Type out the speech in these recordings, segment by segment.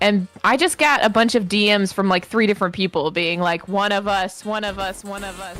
And I just got a bunch of DMs from like 3 different people being like, one of us, one of us, one of us.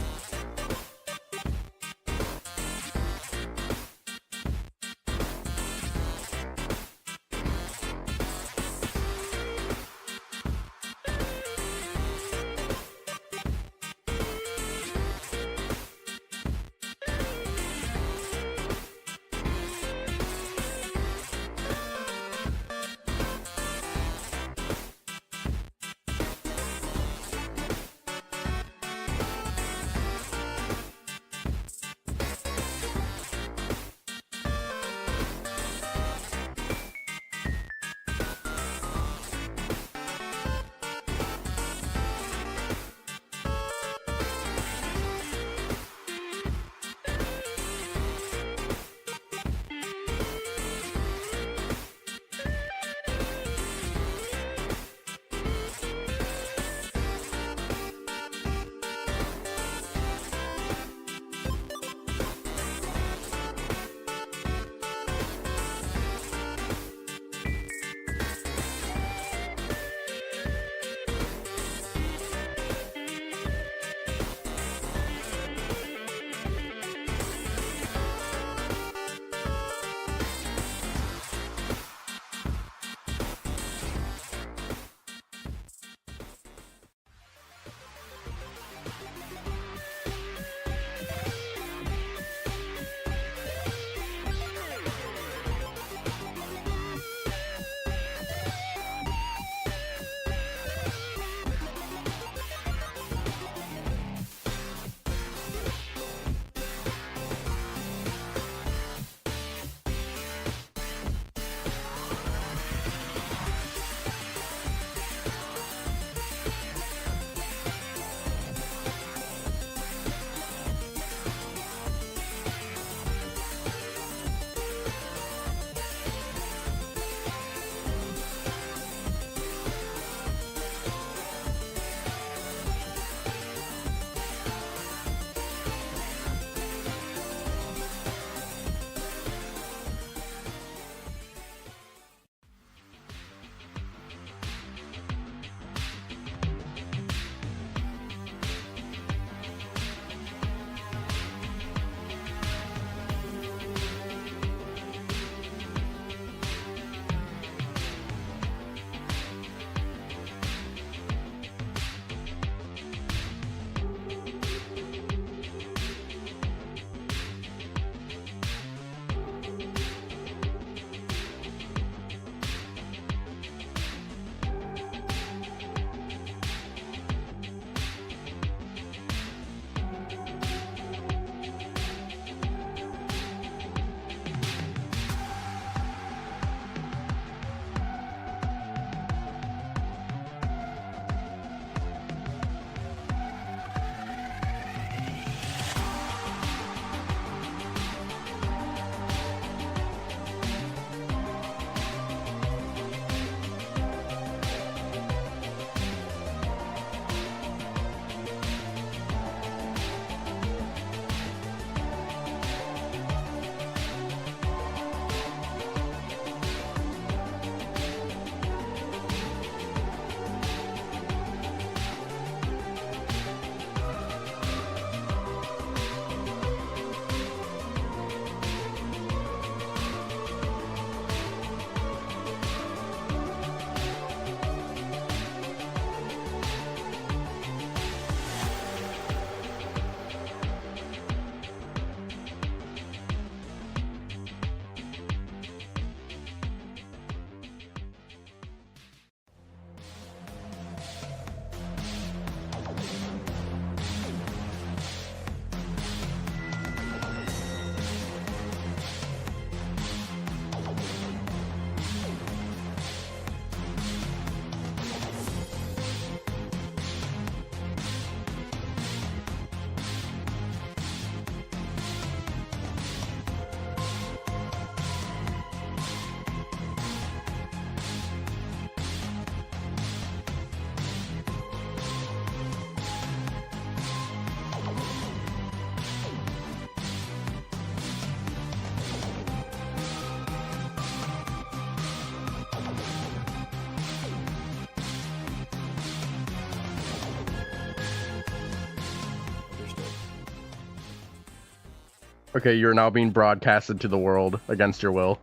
Okay, you're now being broadcasted to the world against your will.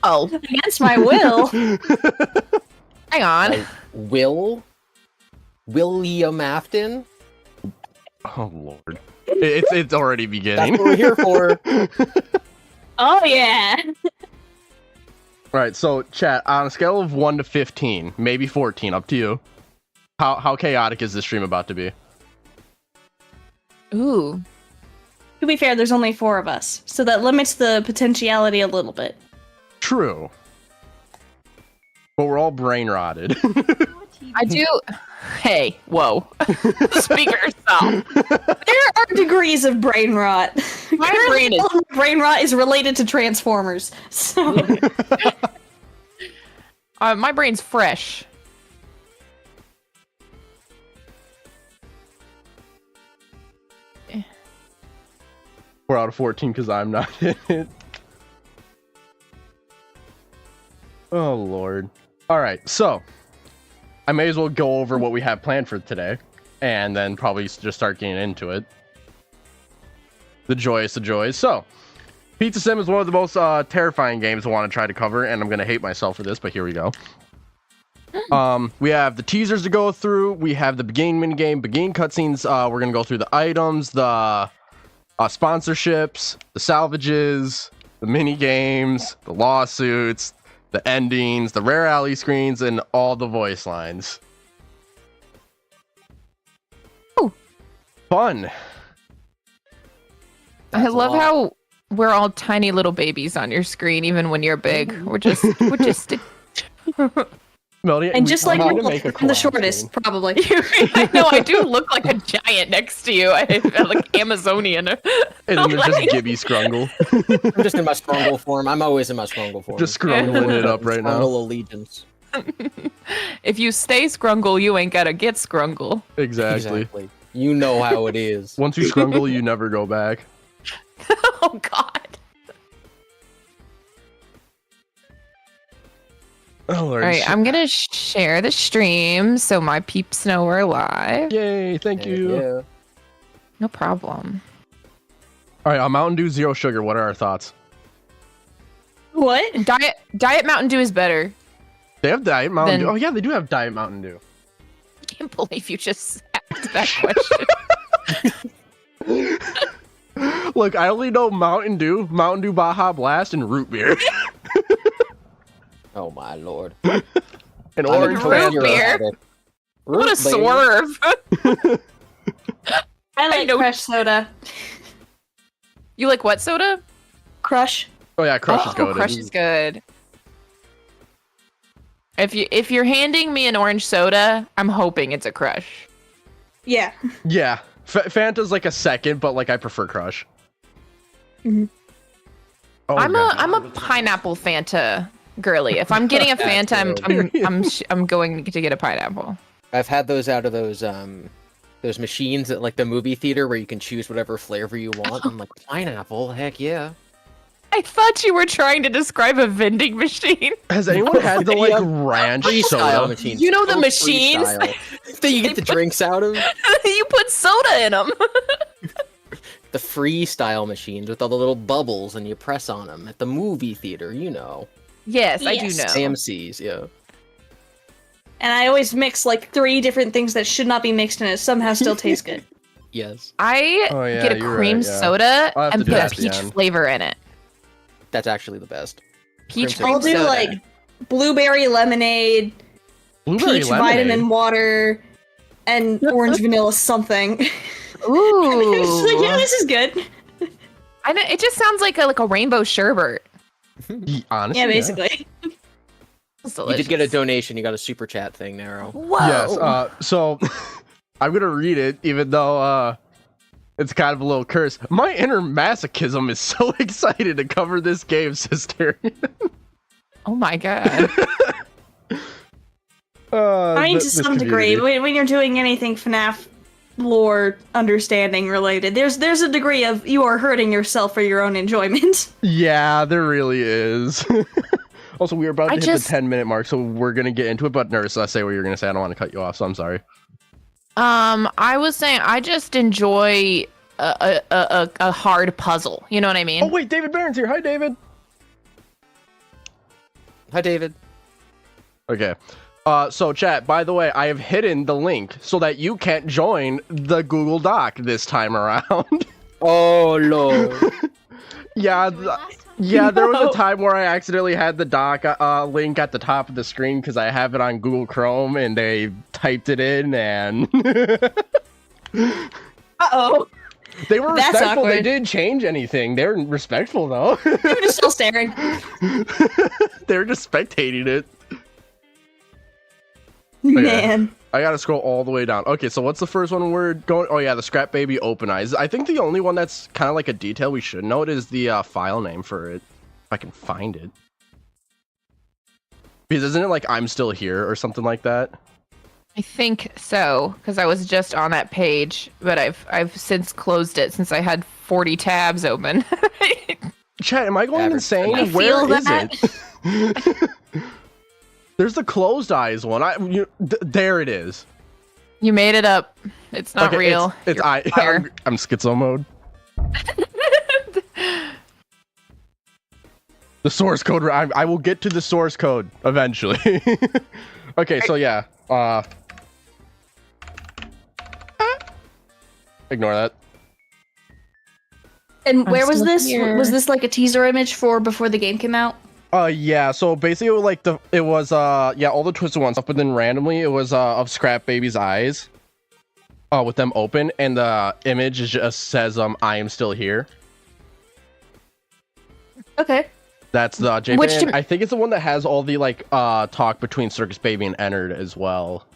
Oh, Against my will. hang on. William Afton? Oh lord, it's already beginning. That's what we're here for. Oh yeah. All right, so chat, on a scale of 1 to 15, maybe 14, up to you. How chaotic is this stream about to be? Ooh. To be fair, there's only 4 of us, so that limits the potentiality a little bit. True. But we're all brain rotted. I do. Hey, whoa. Speak for yourself. There are degrees of brain rot. My Currently, brain rot is related to Transformers. So my brain's fresh. We're out of 14 because I'm not in it. Oh lord. All right, so I may as well go over what we have planned for today, and then probably just start getting into it. The joyous of joys. So, Pizza Sim is one of the most terrifying games I want to try to cover, and I'm gonna hate myself for this, but here we go. We have the teasers to go through. We have the beginning minigame, beginning cutscenes. We're gonna go through the items, the sponsorships, the salvages, the mini games, the lawsuits, the endings, the rare alley screens, and all the voice lines. Ooh. Fun. I love how we're all tiny little babies on your screen, even when you're big. We're just. Melody, and just like I'm I'm gonna make a the collab shortest, screen. probably. I know, I do look like a giant next to you. I feel like Amazonian. And then there's just Gibby Scrungle. I'm just in my Scrungle form. I'm always in my Scrungle form. Just scrungling it up right now. Scrungle allegiance. If you stay Scrungle, you ain't gotta get Scrungle. Exactly. You know how it is. Once you scrungle, you never go back. Oh god. Oh, Lord. All right, I'm gonna share the stream so my peeps know we're live. Yay, thank you. Yeah. No problem. All right, Mountain Dew Zero Sugar, what are our thoughts? What? Diet Mountain Dew is better. They have Diet Mountain Then- Dew. Oh, yeah, they do have Diet Mountain Dew. I can't believe you just asked that question. Look, I only know Mountain Dew Baja Blast, and root beer. Oh my lord. And I'm a orange Root Fanta beer. addict. What a Root beer. swerve. I like know- Crush Soda. You like what soda? Crush. Oh, yeah, Crush is Oh, goated. Crush is good. If you're handing me an orange soda, I'm hoping it's a Crush. Yeah. Yeah, Fanta's like a second, but like I prefer Crush. Mhm. Oh, I'm God. a pineapple Fanta girly. If I'm getting a Fanta, I'm going to get a pineapple. I've had those out of those machines at like the movie theater where you can choose whatever flavor you want. I'm like, pineapple, heck yeah. I thought you were trying to describe a vending machine. Has anyone had the like Yeah. ranch Freestyle soda? machines. You know the So machines? freestyle. That you get the drinks out of? You put soda in them. The freestyle machines with all the little bubbles and you press on them at the movie theater, you know. Yes, I do Yes. know. AMC's, yeah. And I always mix like 3 different things that should not be mixed and it somehow still tastes good. Yes. I Oh, yeah, get a you're cream right, yeah. soda I'll have and to do put that at the peach end. flavor in it. That's actually the best. Peach Cream I'll cream do soda. like blueberry lemonade, Blueberry peach lemonade. vitamin water, and orange vanilla something. Ooh. It's like, yeah, this is good. I know, it just sounds like a rainbow sherbet. Honestly, Yeah, basically. It's You did get a delicious. donation, you got a super chat thing, Nero. Whoa. Yes. So I'm gonna read it, even though it's kind of a little curse. My inner masochism is so excited to cover this game, sister. Oh my god. I mean, to some degree, when you're doing anything FNAF lore understanding related, there's a degree of you are hurting yourself for your own enjoyment. Yeah, there really is. Also, we were about to hit just- the 10-minute mark, so we're gonna get into it. But Nurse, say what you're gonna say. I don't want to cut you off, so I'm sorry. I was saying I just enjoy a hard puzzle. You know what I mean? Oh wait, David Barron's here. Hi, David. Hi, David. Okay. So chat, by the way, I have hidden the link so that you can't join the Google Doc this time around. Oh, Lord. Yeah, there was a time where I accidentally had the doc link at the top of the screen because I have it on Google Chrome and they typed it in and... Uh-oh. They were That's respectful. awkward. They didn't change anything. They were respectful, though. They were just still staring. They were just spectating it. Man. I gotta scroll all the way down. Okay, so what's the first one we're going? Oh yeah, the Scrap Baby Open Eyes. I think the only one that's kind of like a detail we should note is the file name for it. If I can find it. Because isn't it like I'm Still Here or something like that? I think so, because I was just on that page, but I've since closed it since I had 40 tabs open. Chat, am I going insane? I Where feel is it? There's the Closed Eyes one. There it is. You made it up. It's not Okay, real. I'm schizo mode. The source code. I will get to the source code eventually. Okay, so yeah. Ignore that. And where was still this? here. Was this like a teaser image for before the game came out? Yeah, so basically it was all the twisted ones up, but then randomly it was of Scrap Baby's eyes. With them open, and the image just says I am still here. Okay. That's the JPEG. Which I think it's the one that has all the talk between Circus Baby and Ennard as well.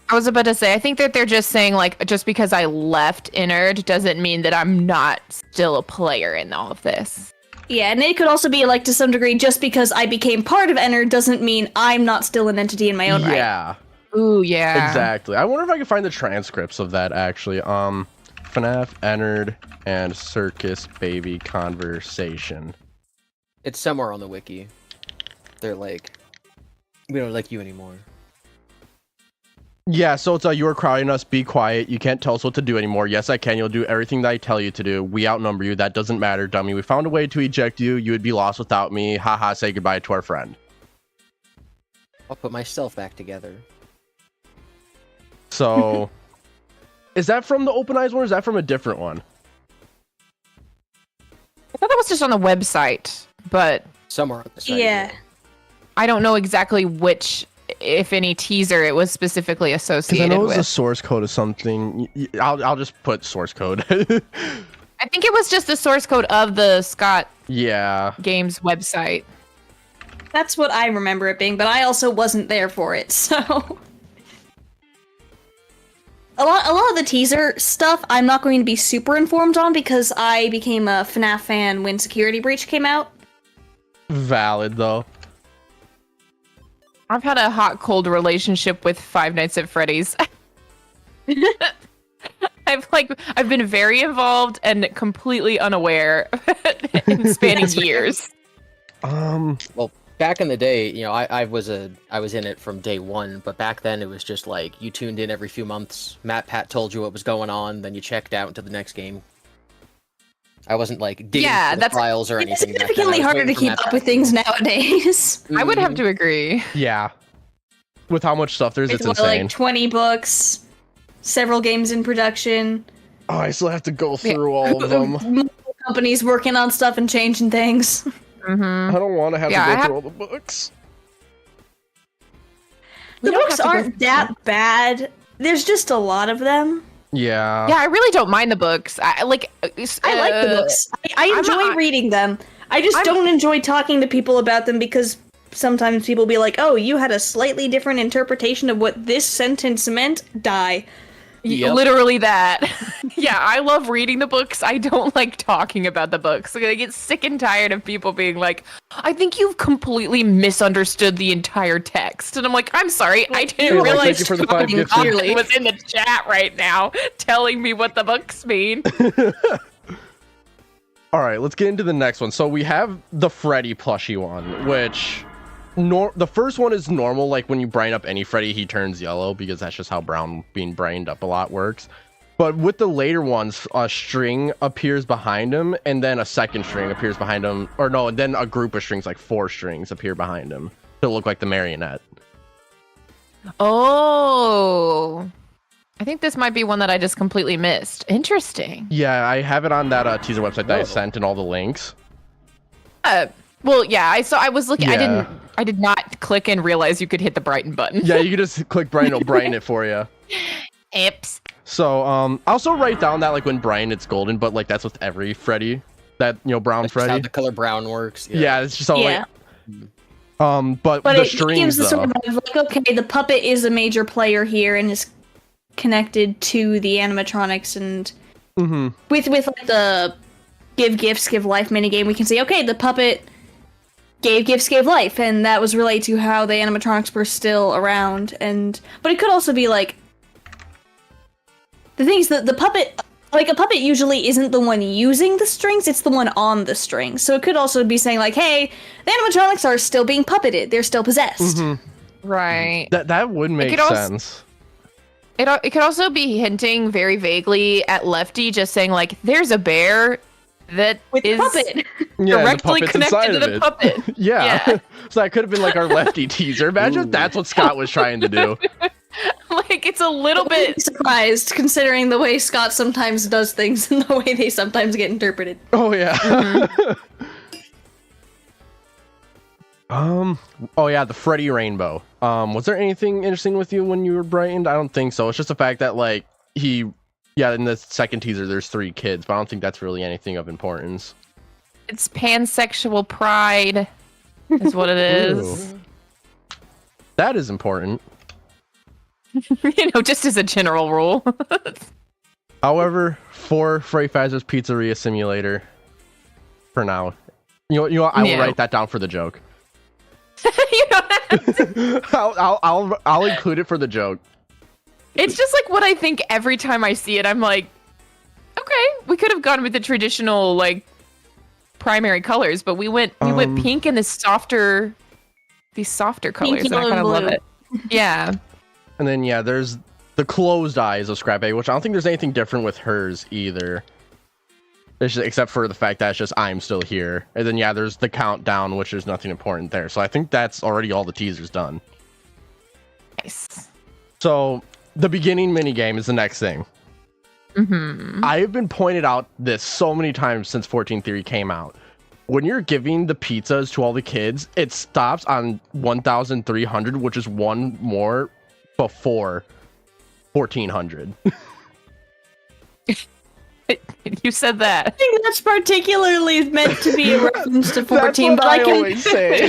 I was about to say, I think that they're just saying, like, just because I left Ennard doesn't mean that I'm not still a player in all of this. Yeah, and it could also be like to some degree, just because I became part of Ennard doesn't mean I'm not still an entity in my own right. Yeah. Ooh, yeah. Exactly. I wonder if I can find the transcripts of that actually. FNAF, Ennard, and Circus Baby conversation. It's somewhere on the wiki. They're like, we don't like you anymore. Yeah, so it's you are crowding us, be quiet, you can't tell us what to do anymore. Yes, I can, you'll do everything that I tell you to do. We outnumber you, that doesn't matter, dummy. We found a way to eject you, you would be lost without me. Haha, say goodbye to our friend. I'll put myself back together. So, is that from the Open Eyes one, or is that from a different one? I thought that was just on the website, but Somewhere on the site. Yeah. I don't know exactly which, if any, teaser it was specifically Because I associated know it was a with. source code of something. I'll just put source code. I think it was just the source code of the Scott Yeah. Games website. That's what I remember it being, but I also wasn't there for it, so... A lot of the teaser stuff I'm not going to be super informed on because I became a FNAF fan when Security Breach came out. Valid, though. I've had a hot-cold relationship with Five Nights at Freddy's. I've been very involved and completely unaware in spanning years. Well, back in the day, you know, I was in it from day one, but back then it was just like you tuned in every few months. Pat told you what was going on, then you checked out into the next game. I wasn't like digging through the files or It's anything. back then. significantly I was harder to waiting for keep Matt up Pat. with things nowadays. I would have to agree. Yeah. With how much stuff there's, it's With insane. like 20 books, several games in production, Oh, I still have to go through all of them. multiple companies working on stuff and changing things. Mm-hmm. I don't want to have Yeah, to I go have- through all the books. The don't books have to go aren't that bad. There's just a lot of them. Yeah. Yeah, I really don't mind the books. I like I like the books. I I'm enjoy not- reading them. I just don't enjoy talking to people about them because sometimes people be like, "Oh, you had a slightly different interpretation of what this sentence meant." Die. Yep. Literally that. Yeah, I love reading the books. I don't like talking about the books. Like, I get sick and tired of people being like, I think you've completely misunderstood the entire text. And I'm like, I'm sorry, I didn't Hey, like, realize thank you for the 5 gifts. clearly was in the chat right now telling me what the books mean. All right, let's get into the next one. So we have the Freddy plushie one, which the first one is normal. Like when you brain up any Freddy, he turns yellow because that's just how being brained up a lot works. But with the later ones, a string appears behind him, and then a second string appears behind him. Or no, and then a group of strings, like 4 strings, appear behind him to look like the marionette. Oh. I think this might be one that I just completely missed. Interesting. Yeah, I have it on that teaser website that I sent and all the links. Well, yeah, I was looking. Yeah. I did not click and realize you could hit the brighten button. Yeah, you can just click brighten, it'll brighten it for you. Ips. So, I also write down that like when brighten it's golden, but like that's with every Freddy. That, you know, brown That's Freddy. how the color brown works. Yeah, it's just all Yeah. like but But the it strings gives the though. sort of like, okay, the puppet is a major player here and is connected to the animatronics, and with like the give gifts, give life minigame, we can say, okay, the puppet gave gifts, gave life, and that was related to how the animatronics were still around. And but it could also be like, the thing is that the puppet, like a puppet usually isn't the one using the strings, it's the one on the strings. So it could also be saying like, hey, the animatronics are still being puppeted, they're still possessed. Right. That would make could also- sense. It could also be hinting very vaguely at Lefty, just saying like, there's a bear that With the is puppet. Yeah, and the directly puppet's connected inside to of the it. puppet. Yeah. Yeah. So that could have been like our Lefty teaser. Imagine if that's what Scott was trying to do. Like, it's a little I'd bit. be surprised considering the way Scott sometimes does things and the way they sometimes get interpreted. Oh yeah. Oh yeah, the Freddy rainbow. Was there anything interesting with you when you were brightened? I don't think so. It's just the fact that like in the second teaser there's 3 kids, but I don't think that's really anything of importance. It's pansexual pride, is what it is. Ooh. That is important. You know, just as a general rule. However, for Freddy Fazbear's Pizzeria Simulator, for now, you know, I will Yeah. write that down for the joke. You don't have to. I'll include it for the joke. It's just like what I think every time I see it. I'm like, okay, we could have gone with the traditional like primary colors, but we went pink and these softer colors. And I yellow, kind of and love blue. it. Yeah. And then yeah, there's the closed eyes of Scrap A, which I don't think there's anything different with hers either. It's just, except for the fact that it's just I'm still here. And then yeah, there's the countdown, which there's nothing important there. So I think that's already all the teasers done. Nice. So the beginning minigame is the next thing. I've been pointed out this so many times since 14 Theory came out. When you're giving the pizzas to all the kids, it stops on 1,300, which is one more before 1,400. You said that. I think that's particularly meant to be a reference to 14, That's what but I I can always say.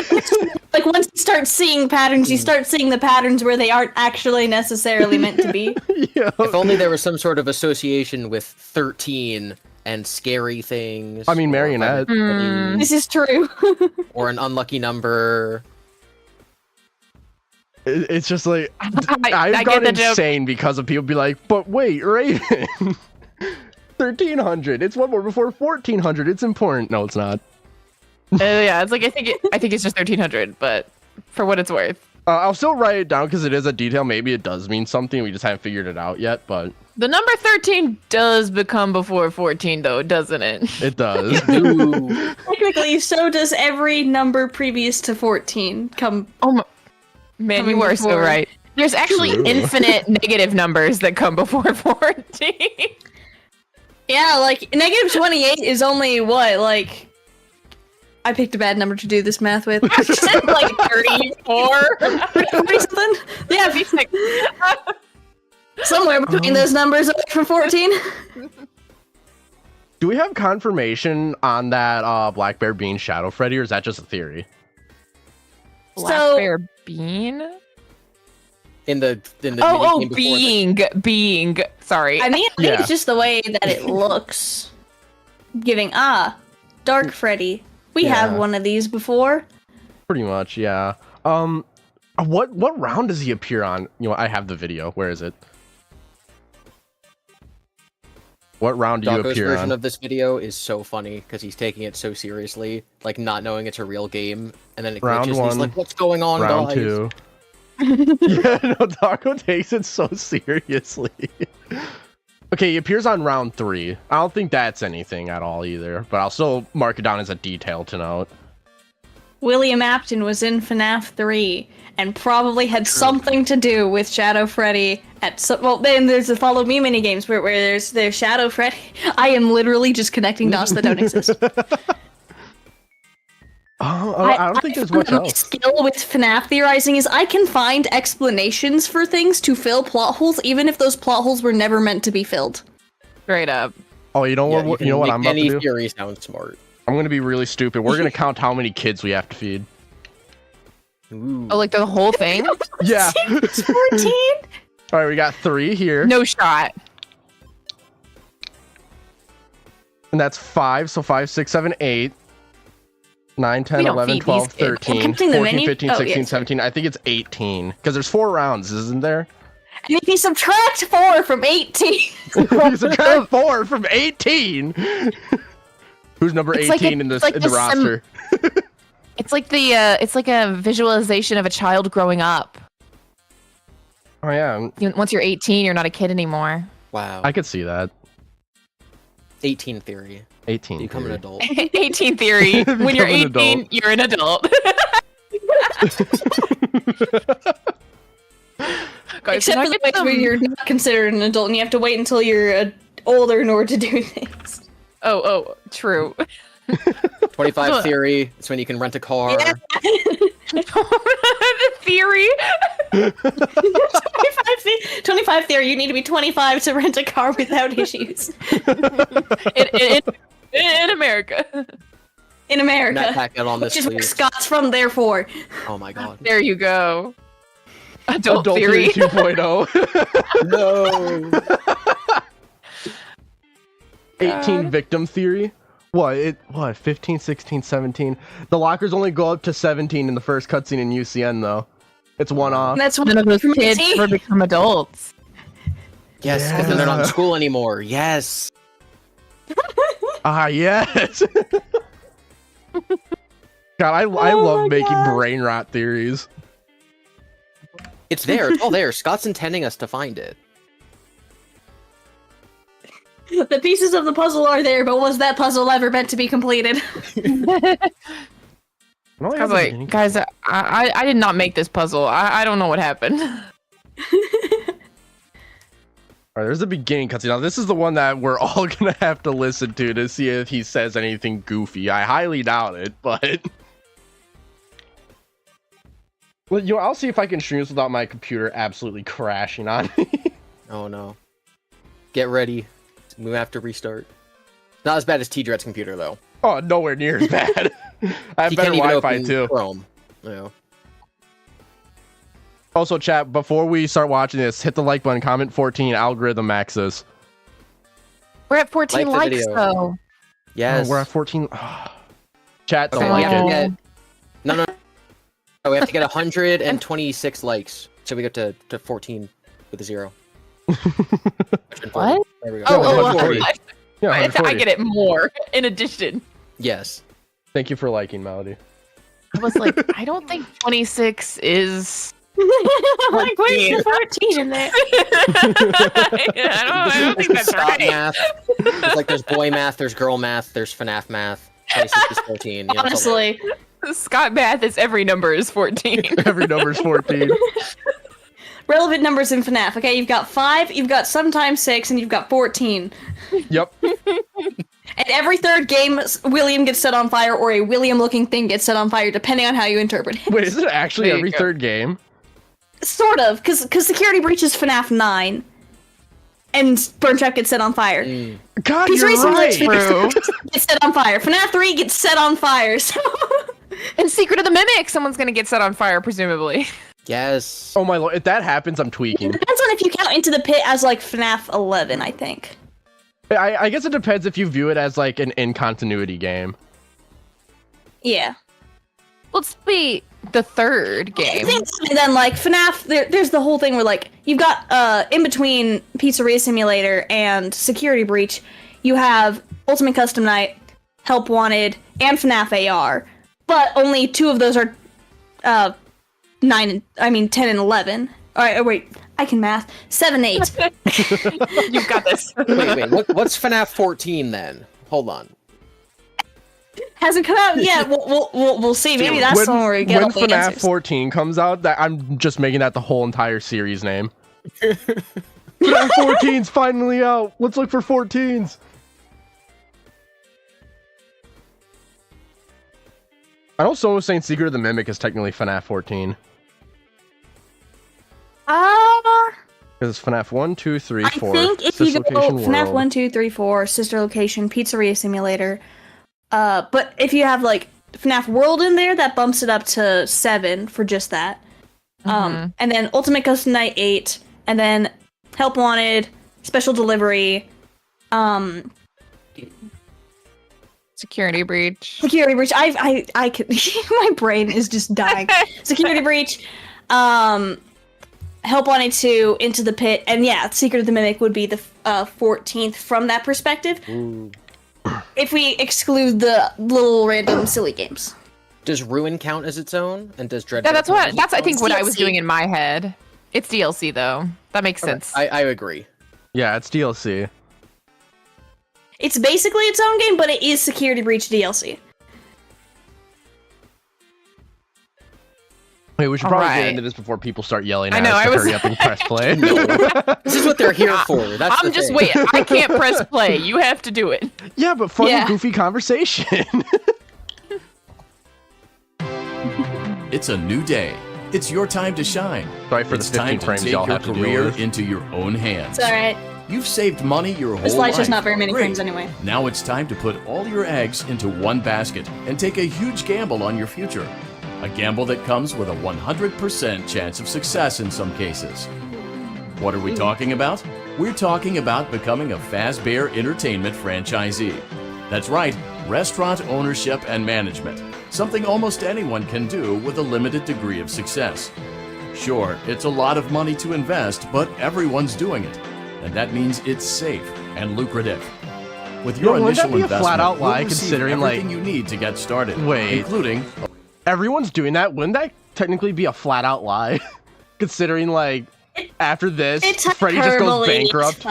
like once you start seeing patterns, you start seeing the patterns where they aren't actually necessarily meant to be. Yeah. If only there was some sort of association with 13 and scary things. I mean, or marionette. This is true. or an unlucky number. It's just like I I've get gone the joke. insane because of people be like, but wait, Raven, 1,300. It's one more before 1,400. It's important. No, it's not. Yeah, it's like I think it's just 1,300, but for what it's worth. I'll still write it down because it is a detail. Maybe it does mean something. We just haven't figured it out yet, but The number 13 does become before 14, though, doesn't it? it does. Ooh. Technically, so does every number previous to 14 come. Oh my, man, Coming you are so before. right. There's actually True. infinite negative numbers that come before 14. Yeah, like negative 28 is only what, like. I picked a bad number to do this math with. Like 34. 40 something? Yeah, somewhere between those numbers away from 14. Do we have confirmation on that Black Bear being Shadow Freddy, or is that just a theory? Black So- Bear Bean? In the Oh, minigame before being. Sorry. I mean, I think Yeah. it's just the way that it looks. Giving, Dark Freddy. We have Yeah. one of these before. Pretty much, yeah. What round does he appear on? You know, I have the video. Where is it? What round do you Doggo's appear version on? of this video is so funny because he's taking it so seriously, like not knowing it's a real game, and then it Round glitches. And he's one, like, "What's going on, Round guys?" 2. Yeah, no, Doggo takes it so seriously. Okay, he appears on round 3. I don't think that's anything at all either, but I'll still mark it down as a detail to note. William Afton was in FNAF 3 and probably had something to do with Shadow Freddy at some. Well, then there's the Follow Me minigames where there's Shadow Freddy. I am literally just connecting dots that don't exist. I don't think there's much my else. skill with FNAF theorizing is I can find explanations for things to fill plot holes, even if those plot holes were never meant to be filled. Straight up. Oh, you know what? You know what I'm about to Any do? theory sounds smart. I'm gonna be really stupid. We're gonna count how many kids we have to feed. Ooh. Oh, like the whole thing? Yeah. It's 14. All right, we got 3 here, No shot. and that's 5. So 5, 6, 7, 8, 9, 10, We don't 11, feed 12, these kids. 13, I'm counting the 14, menu? 15, Oh, 16, yeah. 17. I think it's 18 because there's 4 rounds, isn't there? And if you subtract 4 from 18, You subtract 4 from 18. Who's number It's 18 like a- in it's like the the roster? It's like it's like a visualization of a child growing up. Oh yeah, Once you're 18, you're not a kid anymore. Wow. I could see that. 18 theory. 18. You become an theory. adult. 18 theory. When you're Become an 18, adult. you're an adult. Guys, except can I for the get ways where some- you're not considered an adult and you have to wait until you're older in order to do things. Oh, true. 25 theory. It's when you can rent a car. Yeah. The theory. 25 theory, you need to be 25 to rent a car without issues. In America. In America. Matt Packett on this, Which is where please. Scott's from, therefore. Oh my god. There you go. Adult theory. 2.0. No. 18 victim theory. What? 15, 16, 17. The lockers only go up to 17 in the first cutscene in UCN though. It's one off. And that's what None of those from kids 18. ever become adults. Yes, because they're not in school anymore. Yes. Ah, yes. God, I Oh love my making God. brain rot theories. It's there. It's all there. Scott's intending us to find it. The pieces of the puzzle are there, but was that puzzle ever meant to be completed? No, I was like, guys, I did not make this puzzle. I don't know what happened. Alright, there's the beginning cutscene. Now, this is the one that we're all gonna have to listen to see if he says anything goofy. I highly doubt it, but... Well, I'll see if I can stream this without my computer absolutely crashing on me. Oh no. Get ready. We have to restart. Not as bad as T-Dread's computer though. Oh, nowhere near as bad. I have He better can't even Wi-Fi open too. Chrome. Yeah. Also, chat, before we start watching this, hit the like button, comment 14, algorithm access. We're at 14 Like the likes, video. though. Yes. Oh, we're at 14. Chat, don't Okay, like we have to it. get... No. We have to get 126 likes. So we get to 14 with a 0. What? There we go. Oh, 140. Yeah, I 140. get it more, in addition. Yes. Thank you for liking, Melody. I was like, I don't think 26 is... Like, where's the 14 in there? I don't think that's Scott right. math. It's like there's boy math, there's girl math, there's FNAF math. 26 is 14. You know, it's all- Honestly. Scott math is every number is 14. Every number's 14. Relevant numbers in FNAF. Okay, you've got 5, you've got sometimes 6, and you've got 14. Yep. And every third game, William gets set on fire, or a William-looking thing gets set on fire, depending on how you interpret it. Wait, is it actually There you every go. third game? Sort of, because Security Breach is FNAF 9, and Burn Trap gets set on fire. God, Pizzeria you're right. True. Gets set on fire. FNAF 3 gets set on fire, so... And Secret of the Mimic, someone's gonna get set on fire, presumably. Yes. Oh my lord, if that happens, I'm tweaking. Depends on if you count Into the Pit as, like, FNAF 11, I think. I guess it depends if you view it as like an in-continuity game. Yeah. Let's be the third game. And then, like, FNAF, there's the whole thing where, like, you've got, in between Pizzeria Simulator and Security Breach, you have Ultimate Custom Night, Help Wanted, and FNAF AR. But only 2 of those are, 10 and 11. Alright, wait. I can math. 7, 8. You've got this. Wait, what's FNAF 14 then? Hold on. Hasn't come out yet. We'll see. Maybe that's the one where we get all the FNAF answers. 14 comes out, that I'm just making that the whole entire series name. FNAF 14's finally out. Let's look for 14s. I know someone was saying Secret of the Mimic is technically FNAF 14. Because it's FNAF 1, 2, 3, 4. I think if you go FNAF 1, 2, 3, 4, Sister Location, Pizzeria Simulator, but if you have like FNAF World in there, that bumps it up to 7 for just that. And then Ultimate Custom Night 8, and then Help Wanted, Special Delivery, Security breach. Security Breach. I could, my brain is just dying. Security Breach, Help Wanted 2, Into the Pit, and yeah, Secret of the Mimic would be the 14th from that perspective. Ooh. If we exclude the little random silly games. Does Ruin count as its own? And does Dread? Yeah, that's count as its I own? think what I was DLC. doing in my head. It's DLC though. That makes Okay, sense. I agree. Yeah, it's DLC. It's basically its own game, but it is Security Breach DLC. Wait, we should probably get Alright. into this before people start yelling I at know, us I to was- hurry up and press play. This is what they're here for. That's I'm the just thing. waiting. I can't press play. You have to do it. Yeah, but fun Yeah. and goofy conversation. It's a new day. It's your time to shine. Sorry for It's the 15 time to frames take y'all your have to deal career with. into your own hands. It's alright. You've saved money your whole This life. slideshow's not very many Great. frames anyway. Now it's time to put all your eggs into one basket and take a huge gamble on your future. A gamble that comes with a 100% chance of success in some cases. What are we talking about? We're talking about becoming a Fazbear Entertainment franchisee. That's right, restaurant ownership and management. Something almost anyone can do with a limited degree of success. Sure, it's a lot of money to invest, but everyone's doing it. And that means it's safe and lucrative. With your Wouldn't that initial be a investment, flat-out lie, you'll receive considering, like- everything you need to get started, Wait. including Everyone's doing that. Wouldn't that technically be a flat out lie? Considering, like, after this, It's Freddy just goes hyperbole. bankrupt.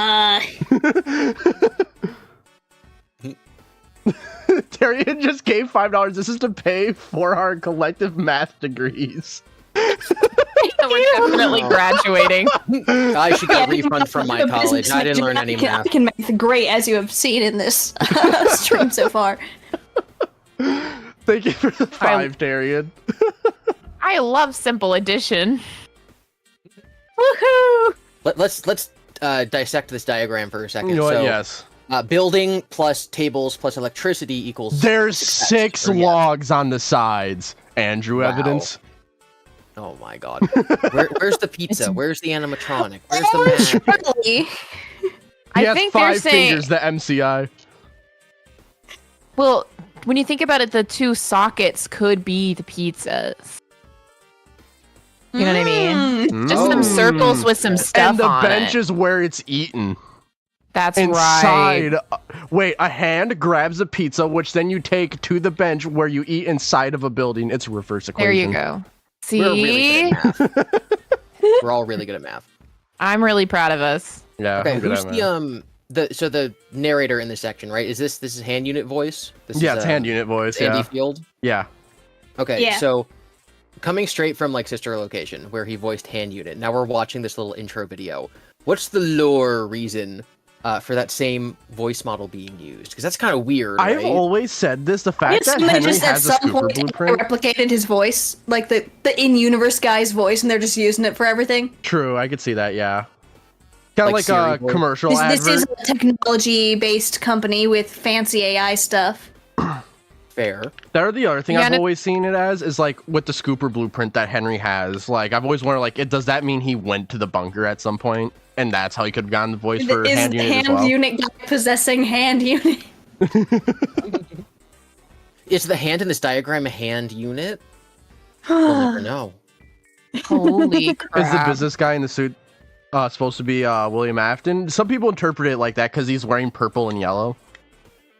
Tyrion just gave $5. This is to pay for our collective math degrees. We're definitely graduating. I should get a Yeah, refund from my I'm a college. business I didn't major. learn any I math. can math great, as you have seen in this stream so far. Thank you for the 5, Tyrion. I love simple addition. Woohoo! Let's dissect this diagram for a second. You know what? So, Yes. building plus tables plus electricity equals. There's success. 6 Or yes. logs on the sides. Andrew Wow. evidence. Oh my god. Where's the pizza? Where's the animatronic? Where's the math? Really? He I has think they're 5 saying. fingers, the MCI. Well, when you think about it, the 2 sockets could be the pizzas. You know what I mean? Just some circles with some stuff And the on bench it. is where it's eaten. That's Inside. right. Wait, a hand grabs a pizza, which then you take to the bench where you eat inside of a building. It's a reverse equation. There you go. We're really See? good at math. We're all really good at math. I'm really proud of us. Yeah. Okay, I'm good who's at math. the narrator in this section, right? Is this is hand unit voice? This Yeah, is, it's hand unit voice. Andy Yeah. Field. Yeah. Okay, Yeah. so coming straight from like Sister Location, where he voiced hand unit. Now we're watching this little intro video. What's the lore reason for that same voice model being used? Because that's kind of weird. I've right? always said this. The If fact that somebody Henry just at has a some scooper point blueprint. replicated his voice, like the in-universe guy's voice, and they're just using it for everything. True, I could see that. Yeah. Kind of Like like, Siri a voice. commercial This advert. is a technology-based company with fancy AI stuff. Fair. That or the other thing Yeah, I've and it- always seen it as is like with the scooper blueprint that Henry has. Like I've always wondered, like, does that mean he went to the bunker at some point, and that's how he could have gotten the voice for Is hand unit hand as well? unit guy possessing hand unit? Is the hand in this diagram a hand unit? We'll never know. Holy Is the crap. business guy in the suit supposed to be William Afton? Some people interpret it like that because he's wearing purple and yellow,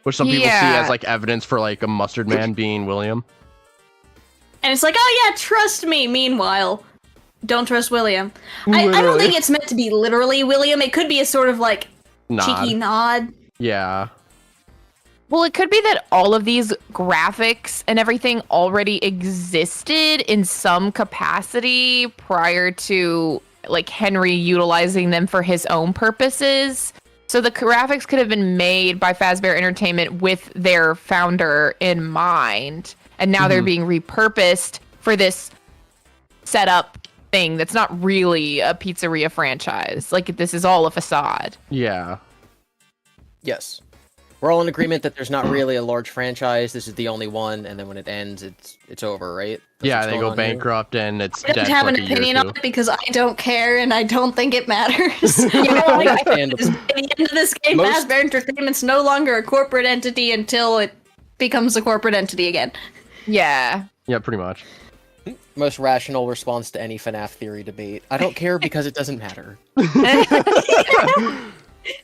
which some people see Yeah. as like evidence for like a mustard man being William. And it's like, oh yeah, trust me. Meanwhile, don't trust William. I don't Literally. think it's meant to be literally William. It could be a sort of like Nod. cheeky nod. Yeah. Well, it could be that all of these graphics and everything already existed in some capacity prior to like Henry utilizing them for his own purposes. So the graphics could have been made by Fazbear Entertainment with their founder in mind, and now they're being repurposed for this setup thing that's not really a pizzeria franchise. Like, this is all a facade. Yeah. Yes. We're all in agreement that there's not really a large franchise. This is the only one, and then when it ends, it's over, right? That's Yeah, what's they going go on here? bankrupt and it's I dead don't for have like an a year or opinion on two. it because I don't care and I don't think it matters. You know, like, by Understandable. the end of this game, Most- Fazbear Entertainment's no longer a corporate entity until it becomes a corporate entity again. Yeah. Yeah, pretty much. Most rational response to any FNAF theory debate. I don't care because it doesn't matter.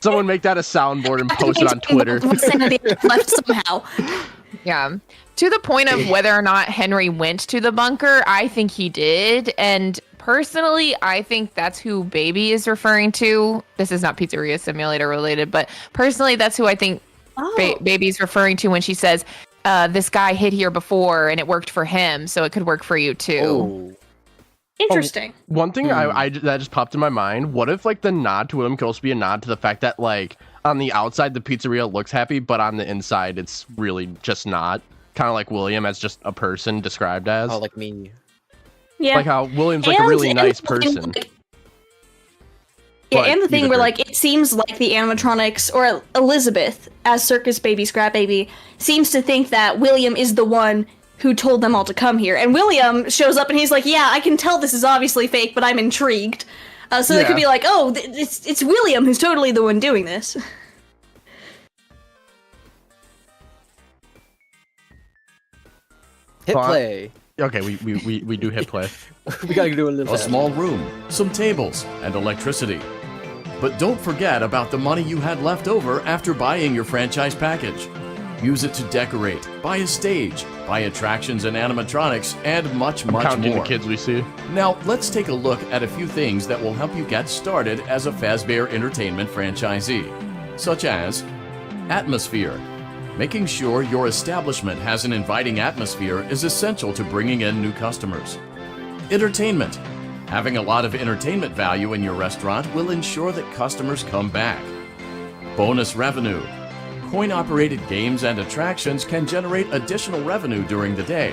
Someone make that a soundboard and post it on Twitter. Sanity left somehow. Yeah. To the point of whether or not Henry went to the bunker, I think he did. And personally, I think that's who Baby is referring to. This is not Pizzeria Simulator related, but personally, that's who I think Baby's referring to when she says, this guy hid here before and it worked for him, so it could work for you too. Oh. Interesting. One thing that just popped in my mind, what if like the nod to William could also be a nod to the fact that like on the outside the pizzeria looks happy, but on the inside it's really just not. Kind of like William as just a person described as. Oh, like me. Yeah. Like how William's like a really nice the thing, person. like- yeah, But and the thing he's a where jerk. like it seems like the animatronics or Elizabeth as Circus Baby Scrap Baby seems to think that William is the one who told them all to come here. And William shows up and he's like, yeah, I can tell this is obviously fake, but I'm intrigued. So they Yeah. could be like, oh, it's William who's totally the one doing this. Hit Fine. play. Okay, we do hit play. We gotta do a little A small room, some tables, and electricity. But don't forget about the money you had left over after buying your franchise package. Use it to decorate, buy a stage, buy attractions and animatronics, and much, much Counting more. the kids we see. Now, let's take a look at a few things that will help you get started as a Fazbear Entertainment franchisee, such as atmosphere. Making sure your establishment has an inviting atmosphere is essential to bringing in new customers. Entertainment. Having a lot of entertainment value in your restaurant will ensure that customers come back. Bonus revenue. Coin-operated games and attractions can generate additional revenue during the day,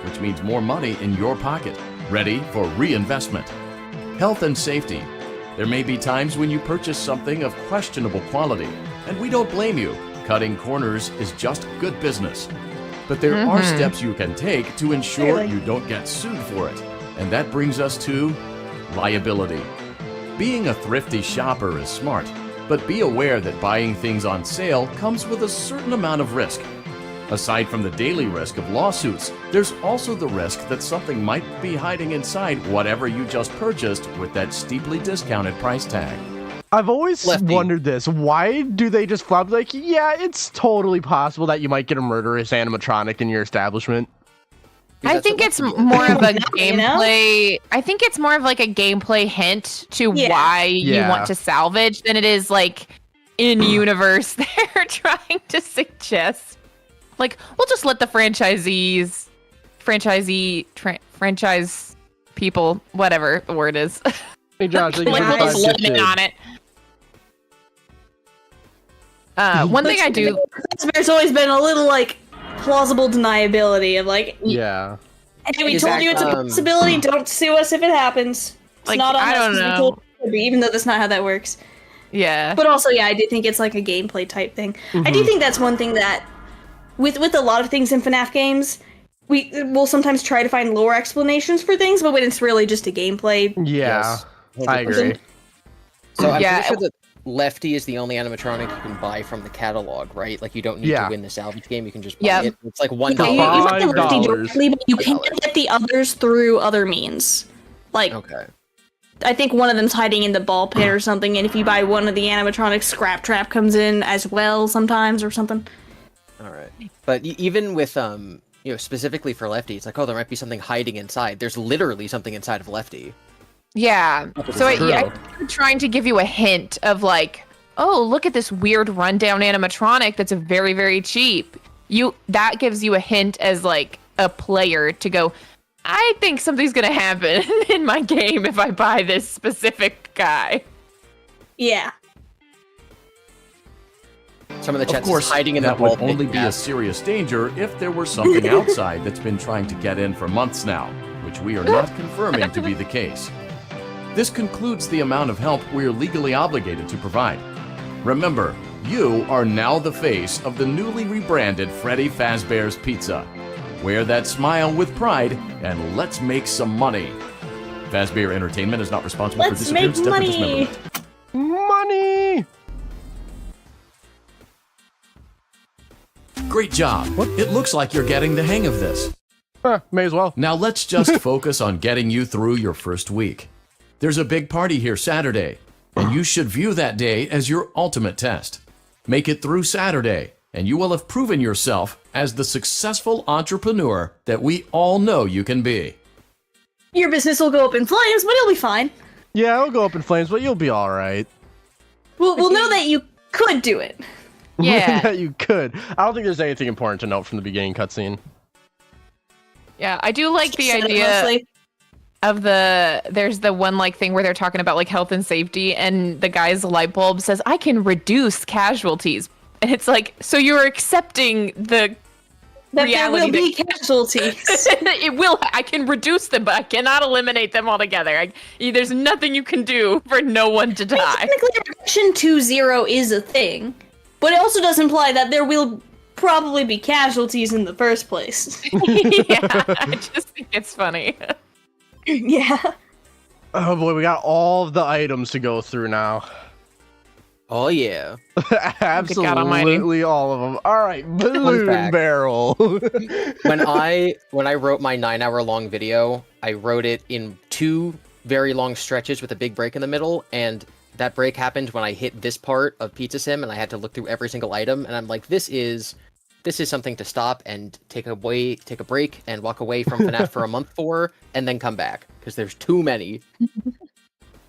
which means more money in your pocket, ready for reinvestment. Health and safety. There may be times when you purchase something of questionable quality, and we don't blame you. Cutting corners is just good business. But there are steps you can take to ensure Clearly. you don't get sued for it. And that brings us to liability. Being a thrifty shopper is smart, but be aware that buying things on sale comes with a certain amount of risk. Aside from the daily risk of lawsuits, there's also the risk that something might be hiding inside whatever you just purchased with that steeply discounted price tag. I've always Lefty. wondered this. Why do they just flop like, yeah, it's totally possible that you might get a murderous animatronic in your establishment? I That's think what it's Lefty did. more of a You know? gameplay. I think it's more of like a gameplay hint to Yeah. why you Yeah. want to salvage than it is like in universe they're trying to suggest. Like, we'll just let the franchise people, whatever the word is, Hey Josh, thank you like for we'll the just five limit gifted. on it. One thing I do. There's always been a little like plausible deniability of like, Yeah. hey, we told you it's a Exactly. possibility. Don't sue us if it happens. It's Like, not on I us don't 'cause we know. told you it would be, even though that's not how that works. Yeah. But also, yeah, I do think it's like a gameplay type thing. I do think that's one thing that, with a lot of things in FNAF games, we will sometimes try to find lore explanations for things, but when it's really just a gameplay. Yeah. Yes. I agree. So I'm Yeah, pretty sure that Lefty is the only animatronic you can buy from the catalog, right? Like you don't need Yeah. to win the salvage game; you can just buy Yep. it. It's like $1. Yeah, you might get Lefty $5. directly, but you can't get the others through other means. Like, Okay. I think one of them's hiding in the ball pit or something, and if you buy one of the animatronics, Scrap Trap comes in as well sometimes or something. All right. But even with specifically for Lefty, it's like, oh, there might be something hiding inside. There's literally something inside of Lefty. Yeah. So True. I'm trying to give you a hint of like, oh, look at this weird rundown animatronic that's very, very cheap. That gives you a hint as like a player to go, I think something's gonna happen in my game if I buy this specific guy. Yeah. Some of the Of chat course, is hiding in the that would vault. only making be a gas. serious danger if there were something outside that's been trying to get in for months now, which we are not confirming to be the case. This concludes the amount of help we're legally obligated to provide. Remember, you are now the face of the newly rebranded Freddy Fazbear's Pizza. Wear that smile with pride, and let's make some money. Fazbear Entertainment is not responsible for Let's disappearance, make death, or money. dismemberment. Money! Great job. It looks like you're getting the hang of this. May as well. Now let's just focus on getting you through your first week. There's a big party here Saturday, and you should view that day as your ultimate test. Make it through Saturday, and you will have proven yourself as the successful entrepreneur that we all know you can be. Your business will go up in flames, but it'll be fine. Yeah, it'll go up in flames, but you'll be all right. We'll know that you could do it. Yeah. That you could. I don't think there's anything important to note from the beginning cutscene. Yeah, I do like the Said it idea mostly. of there's the one like thing where they're talking about like health and safety, and the guy's light bulb says, I can reduce casualties. And it's like, so you're accepting the That there reality will be casualties. it will. I can reduce them, but I cannot eliminate them altogether. There's nothing you can do for no one to die. Technically, reduction to 0 is a thing, but it also does imply that there will probably be casualties in the first place. Yeah, I just think it's funny. Yeah. Oh boy, we got all of the items to go through now. Oh yeah. Absolutely all of them. All right, balloon fact. barrel. When I wrote my 9-hour-long video, I wrote it in 2 very long stretches with a big break in the middle, and that break happened when I hit this part of Pizza Sim, and I had to look through every single item, and I'm like, this is something to stop and take a break and walk away from FNAF for a month for, and then come back, because there's too many.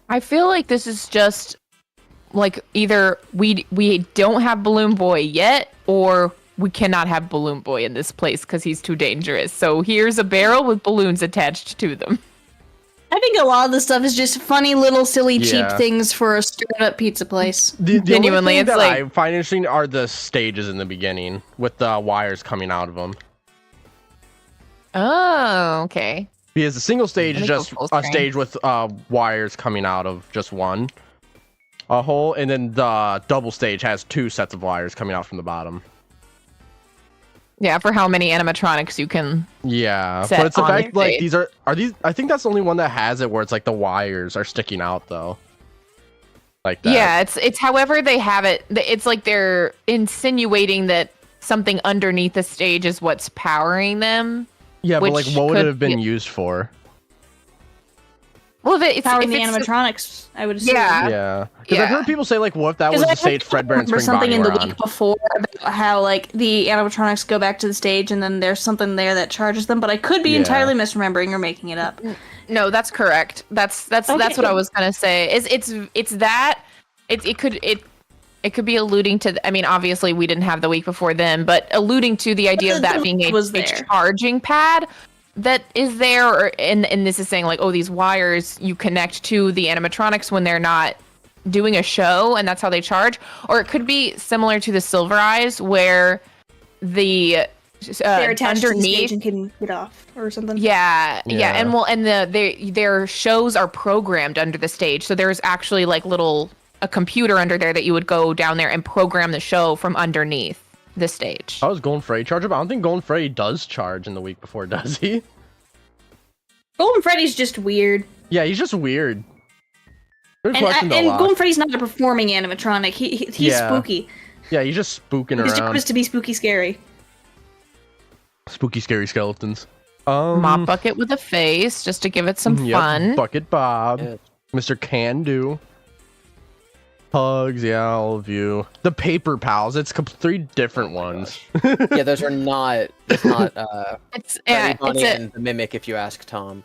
I feel like this is just like either we don't have Balloon Boy yet, or we cannot have Balloon Boy in this place because he's too dangerous. So here's a barrel with balloons attached to them. I think a lot of the stuff is just funny little silly cheap Yeah. things for a startup pizza place. The Genuinely, only thing it's that like- I find interesting are the stages in the beginning with the wires coming out of them. Oh, okay. Because the single stage I is think just we'll full a screen. stage with wires coming out of just one a hole, and then the double stage has 2 sets of wires coming out from the bottom. Yeah, for how many animatronics you can. Yeah, Set but it's the on fact their like face. these are these. I think that's the only one that has it where it's like the wires are sticking out though. Like that. Yeah, it's however they have it. It's like they're insinuating that something underneath the stage is what's powering them. Yeah, but like, which what would it could have been be- used for? Well, if Powering the it's animatronics, I would assume. Yeah. Yeah, because I've Yeah. heard people say like, what if that was Because the stage Fredbear and remember Spring something Bonnie in were the on? week before about how like the animatronics go back to the stage and then there's something there that charges them, but I could be Yeah. entirely misremembering or making it up. No, that's correct. That's what I was gonna say. It's that it could be alluding to. I mean, obviously we didn't have the week before then, but alluding to the idea of the that being a, was a there. charging pad that is there, or, and this is saying like, oh, these wires you connect to the animatronics when they're not doing a show, and that's how they charge. Or it could be similar to the Silver Eyes, where the They're attached to the underneath. stage and can get off or something. Yeah, Yeah. and well, and their shows are programmed under the stage, so there's actually like a computer under there that you would go down there and program the show from underneath the stage. I was Golden Freddy charger, but I don't think Golden Freddy does charge in the week before, does he? Golden Freddy's just weird. Yeah, he's just weird. Good And, question, though, and Locke. Golden Freddy's not a performing animatronic. He's Yeah. spooky. Yeah, he's just spooking His job around. is to be spooky scary. Spooky, scary skeletons. Mop bucket with a face, just to give it some yep, fun. Bucket Bob, Yeah. Mr. Can Do, Hugs, yeah, all of you. The Paper Pals, it's 3 different ones. Yeah, those are not. It's not. It's Freddy, yeah, Bonnie, and the Mimic, if you ask Tom.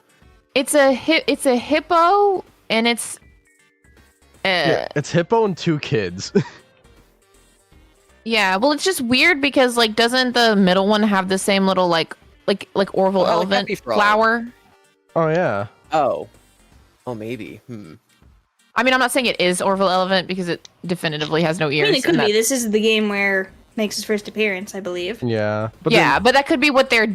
it's a hippo and it's it's Hippo and 2 kids. yeah. Well, it's just weird because like, doesn't the middle one have the same little like Orville elephant Happy Frog. flower? Oh yeah. Oh, maybe. I mean, I'm not saying it is Orville elephant because it definitively has no ears. I mean, it could and be. This is the game where makes his first appearance, I believe. Yeah. But yeah, but that could be what they're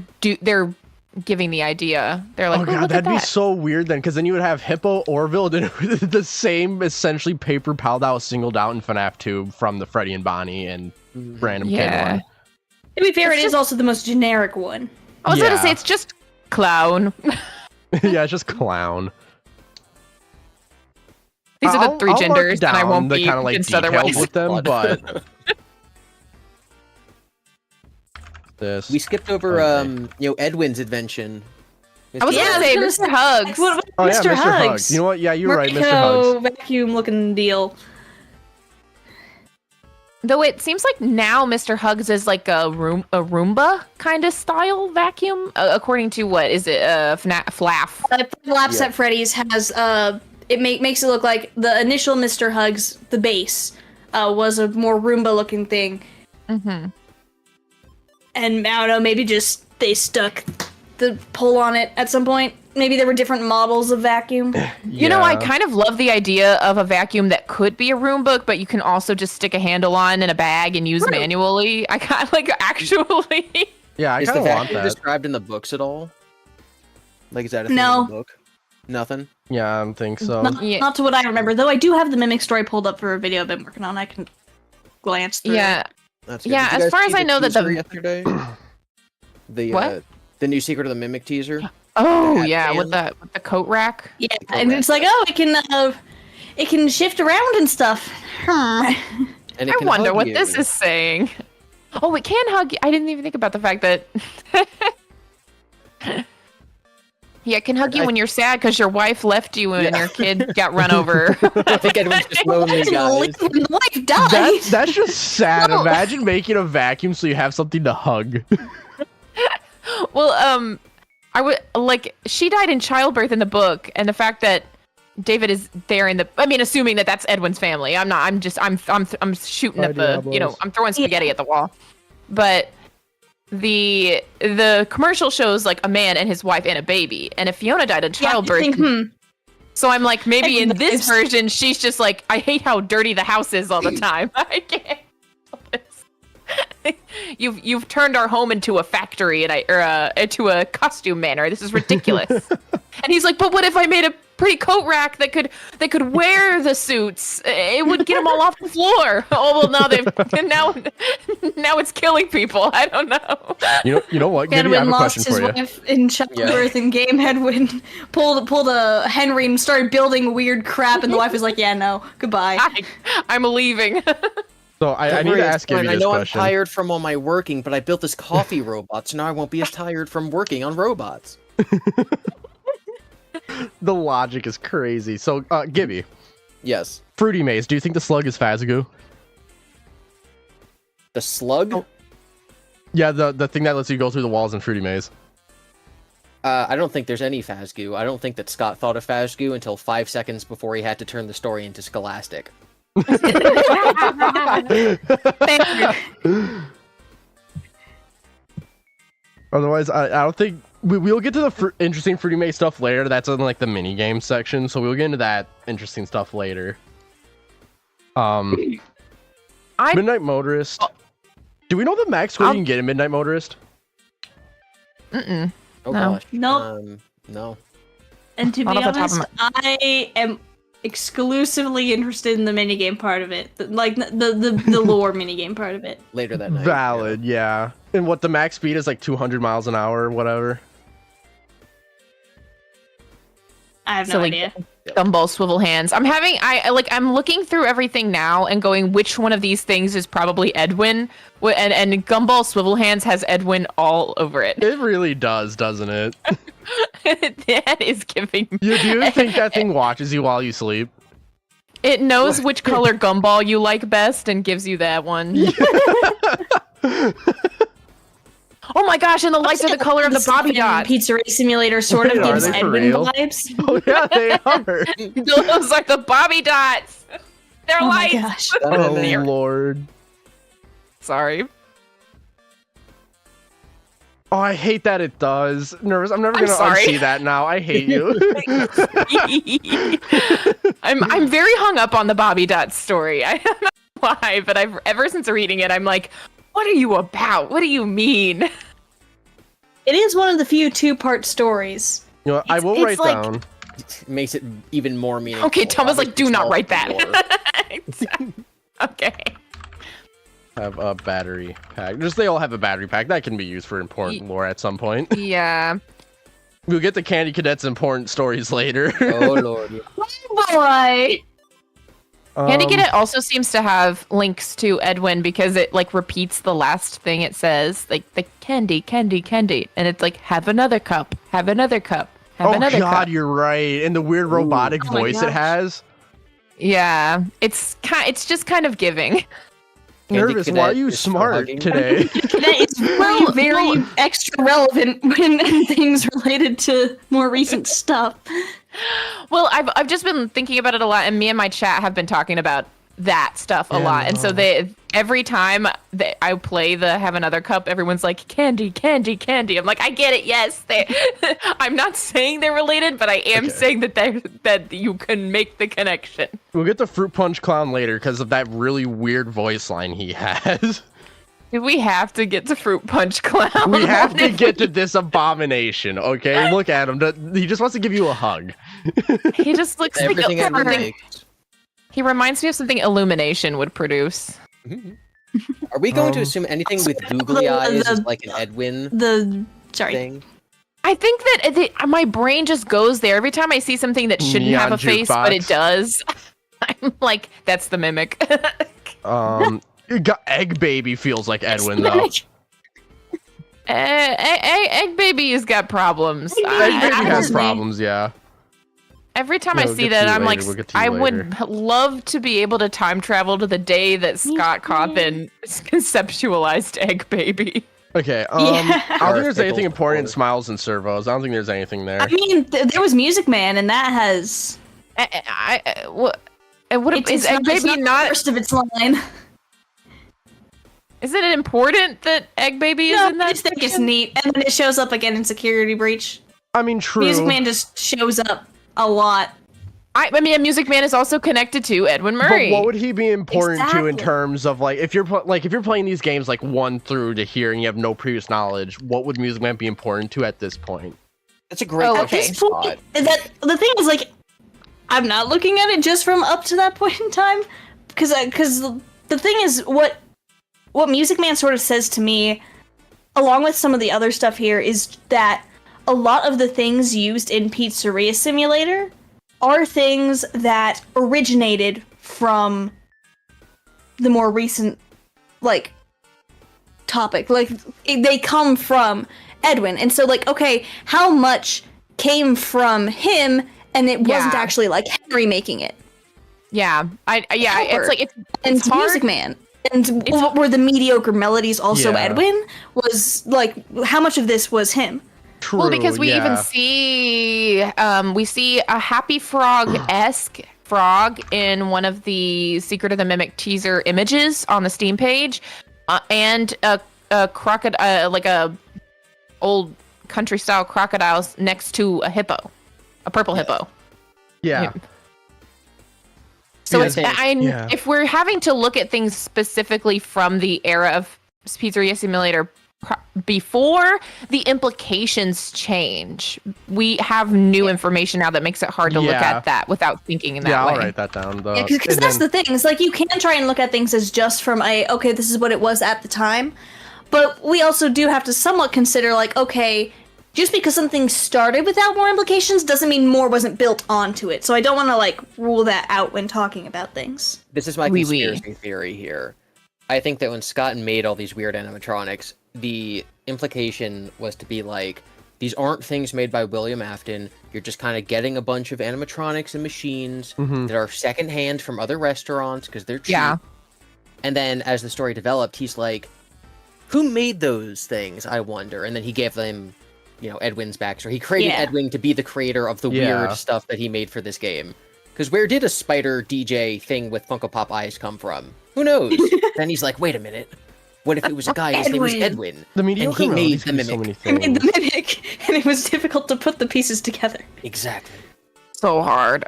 giving the idea. They're like, oh god, look that'd at be that. so weird then, because then you would have Hippo, Orville, and then the same essentially paper pal that was singled out in FNAF 2 from the Freddy and Bonnie and random kid Yeah. one. To be fair, It's it is also the most generic one. I was gonna Yeah. say it's just clown. Yeah, it's just clown. These are the 3 I'll mark genders, and I down won't the be kind of like convinced details otherwise. with them, but this We skipped over, Okay. Edwin's invention. I was Yeah, gonna I say was Mr. gonna Hugs. What about Oh yeah, Mr. Mr. Hugs? Hugs. You know what? Yeah, you're right, Mr. Mercado Hugs. vacuum looking deal. Though it seems like now Mr. Hugs is like a Roomba kind of style vacuum, according to what is it? FLAF. Laps at Freddy's has it makes it look like the initial Mr. Hugs, the base, was a more Roomba looking thing. Mm-hmm. And I don't know, maybe just they stuck the pull on it at some point. Maybe there were different models of vacuum. You know, I kind of love the idea of a vacuum that could be a Roomba, but you can also just stick a handle on in a bag and use manually. I kind of like actually. Yeah, I Is the kind of want vacuum that. described in the books at all? Like, is that a thing No. in the book? Nothing? Yeah, I think so. Not, Yeah. not to what I remember, though. I do have the Mimic story pulled up for a video I've been working on. I can glance through. Yeah. That's good. Yeah, Did you as guys far as see I know that teaser the- yesterday? The What? The new Secret of the Mimic teaser? Oh Hat yeah, fan. with the coat rack. Yeah, and it's like, oh, it can shift around and stuff. And it I can wonder hug what you. this is saying. Oh, it can hug. I didn't even think about the fact that. Yeah, it can hug you when you're sad because your wife left you and your kid got run over. I think everyone's just lonely, guys. When the wife died. That's just sad. No. Imagine making a vacuum so you have something to hug. Well, I would like she died in childbirth in the book, and the fact that David is there in the. I mean, assuming that that's Edwin's family. I'm not. I'm just. I'm shooting at the. You know, I'm throwing spaghetti at the wall. But the commercial shows like a man and his wife and a baby, and if Fiona died in Yeah, you childbirth. think, So I'm like, maybe in this Nice. version, she's just like, I hate how dirty the house is all the time. I can't help this. You've turned our home into a factory and into a costume manor. This is ridiculous. And he's like, but what if I made a pretty coat rack that could wear the suits? It would get them all off the floor. Oh well, now it's killing people. I don't know. You know what? Gibby, I have Edwin a question lost his for you. wife in childbirth in game. Edwin pulled a Henry and started building weird crap, and the wife was like, "Yeah, no, goodbye." I'm leaving. So I Don't need worry, to it's ask fine. Gibby I this know question. I'm tired from all my working, but I built this coffee robot, so now I won't be as tired from working on robots. The logic is crazy. So, Gibby, Yes. Fruity Maze, do you think the slug is Fazagoo? The slug? Oh. Yeah, the thing that lets you go through the walls in Fruity Maze. I don't think there's any Fazgoo. I don't think that Scott thought of Fazgoo until 5 seconds before he had to turn the story into Scholastic. Otherwise, I don't think we'll get to the interesting Fruity Maze stuff later. That's in like the mini game section, so we'll get into that interesting stuff later. Midnight Motorist. Do we know the max score you can get in Midnight Motorist? Mm-mm. Oh No. gosh. Nope. No. And to be Not off the top of honest, I am exclusively interested in the minigame part of it, like the lore minigame part of it. Later that night. Valid, yeah. And what the max speed is like 200 miles an hour or whatever. I have no So, like, idea. Gumball swivel hands. I'm looking through everything now and going, which one of these things is probably Edwin? And Gumball swivel hands has Edwin all over it. It really does, doesn't it? That is giving. Do you think that thing watches you while you sleep? It knows which color gumball you like best and gives you that one. Oh my gosh, and the lights are the color of the Bobby dots. Pizzeria Simulator sort of Wait, are gives they for Edwin real? vibes. Oh yeah, they are. Those are the Bobby dots. They're Oh my lights. gosh. Oh lord. Sorry. Oh, I hate that it does. Nervous. I'm never I'm gonna sorry. unsee that now. I hate you. I'm very hung up on the Bobby Dots story. I don't know why, but ever since reading it, I'm like, what are you about? What do you mean? It is one of the few two-part stories. You know, I will It's write like- down. Makes it even more meaningful. Okay, Tom was like, do not write Obviously, that. Okay. Have a battery pack. Just they all have a battery pack that can be used for important lore at some point. Yeah. We'll get to Candy Cadet's important stories later. Oh lord. Boy! Candy Cadet also seems to have links to Edwin because it like repeats the last thing it says, like the candy, candy, candy, and it's like have another cup, have another cup, have Oh another god, cup. you're right. And the weird robotic Oh my voice it gosh. has. Yeah, it's just kind of giving. Candy Nervous, why Cadet are you is for smart hugging. today? That is very extra relevant when things related to more recent stuff. Well, I've just been thinking about it a lot, and me and my chat have been talking about that stuff a lot. And so every time that I play the have another cup, everyone's like candy, candy, candy. I'm like, I get it. Yes, I'm not saying they're related, but I am saying that you can make the connection. We'll get to Fruit Punch Clown later because of that really weird voice line he has. Do we have to get to Fruit Punch Clown? We have to get to this abomination, okay? Look at him. He just wants to give you a hug. He just looks like Everything Edwin something. makes. He reminds me of something Illumination would produce. Are we going to assume anything with googly eyes is the- like an Edwin Sorry. thing? I think that my brain just goes there every time I see something that shouldn't Neon have a face, but it jukebox. does. I'm like, that's the mimic. Egg Baby feels like Edwin though. Egg Baby has got problems. Egg Baby I has just- problems, yeah. Every time Yeah, I we'll see get to that, you I'm like, later, we'll get to you I later. would love to be able to time travel to the day that Scott Cawthon conceptualized Egg Baby. Okay, Yeah. I don't think there's Pickles anything important in before. Smiles and Servos. I don't think there's anything there. I mean, there was Music Man, and that has. What is Egg it's Baby the not? first of its line. Isn't it important that Egg Baby is No, in I that? just think it's section? neat, and then it shows up again in Security Breach. I mean, true. Music Man just shows up a lot. I mean, Music Man is also connected to Edwin Murray. But what would he be important to in Exactly. terms of like if you're playing these games like 1 through to here and you have no previous knowledge, what would Music Man be important to at this point? That's a great Oh, At question. this point, the thing is, like, I'm not looking at it just from up to that point in time, because the thing is, what Music Man sort of says to me, along with some of the other stuff here, is that a lot of the things used in Pizzeria Simulator are things that originated from the more recent, like, topic. Like, they come from Edwin. And so, like, okay, how much came from him and it wasn't Yeah. actually, like, Henry making it? Yeah, it's Howard. like And it's hard. Music Man. And were the mediocre melodies also Yeah. Edwin? Was, like, how much of this was him? True. Well, because we even yeah. see we see a Happy Frog-esque frog in one of the Secret of the Mimic teaser images on the Steam page, and a crocodile, like a old country style crocodiles next to a hippo, a purple hippo. Yeah. So Yeah, it's yeah. if we're having to look at things specifically from the era of Pizzeria Simulator before, the implications change. We have new information now that makes it hard to look Yeah. at that without thinking in that Yeah, way. I'll write that down though. Yeah, because And that's then- the thing. It's like you can try and look at things as just from okay, this is what it was at the time. But we also do have to somewhat consider, like, okay, just because something started without more implications doesn't mean more wasn't built onto it. So I don't want to, like, rule that out when talking about things. This is my Oui, conspiracy theory here. I think that when Scott made all these weird animatronics, the implication was to be like, these aren't things made by William Afton. You're just kind of getting a bunch of animatronics and machines that are secondhand from other restaurants because they're cheap. Yeah. And then as the story developed, he's like, who made those things, I wonder? And then he gave them, Edwin's backstory. He created Yeah. Edwin to be the creator of the Yeah. weird stuff that he made for this game. Because where did a spider DJ thing with Funko Pop eyes come from? Who knows? Then he's like, wait a minute. What if it was a guy? His name was Edwin. The mediocre he made melodies the can be so mimic. many He made things. the mimic, and it was difficult to put the pieces together. Exactly. So hard.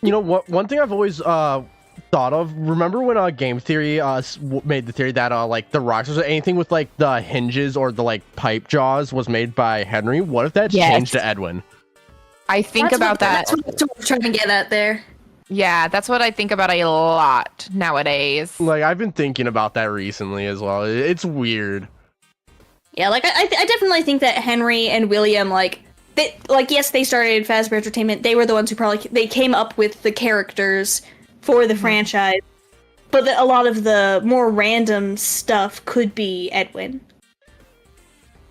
You know what? One thing I've always thought of. Remember when Game Theory made the theory that like the rocks or anything with like the hinges or the like pipe jaws was made by Henry? What if that's Yes. changed to Edwin? I think about that. That's what we're trying to get at there. Yeah, that's what I think about a lot nowadays. Like I've been thinking about that recently as well. It's weird. Yeah, like I definitely think that Henry and William, yes, they started Fazbear Entertainment. They were the ones who they came up with the characters for the franchise. But a lot of the more random stuff could be Edwin.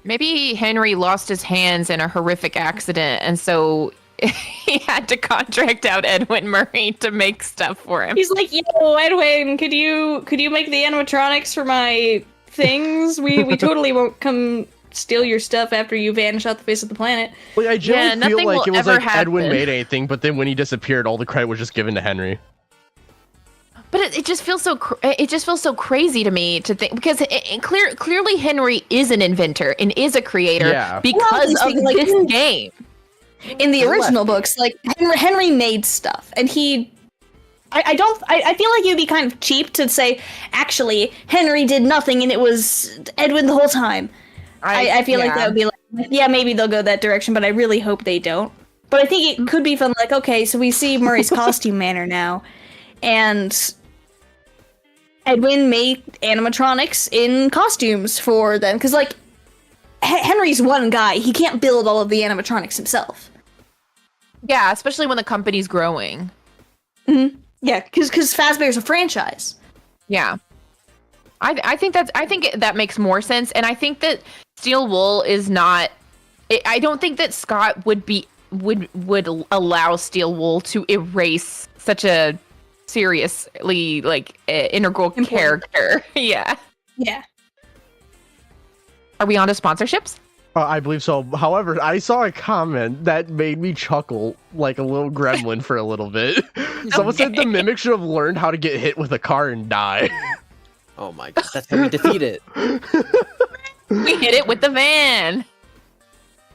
Maybe Henry lost his hands in a horrific accident, and so he had to contract out Edwin Murray to make stuff for him. He's like, "Yo, Edwin, could you make the animatronics for my things? We totally won't come steal your stuff after you vanish off the face of the planet." Like I generally feel nothing like will it was ever like Edwin happen. made anything, but then when he disappeared, all the credit was just given to Henry. But it just feels so crazy to me to think, because clearly Henry is an inventor and is a creator Yeah. because Well, of this game. In the original books, like Henry made stuff, and I feel like it'd be kind of cheap to say, actually, Henry did nothing and it was Edwin the whole time. I feel like that would be like, yeah, maybe they'll go that direction, but I really hope they don't. But I think it could be fun, like, okay, so we see Murray's costume manor now, and Edwin made animatronics in costumes for them, because, like, Henry's one guy. He can't build all of the animatronics himself. Yeah, especially when the company's growing. Yeah, because Fazbear's a franchise. Yeah. I think that makes more sense, and I think that Steel Wool is not. I don't think that Scott would allow Steel Wool to erase such a seriously integral character. Yeah. Yeah. Are we on to sponsorships? I believe so. However, I saw a comment that made me chuckle like a little gremlin for a little bit. Someone said the mimic should have learned how to get hit with a car and die. Oh my god, that's how we defeat it. We hit it with the van.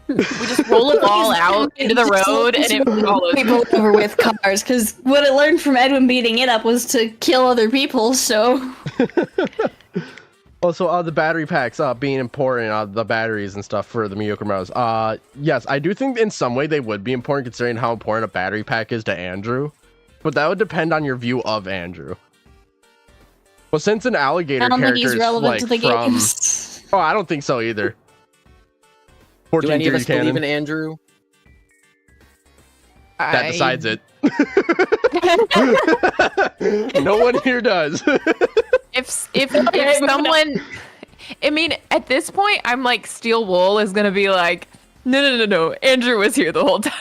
We just roll it all out into the road, and it follows. People over with cars, because what it learned from Edwin beating it up was to kill other people, so... Also, the battery packs being important, the batteries and stuff for the mediocre mouse. Yes, I do think in some way they would be important considering how important a battery pack is to Andrew. But that would depend on your view of Andrew. Well, since an alligator I don't think character he's relevant to the from... games. Oh, I don't think so either. Do any of 14 us canon. believe in Andrew? That decides it. No one here does. If someone, I mean, at this point, I'm like, Steel Wool is gonna be like, no, Andrew was here the whole time.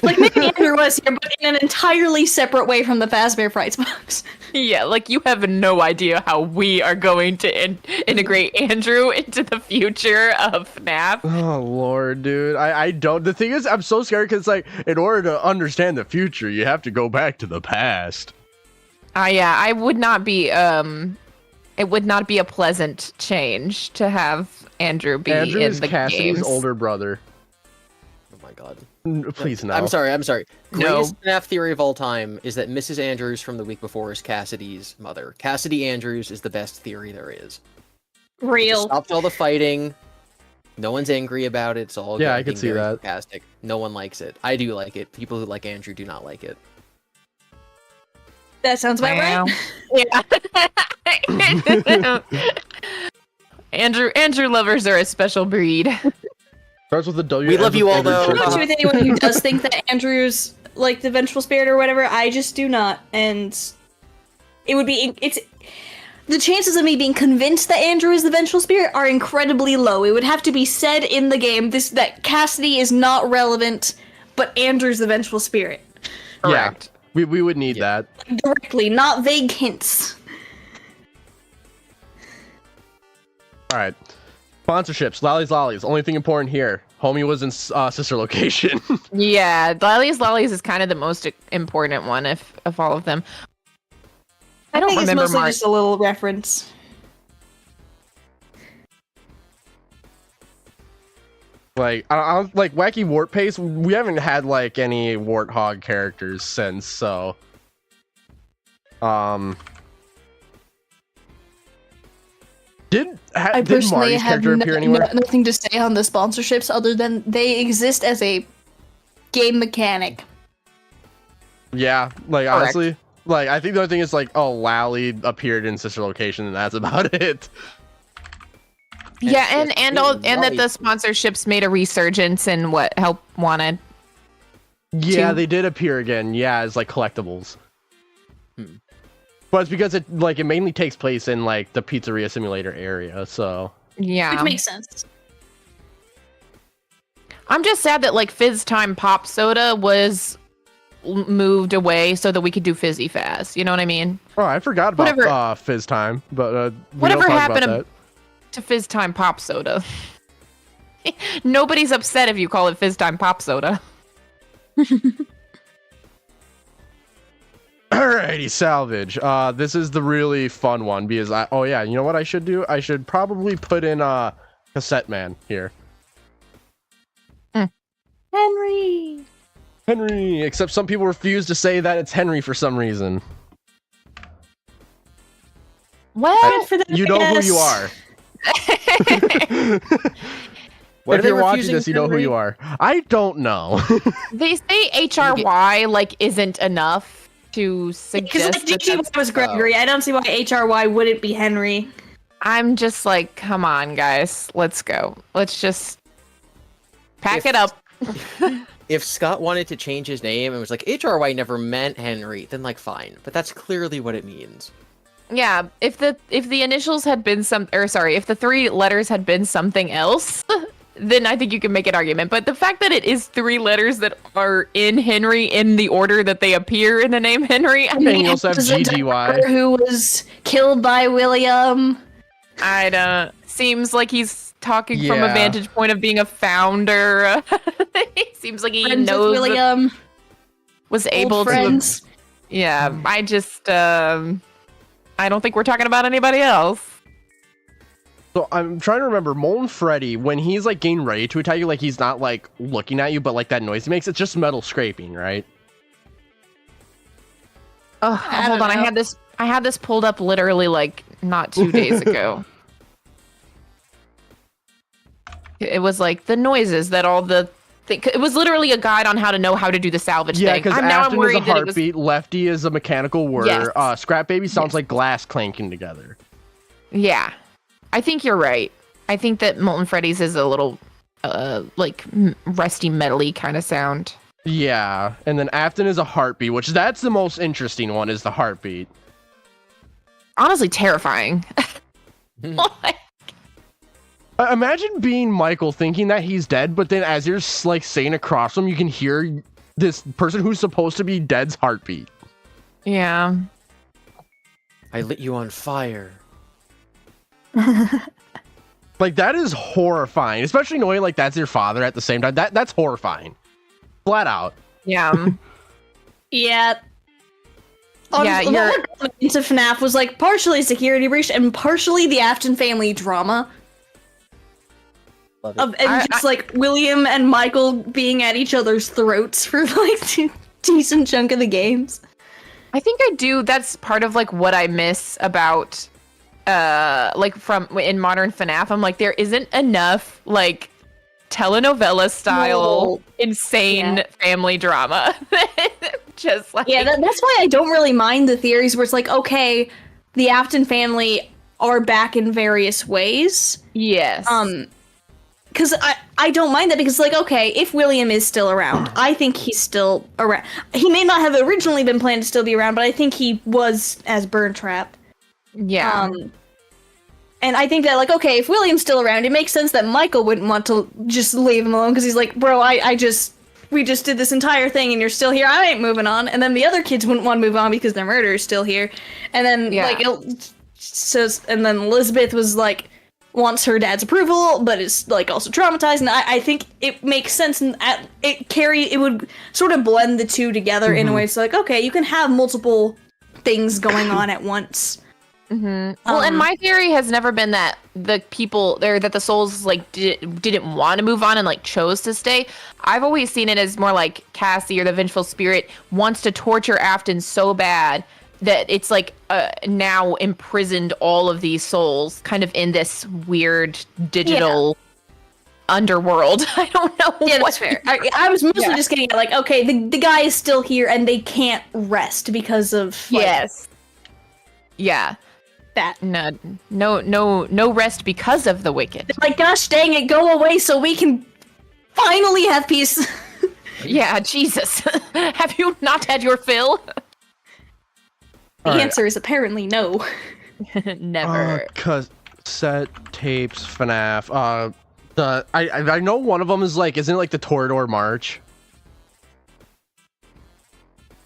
Like, maybe Andrew was here, but in an entirely separate way from the Fazbear Frights box. Yeah, like, you have no idea how we are going to integrate Andrew into the future of FNAF. Oh lord, dude, I don't. The thing is, I'm so scared because like, in order to understand the future, you have to go back to the past. Yeah, I would not be. It would not be a pleasant change to have Andrew be Andrew in is the Cassidy's games. older brother. Oh my god. Please no. I'm sorry. No. Greatest FNAF theory of all time is that Mrs. Andrews from the week before is Cassidy's mother. Cassidy Andrews is the best theory there is. Just Real. stopped all the fighting. No one's angry about it. It's all Yeah, I being could see very that. sarcastic. No one likes it. I do like it. People who like Andrew do not like it. That sounds about Wow. right. Yeah. Andrew lovers are a special breed. Starts with a W. We love ends you with all, Andrew though. Church. I'm not with anyone who does think that Andrew's like the vengeful spirit or whatever. I just do not, and it would be the chances of me being convinced that Andrew is the vengeful spirit are incredibly low. It would have to be said in the game that Cassidy is not relevant, but Andrew's the vengeful spirit Correct. We would need that. directly, not vague hints. right. Sponsorships, Lollies Lollies. Only thing important here. Homie was in sister location. Yeah, Lollies is kind of the most important one of all of them. I don't think remember it's mostly Mark. just a little reference. Like, I like Wacky Wart Pace. We haven't had like any Warthog characters since, so. Did Marty's character appear anywhere? Nothing to say on the sponsorships other than they exist as a game mechanic. Yeah, like Correct. honestly, like I think the only thing is like, oh, Lally appeared in sister location, and that's about it. Yeah, and really that the right. sponsorships made a resurgence in what Help wanted. Yeah, Two. they did appear again. Yeah, as like collectibles. But it's because it mainly takes place in like the Pizzeria Simulator area, so. Yeah, Which makes sense. I'm just sad that like Fizz Time Pop Soda was moved away so that we could do Fizzy Faz. You know what I mean? Oh, I forgot about Whatever- Fizz Time, but we whatever don't talk happened about that. to Fizz Time Pop Soda. Nobody's upset if you call it Fizz Time Pop Soda. Alrighty, Salvage. This is the really fun one because oh yeah, you know what I should do? I should probably put in Cassette Man here. Henry, except some people refuse to say that it's Henry for some reason. Well, For them, You I know who guess. you are. What are If they you're watching refusing, this, you know who Henry? you are. I don't know. they say HRY like isn't enough to Because suggest like that GG was Gregory. I don't see why HRY wouldn't be Henry. I'm just like, come on, guys, let's go. Let's just pack it up. If Scott wanted to change his name and was like, HRY never meant Henry, then like fine. But that's clearly what it means. Yeah, if the initials had been if the 3 letters had been something else, then I think you can make an argument. But the fact that it is 3 letters that are in Henry in the order that they appear in the name Henry, And you also have There's a GGY. doctor who was killed by William. I don't. Seems like he's talking from a Yeah. vantage point of being a founder. Seems like he Friends with knows William. was Old able to. friends. Yeah, I just. I don't think we're talking about anybody else. So I'm trying to remember Molten Freddy, when he's like getting ready to attack you, like he's not like looking at you, but like that noise he makes, it's just metal scraping, right? Oh, I hold don't on. know. I had this pulled up literally like not 2 days ago. It was like the noises that all the it was literally a guide on how to know how to do the salvage Yeah, thing. because I'm Afton is a worried that it was heartbeat, Lefty is a mechanical word, Yes. Scrap Baby sounds Yes. like glass clanking together. Yeah. I think you're right. I think that Molten Freddy's is a little like rusty metally kind of sound. Yeah, and then Afton is a heartbeat, which that's the most interesting one, is the heartbeat. Honestly terrifying. Imagine being Michael thinking that he's dead, but then as you're like saying across from him, you can hear this person who's supposed to be dead's heartbeat. Yeah. I lit you on fire. Like that is horrifying, especially knowing like that's your father at the same time. That's horrifying, flat out. Yeah. Yeah. Yeah, Honestly, you're- what went into FNAF was like partially security breach and partially the Afton family drama. Love it. And just like William and Michael being at each other's throats for like a decent chunk of the games. I think I do. That's part of like what I miss about like from in modern FNAF. I'm like, there isn't enough like telenovela style insane family drama. Just like Yeah, that's why I don't really mind the theories where it's like, okay, the Afton family are back in various ways. yes. Because I don't mind that because, like, okay, if William is still around, I think he's still around. He may not have originally been planned to still be around, but I think he was as Burn Trap. Yeah. And I think that, like, okay, if William's still around, it makes sense that Michael wouldn't want to just leave him alone because he's like, bro, we just did this entire thing and you're still here. I ain't moving on. And then the other kids wouldn't want to move on because their murder is still here. And then, Yeah. and then Elizabeth was like, wants her dad's approval, but is like also traumatized. And I think it makes sense, and it would sort of blend the two together in a way. So like, okay, you can have multiple things going on at once. Well, and my theory has never been that the people there, that the souls like didn't want to move on and like chose to stay. I've always seen it as more like Cassie or the vengeful spirit wants to torture Afton so bad that it's like now imprisoned all of these souls kind of in this weird digital underworld. I don't know. Yeah, that's fair. I was mostly just getting at like, okay, the guy is still here and they can't rest because of like, yes. Yeah. that. No rest because of the wicked. Like, gosh dang it, go away so we can finally have peace. Yeah, Jesus. Have you not had your fill? The answer is apparently no. Never. Cassette, tapes, FNAF. I know one of them is like, isn't it like the Torador March?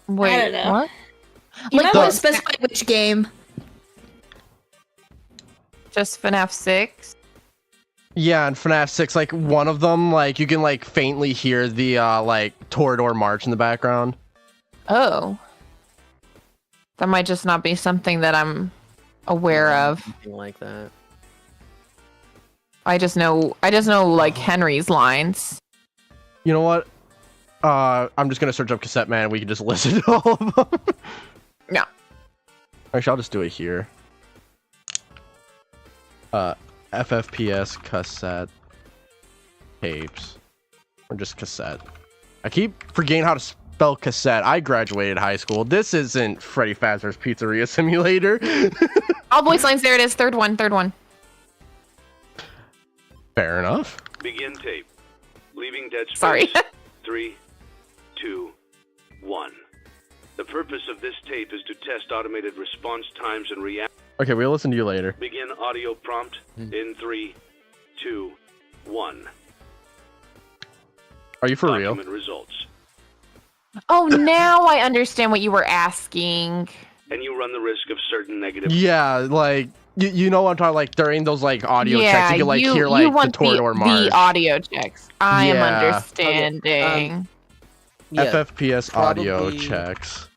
Wait, I don't know. what? You might want to specify which game. Just FNAF 6? Yeah, and FNAF 6, like one of them, like you can like faintly hear the like Torador March in the background. Oh. That might just not be something that I'm aware of. Something like that. I just know like Henry's lines. You know what? I'm just gonna search up Cassette Man and we can just listen to all of them. Yeah. Actually, I'll just do it here. FFPS, Cassette, tapes, or just Cassette. I keep forgetting how to spell Cassette. I graduated high school. This isn't Freddy Fazbear's Pizzeria Simulator. All voice lines, there it is. Third one. Fair enough. Begin tape. Leaving dead space. Sorry. 3, 2, 1. The purpose of this tape is to test automated response times and react. Okay, we'll listen to you later. Begin audio prompt in 3, 2, 1. Are you for real? Document results. Oh, now I understand what you were asking. And you run the risk of certain negative. Yeah, like you know what I'm talking, like during those like audio checks, you can like hear like want the Torador March. the audio checks. I am Yeah. understanding. FFPS audio probably, checks.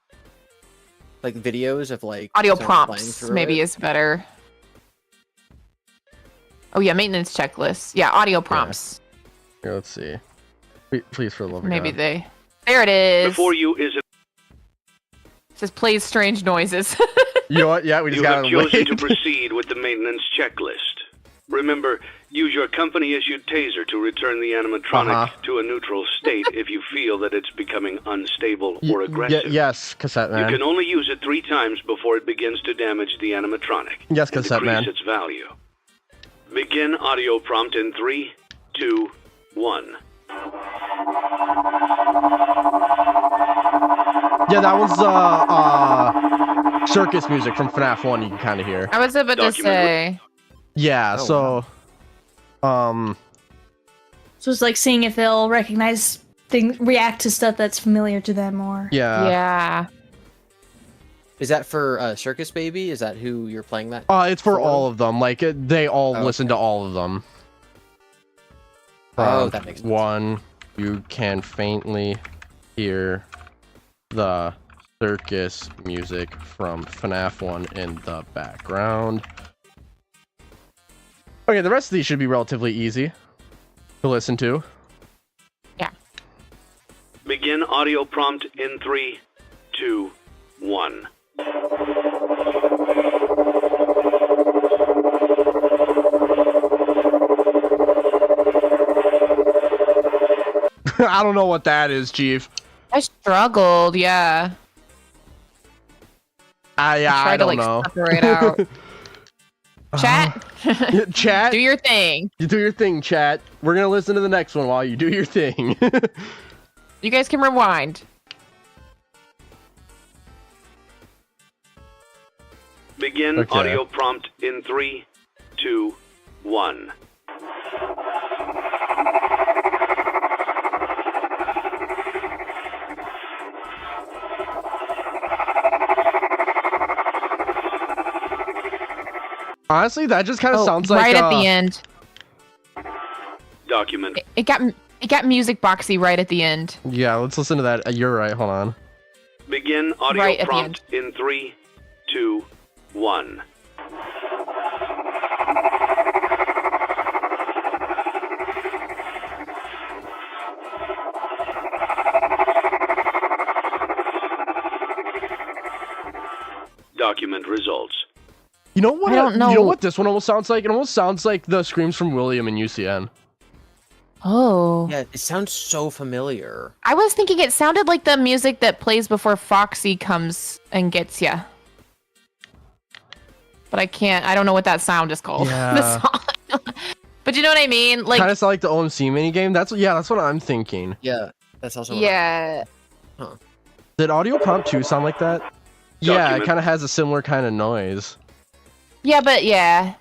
like videos of like Audio someone playing prompts through maybe it. is better. Oh yeah, maintenance checklist. Yeah, audio prompts. Here, let's see. Please, for the love of Maybe God. they. There it is. Before you is It says plays strange noises. You know what? Yeah, we just you have gotta chosen wait. to proceed with the maintenance checklist. Remember, use your company-issued taser to return the animatronic to a neutral state if you feel that it's becoming unstable or aggressive. Yes, Cassette You Man. can only use it 3 times before it begins to damage the animatronic. Yes, and Cassette decrease Man. its value. Begin audio prompt in 3, 2, 1. Yeah, that was circus music from FNAF 1. You can kind of hear. I was about to say. Yeah. Oh, So, So it's like seeing if they'll recognize things, react to stuff that's familiar to them, or yeah. Yeah. Is that for Circus Baby? Is that who you're playing that? It's for all of them. Like they all listen to all of them. Oh, that makes sense. 1, you can faintly hear the circus music from FNAF 1 in the background. Okay, the rest of these should be relatively easy to listen to. Yeah. Begin audio prompt in 3, 2, 1. I don't know what that is, Chief. I struggled. Yeah. I Try to don't like know. separate out. Chat. Chat, Do your thing. you do your thing, chat. We're gonna listen to the next one while you do your thing. You guys can rewind. Begin Okay. audio prompt in 3, 2, 1. Honestly, that just kind of sounds like right at the end. Document. It got music boxy right at the end. Yeah, let's listen to that. You're right. Hold on. Begin audio Right at the prompt in 3, 2, 1. Document results. You know what? I don't know. You know what this one almost sounds like? It almost sounds like the screams from William in UCN. Oh. Yeah, it sounds so familiar. I was thinking it sounded like the music that plays before Foxy comes and gets ya. But I don't know what that sound is called. Yeah. The song. But you know what I mean? Like, Kind of sound like the OMC minigame. That's what I'm thinking. Yeah, that's also. yeah. Did Audio Prompt 2 sound like that? Yeah, it Document. kind of has a similar kind of noise. Yeah, but yeah.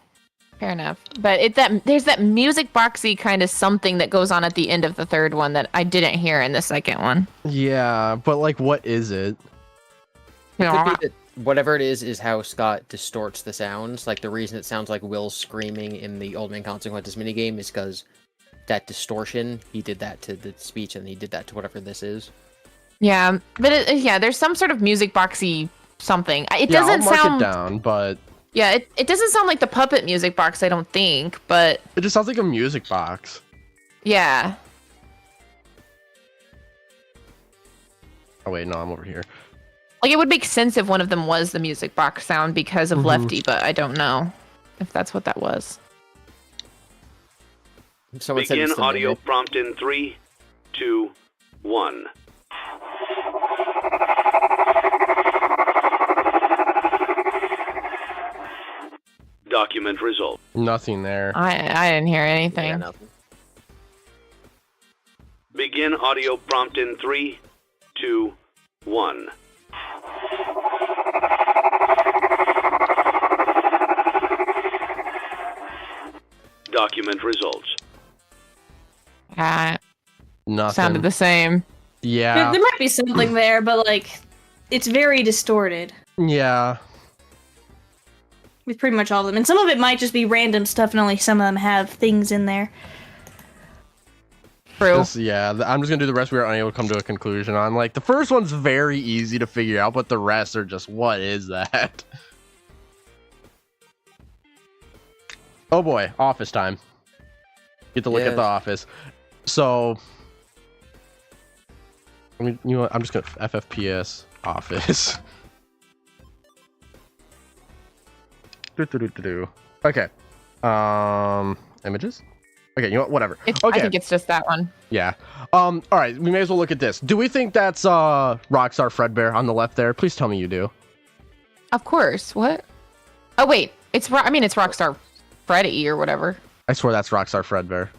Fair enough. But there's that music boxy kind of something that goes on at the end of the third one that I didn't hear in the second one. Yeah, but like, what is it? It could be that whatever it is how Scott distorts the sounds. Like the reason it sounds like Will screaming in the Old Man Consequences minigame is because that distortion, he did that to the speech and he did that to whatever this is. Yeah, but there's some sort of music boxy something. It Yeah, doesn't I'll mark sound. it down, but Yeah, it doesn't sound like the puppet music box, I don't think, but it just sounds like a music box. yeah. Oh wait, no, I'm over here. Like, it would make sense if one of them was the music box sound because of Lefty, but I don't know if that's what that was. Someone said Begin it's the audio mimic. prompt in 3, 2, 1. Document result. Nothing there. I didn't hear Yeah, anything. nothing. Begin audio prompt in 3, 2, 1. Document results. Nothing. Sounded the same. Yeah. There might be something there, but like, it's very distorted Yeah. with pretty much all of them. And some of it might just be random stuff, and only some of them have things in there. True. I'm just gonna do the rest we were unable to come to a conclusion on. Like, the first one's very easy to figure out, but the rest are just, what is that? Oh boy, office time. Get to look at the Yes. office. So, I mean, you know what? I'm just gonna FFPS office. Okay. Images? Okay, you know what? Whatever. I Okay. think it's just that one. Yeah. All right. We may as well look at this. Do we think that's Rockstar Fredbear on the left there? Please tell me you do. Of course. What? Oh wait, it's Rockstar Freddy or whatever. I swear that's Rockstar Fredbear.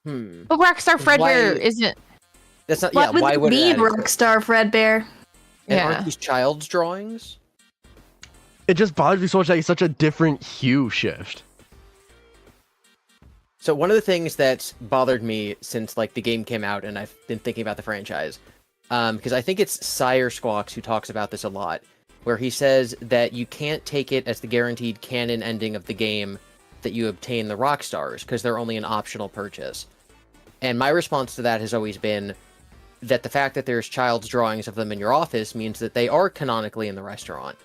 But Rockstar Fredbear Why- isn't. That's not. What Yeah, why would be it? Rockstar Fredbear? And Yeah. aren't these child's drawings? It just bothers me so much that he's such a different hue shift. So one of the things that's bothered me since like the game came out, and I've been thinking about the franchise, because I think it's Sire Squawks who talks about this a lot, where he says that you can't take it as the guaranteed canon ending of the game that you obtain the Rockstars, because they're only an optional purchase. And my response to that has always been that the fact that there's child's drawings of them in your office means that they are canonically in the restaurant.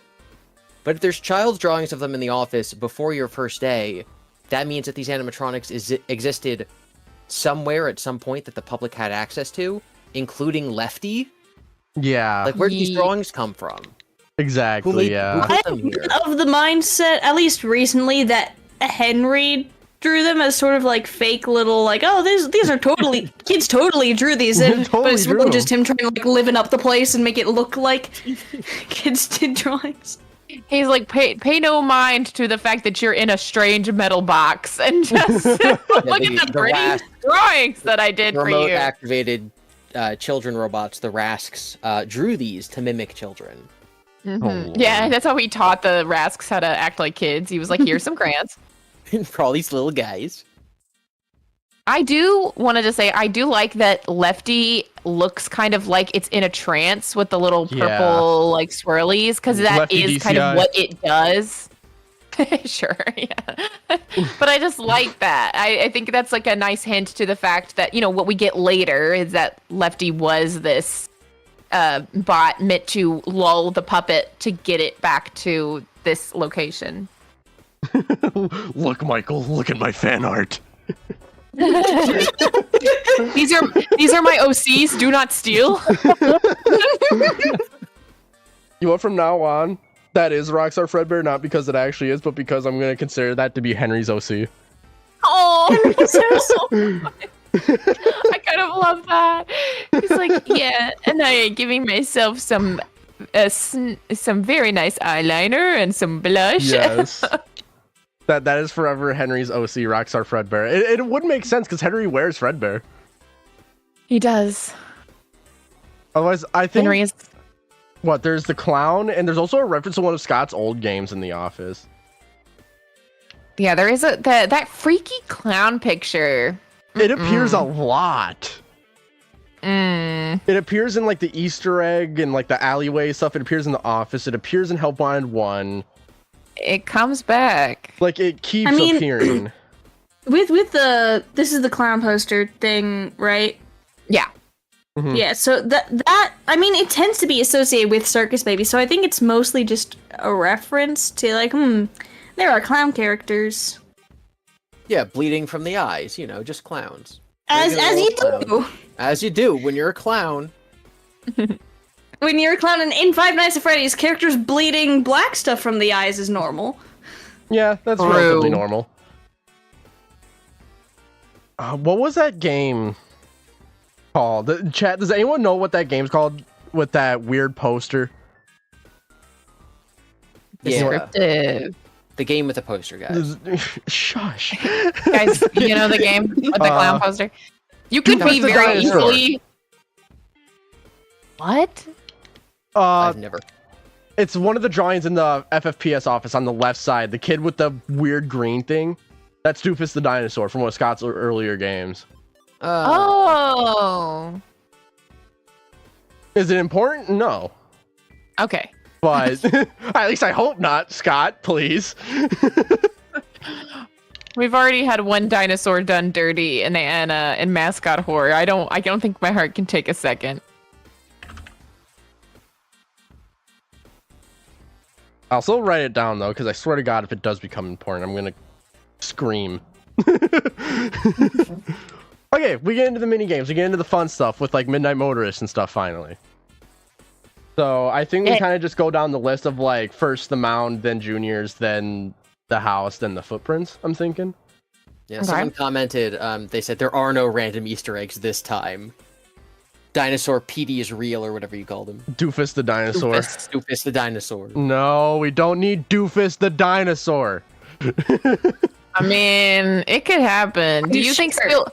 But if there's child's drawings of them in the office before your first day, that means that these animatronics existed somewhere at some point that the public had access to, including Lefty. Yeah. Like, where did these drawings come from? Exactly. Yeah. who put them I'm here? of the mindset, at least recently, that Henry drew them as sort of like fake little, like, oh, these are totally kids totally drew these, Totally but it's drew really them. just him trying to like liven up the place and make it look like kids did drawings. He's like, pay no mind to the fact that you're in a strange metal box and just look at the pretty Rask- drawings that I did for remote you. activated children robots, the Rasks, drew these to mimic children. Mhm. Yeah, that's how he taught the Rasks how to act like kids. He was like, here's some crayons. For all these little guys. I do wanted to say I do like that Lefty looks kind of like it's in a trance with the little purple Yeah. like swirlies, because that Lefty is kind of DCI. what it does. Sure, yeah. But I just like that. I think that's like a nice hint to the fact that, what we get later is that Lefty was this bot meant to lull the puppet to get it back to this location. Look, Michael, look at my fan art. These are my OCs. Do not steal. You know, from now on, that is Rockstar Fredbear, not because it actually is, but because I'm going to consider that to be Henry's OC. Oh, so much. I kind of love that. He's like, yeah, and I am giving myself some very nice eyeliner and some blush. Yes. That is forever Henry's OC, Rockstar Fredbear. It would make sense because Henry wears Fredbear. He does. Otherwise, I think... Henry is... What, there's the clown, and there's also a reference to one of Scott's old games in The Office. Yeah, there is that freaky clown picture. It appears a lot. Mm. It appears in, like, the Easter egg and, like, the alleyway stuff. It appears in The Office. It appears in Help Wanted 1. It comes back. Like, it keeps appearing. With the this is the clown poster thing, right? Yeah. Mm-hmm. Yeah, so that I mean, it tends to be associated with Circus Baby, so I think it's mostly just a reference to like, there are clown characters. Yeah, bleeding from the eyes, just clowns. As you do. As you do when you're a clown. When you're a clown in Five Nights at Freddy's, characters bleeding black stuff from the eyes is normal. Yeah, that's True. relatively normal. What was that game called? Chat, does anyone know what that game's called with that weird poster? Descriptive. The game with the poster, guys. Shush. Guys, you know the game with the clown poster? You could be the very dinosaur. easily... What? I've never. It's one of the drawings in the FFPS office on the left side. The kid with the weird green thing. That's Doofus the dinosaur from one of Scott's earlier games. Oh. Is it important? No. Okay. But at least I hope not, Scott, please. We've already had one dinosaur done dirty in mascot horror. I don't think my heart can take a second. I'll still write it down though, because I swear to God, if it does become important, I'm gonna scream. Okay, we get into the mini games. We get into the fun stuff with like Midnight Motorist and stuff. Finally. So I think we kind of just go down the list of like first the mound, then juniors, then the house, then the footprints. I'm thinking. Yeah, Okay. someone commented. They said there are no random Easter eggs this time. Dinosaur PD is real, or whatever you called him. Doofus the dinosaur. Doofus the dinosaur. No, we don't need Doofus the dinosaur. I mean, it could happen. Do you you think sure?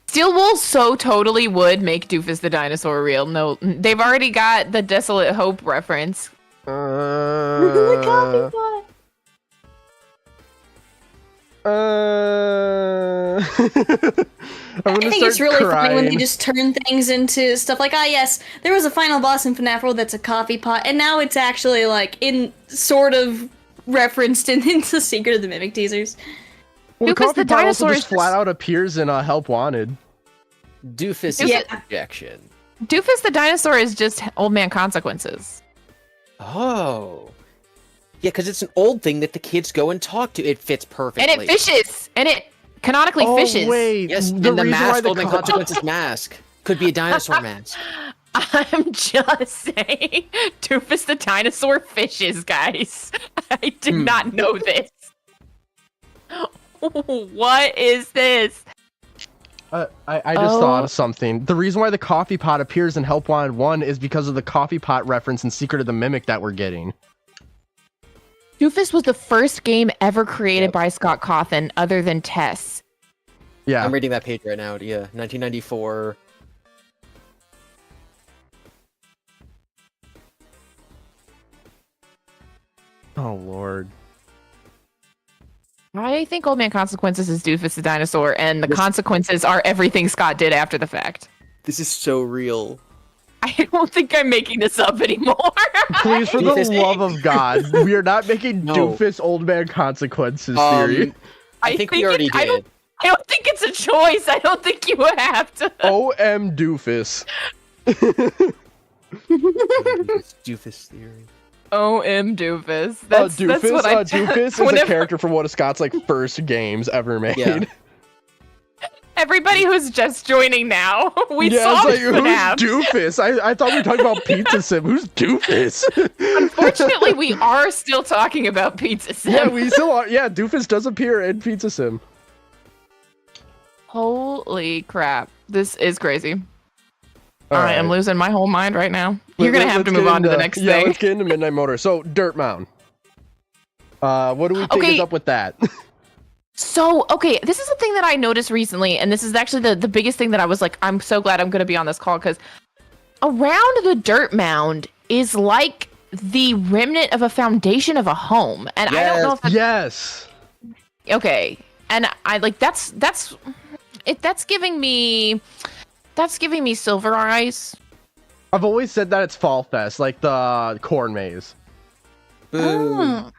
Steel Wool so totally would make Doofus the dinosaur real? No, they've already got the Desolate Hope reference. The coffee pot. I'm I gonna think it's start really funny when they crying. just turn things into stuff like, yes, there was a final boss in FNAF World that's a coffee pot, and now it's actually like in sort of referenced into Secret of the Mimic teasers. Well, the Doofus coffee the pot also dinosaur just is flat out appears in Help Wanted. Doofus Yeah. is a projection. Doofus the dinosaur is just Old Man Consequences. Oh. Yeah, because it's an old thing that the kids go and talk to. It fits perfectly. And it fishes! And it canonically fishes. Wait, Yes, the and the reason why mask, the Old Man Consequences mask. Could be a dinosaur mask. I'm just saying, Doofus the dinosaur fishes, guys. I did not know this. What is this? I just thought of something. The reason why the coffee pot appears in Help Wanted 1 is because of the coffee pot reference in Secret of the Mimic that we're getting. Doofus was the first game ever created by Scott Cawthon other than Tess. Yeah. I'm reading that page right now. Yeah, 1994. Oh, Lord. I think Old Man Consequences is Doofus the dinosaur, and the consequences are everything Scott did after the fact. This is so real. I don't think I'm making this up anymore. Please, for the Doofus love of God, we are not making No. doofus old man consequences theory. I think we already I did. don't think it's a choice. I don't think you have to. OM doofus. Doofus theory. OM doofus. That's doofus, what I doofus is a character from one of Scott's like first games ever made. Yeah. Everybody who's just joining now, we Yeah, saw it's like, FNAF. who's doofus? I thought we were talking about Pizza Sim. Who's doofus? Unfortunately, we are still talking about Pizza Sim. Yeah, we still are. Yeah, doofus does appear in Pizza Sim. Holy crap. This is crazy. All I am right. losing my whole mind right now. You're going to have to Let's move get on to the into- next Yeah, thing. let's get into Midnight Motor. So, Dirt Mound. What do we think Okay. is up with that? So, okay, this is a thing that I noticed recently, and this is actually the biggest thing that I was like, I'm so glad I'm going to be on this call, because around the dirt mound is like the remnant of a foundation of a home. And I don't know if that's Yes. okay. And I like that's giving me silver eyes. I've always said that it's Fall Fest, like the corn maze. Boo. Oh.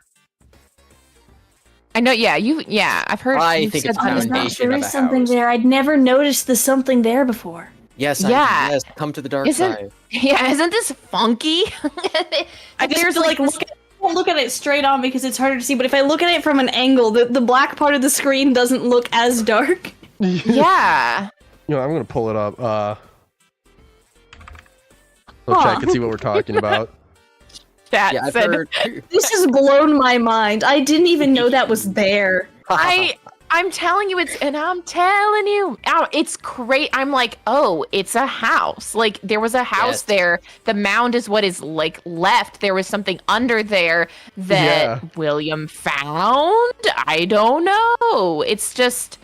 I know, yeah, I've heard. I you've think said it's that as well. foundation There of is a something house. there. I'd never noticed the something there before. Yes, Yeah. yes. Come to the dark Isn't- side. Yeah, isn't this funky? I just There's feel like look at it straight on because it's harder to see. But if I look at it from an angle, the black part of the screen doesn't look as dark. yeah. You know, I'm gonna pull it up. So Huh. check and see what we're talking about. Chat Yeah, I've said heard. This has blown my mind. I didn't even know that was there. I'm telling you, I'm telling you, it's great. I'm like, oh, it's a house. Like there was a house Yes. there. The mound is what is like left. There was something under there that Yeah. William found. I don't know. It's just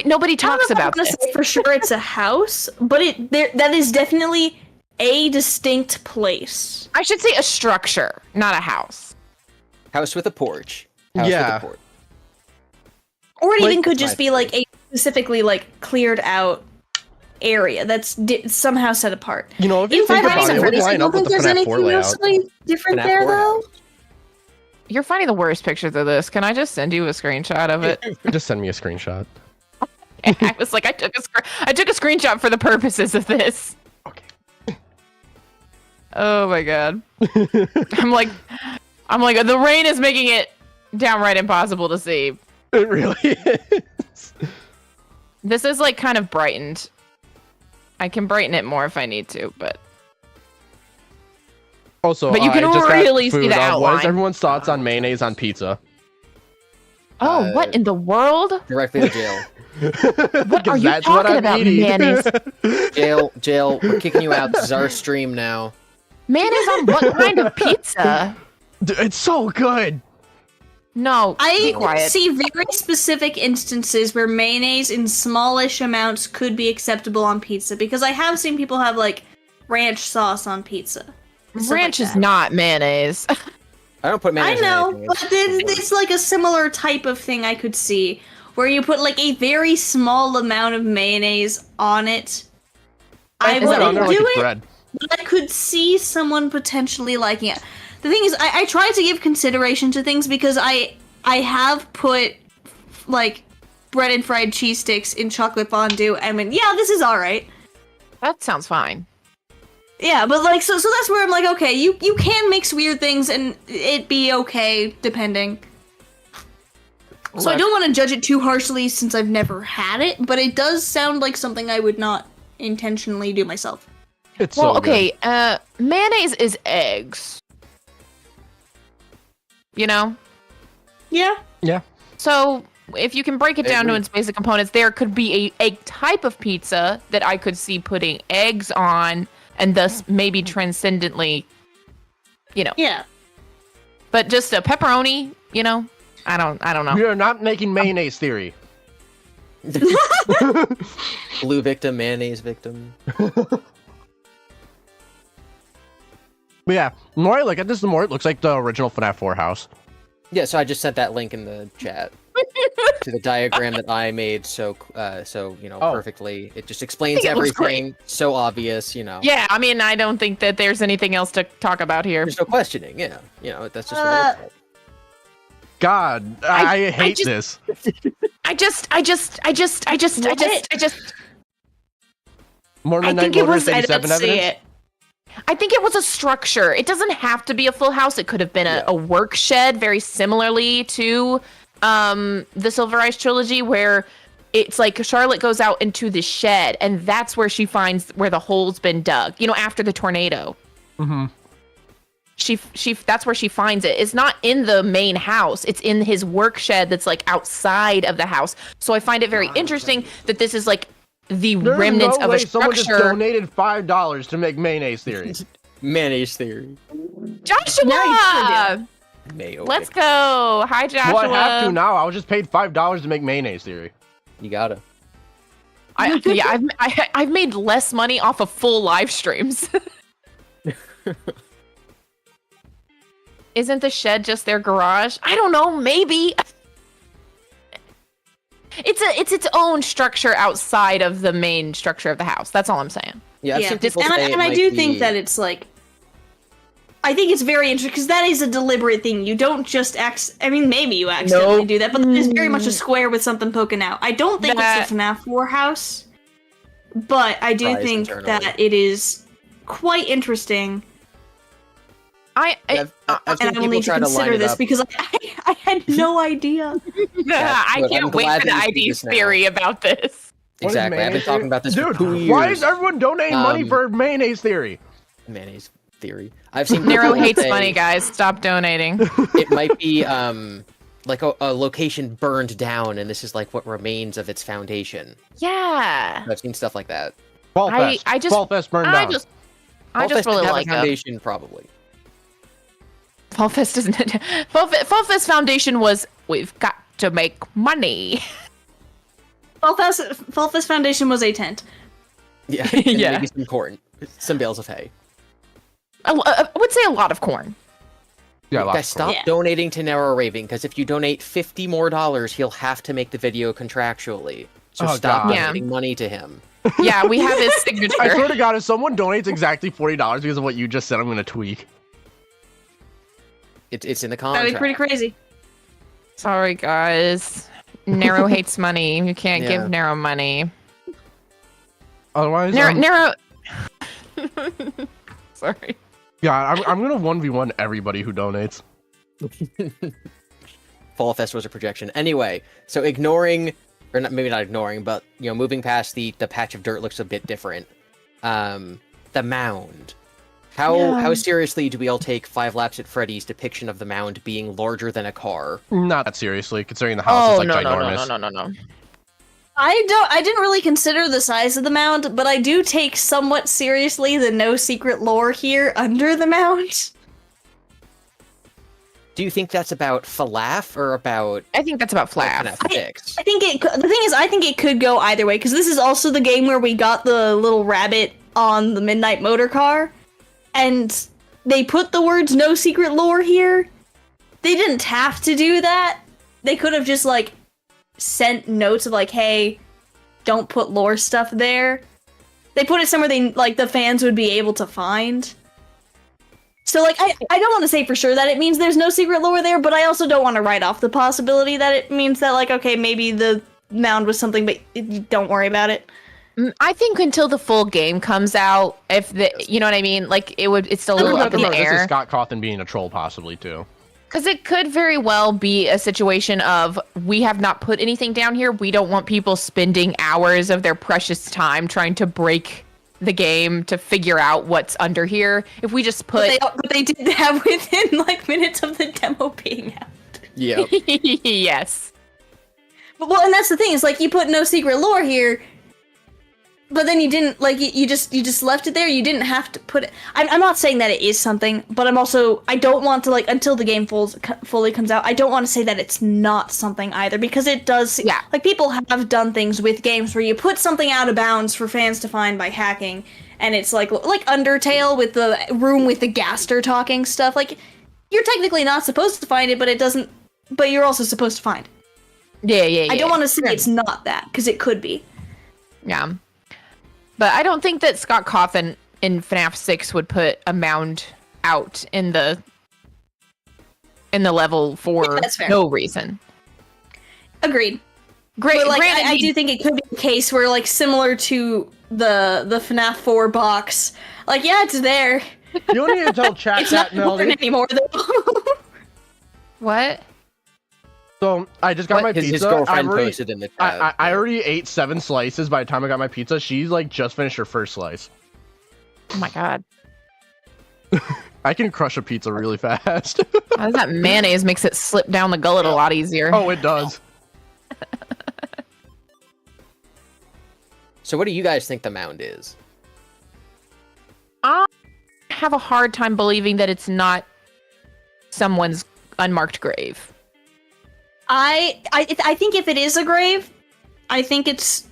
nobody talks about I'm this. say for sure it's a house, but that is definitely a distinct place. I should say a structure, not a house. House with a porch. House Yeah. with a porch. Or it Like- even could just be like a specifically like cleared out area that's somehow set apart. You know, if you In think Five about Nights it, at it would Freddy's, I line don't up with think the there's FNAF 4 anything layout. else really different FNAF there 4 though. house. You're finding the worst pictures of this. Can I just send you a screenshot of it? Just send me a screenshot. I was like, I took a screenshot for the purposes of this. Okay. Oh my god. I'm like, the rain is making it downright impossible to see. It really is. This is like kind of brightened. I can brighten it more if I need to, but Also, But you can I just got really see food. the What is outline. everyone's thoughts on mayonnaise on pizza? oh, what in the world? Directly to jail. What are you that's what talking I'm about, eating. mayonnaise? Jail. We're kicking you out. This is our stream now. Mayonnaise on what kind of pizza? Dude, it's so good. No, be I quiet. see very specific instances where mayonnaise in smallish amounts could be acceptable on pizza because I have seen people have like ranch sauce on pizza. and stuff Ranch like is that. not mayonnaise. I don't put I mayonnaise know, in anything. but it's like a similar type of thing I could see where you put like a very small amount of mayonnaise on it. I Is that Put it on wouldn't there do like it's it, bread. but I could see someone potentially liking it. The thing is, I try to give consideration to things because I have put like bread and fried cheese sticks in chocolate fondue. I mean, yeah, this is all right. That sounds fine. Yeah, but like, so that's where I'm like, okay, you can mix weird things and it be okay depending. So I Look. don't want to judge it too harshly since I've never had it, but it does sound like something I would not intentionally do myself. It's Well, so good. okay, mayonnaise is eggs. You know? Yeah. Yeah. So if you can break it I down to agree. its basic components, there could be a type of pizza that I could see putting eggs on and thus maybe transcendently, you know. Yeah. But just a pepperoni, you know? I don't know. We are not making mayonnaise theory. Blue victim, mayonnaise victim. But yeah, the more I look at this, the more it looks like the original FNAF 4 house. Yeah, so I just sent that link in the chat. to the diagram that I made so perfectly. It just explains think it looks everything. So obvious, Yeah, I mean, I don't think that there's anything else to talk about here. There's no questioning. Yeah, that's just what it looks like. God, I hate this. I just. More I Midnight think it was. Motorist I 87 didn't see evidence? it. I think it was a structure. It doesn't have to be a full house. It could have been a work shed, very similarly to the Silver Eyes trilogy, where it's like Charlotte goes out into the shed, and that's where she finds where the hole's been dug. After the tornado. Mm-hmm. She that's where she finds it. It's not in the main house. It's in his work shed that's like outside of the house. So I find it very interesting that this is like the remnants of a Someone just structure. donated $5 to make mayonnaise theory. Mayonnaise theory. Joshua! Mayo. Let's go. Hi, Joshua. Well, I have to now. I was just paid $5 to make mayonnaise theory. You gotta. I've made less money off of full live streams. Isn't the shed just their garage? I don't know. Maybe. It's its own structure outside of the main structure of the house. That's all I'm saying. Yeah, I've seen people and say I do think that it's like, I think it's very interesting because that is a deliberate thing. You don't just I mean, maybe you accidentally do that, but it is very much a square with something poking out. I don't think it's a FNAF 4 house, but I do think that it is quite interesting. I've seen I will need to try to line consider it this up. because I had no idea. I good. can't I'm wait glad for the that you see ID this now. theory about this. What is Exactly. I've been mayonnaise talking theory? about this for Dude, 2 years. why is everyone donating money for mayonnaise theory? Mayonnaise theory? I've seen Nero people hates say money, guys. Stop donating. It might be like a location burned down, and this is like what remains of its foundation. Yeah. I've seen stuff like that. Fall Fest. I just- Fall Fest burned I down. just Fest really didn't have like a them. foundation, probably. Fall Fest isn't. Fall Fest Foundation was, we've got to make money. Fall Fest Foundation was a tent. Yeah. And Yeah. maybe some corn, some bales of hay. I would say a lot of corn. Yeah, lots Guys, of stop Yeah. donating to Nero Raving, because if you donate $50 more, he'll have to make the video contractually. So Oh, stop God. donating money to him. Yeah, we have his signature. I swear to God, if someone donates exactly $40 because of what you just said, I'm gonna tweak. It's in the That'd contract. be pretty crazy. Sorry, guys. Nero hates money. You can't Yeah. give Nero money. Otherwise, Nero. Sorry. God, I'm gonna 1v1 everybody who donates. Fall Fest was a projection. Anyway, so ignoring, or not, maybe not ignoring, but moving past the patch of dirt looks a bit different. The mound. How seriously do we all take 5 Laps at Freddy's depiction of the mound being larger than a car? Not that seriously, considering the house is like ginormous. No. I didn't really consider the size of the mound, but I do take somewhat seriously the no secret lore here under the mound. Do you think that's about Falaf or about I think that's about Flap. FNAF 6? I think the thing is, I think it could go either way, because this is also the game where we got the little rabbit on the Midnight Motor car, and they put the words no secret lore here. They didn't have to do that. They could have just, like, sent notes of, like, hey, don't put lore stuff there. They put it somewhere the fans would be able to find. So, like, I don't want to say for sure that it means there's no secret lore there, but I also don't want to write off the possibility that it means that, like, okay, maybe the mound was something, but don't worry about it. I think until the full game comes out, you know what I mean? Like, it's still a little up in the This is air. Scott Cawthon being a troll, possibly, too. Because it could very well be a situation of, we have not put anything down here. We don't want people spending hours of their precious time trying to break the game to figure out what's under here. If we just put... But they did that within, like, minutes of the demo being out. Yeah. Yes. Well, and that's the thing, is, like, you put no secret lore here, but then you didn't, like, you just left it there. You didn't have to put it. I'm not saying that it is something, but I don't want to, like, until the game fully comes out, I don't want to say that it's not something either, because it does. Yeah. Like, people have done things with games where you put something out of bounds for fans to find by hacking, and it's like Undertale with the room with the Gaster talking stuff. Like, you're technically not supposed to find it, but it doesn't. But you're also supposed to find it. I don't want to say it's not that, because it could be. Yeah. But I don't think that Scott Cawthon in FNAF 6 would put a mound out in the level for no reason. Agreed. Great. But, like, I do think it could be a case where, like, similar to the FNAF 4 box, like, yeah, it's there. You don't need to tell chat It's that, not important Melody. anymore, though. What? So I just got my pizza. His girlfriend posted in the chat. I already ate 7 slices by the time I got my pizza. She's like just finished her first slice. Oh my god. I can crush a pizza really fast. How does that mayonnaise makes it slip down the gullet a lot easier? Oh, it does. So what do you guys think the mound is? I have a hard time believing that it's not someone's unmarked grave. I think if it is a grave, I think it's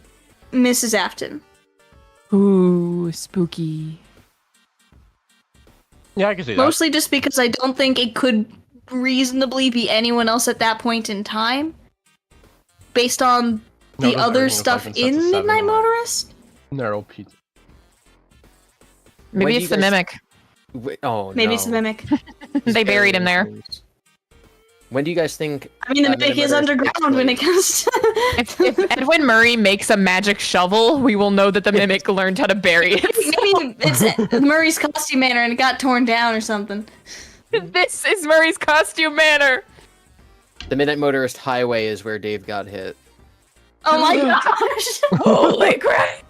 Mrs. Afton. Ooh, spooky. Yeah, I can see that. Mostly just because I don't think it could reasonably be anyone else at that point in time. Based on No, the those other everything stuff fucking sets of in 7 Midnight on it. Motorist? Narrow pizza. Maybe When do it's you the guys- mimic. Oh, Maybe no. it's the Mimic. They buried him there. When do you guys think? I mean, the Mimic is underground when it comes to... If Edwin Murray makes a magic shovel, we will know that the mimic learned how to bury it. Maybe it's Murray's costume manor and it got torn down or something. This is Murray's costume manor. The Midnight Motorist Highway is where Dave got hit. Oh my gosh! Holy crap!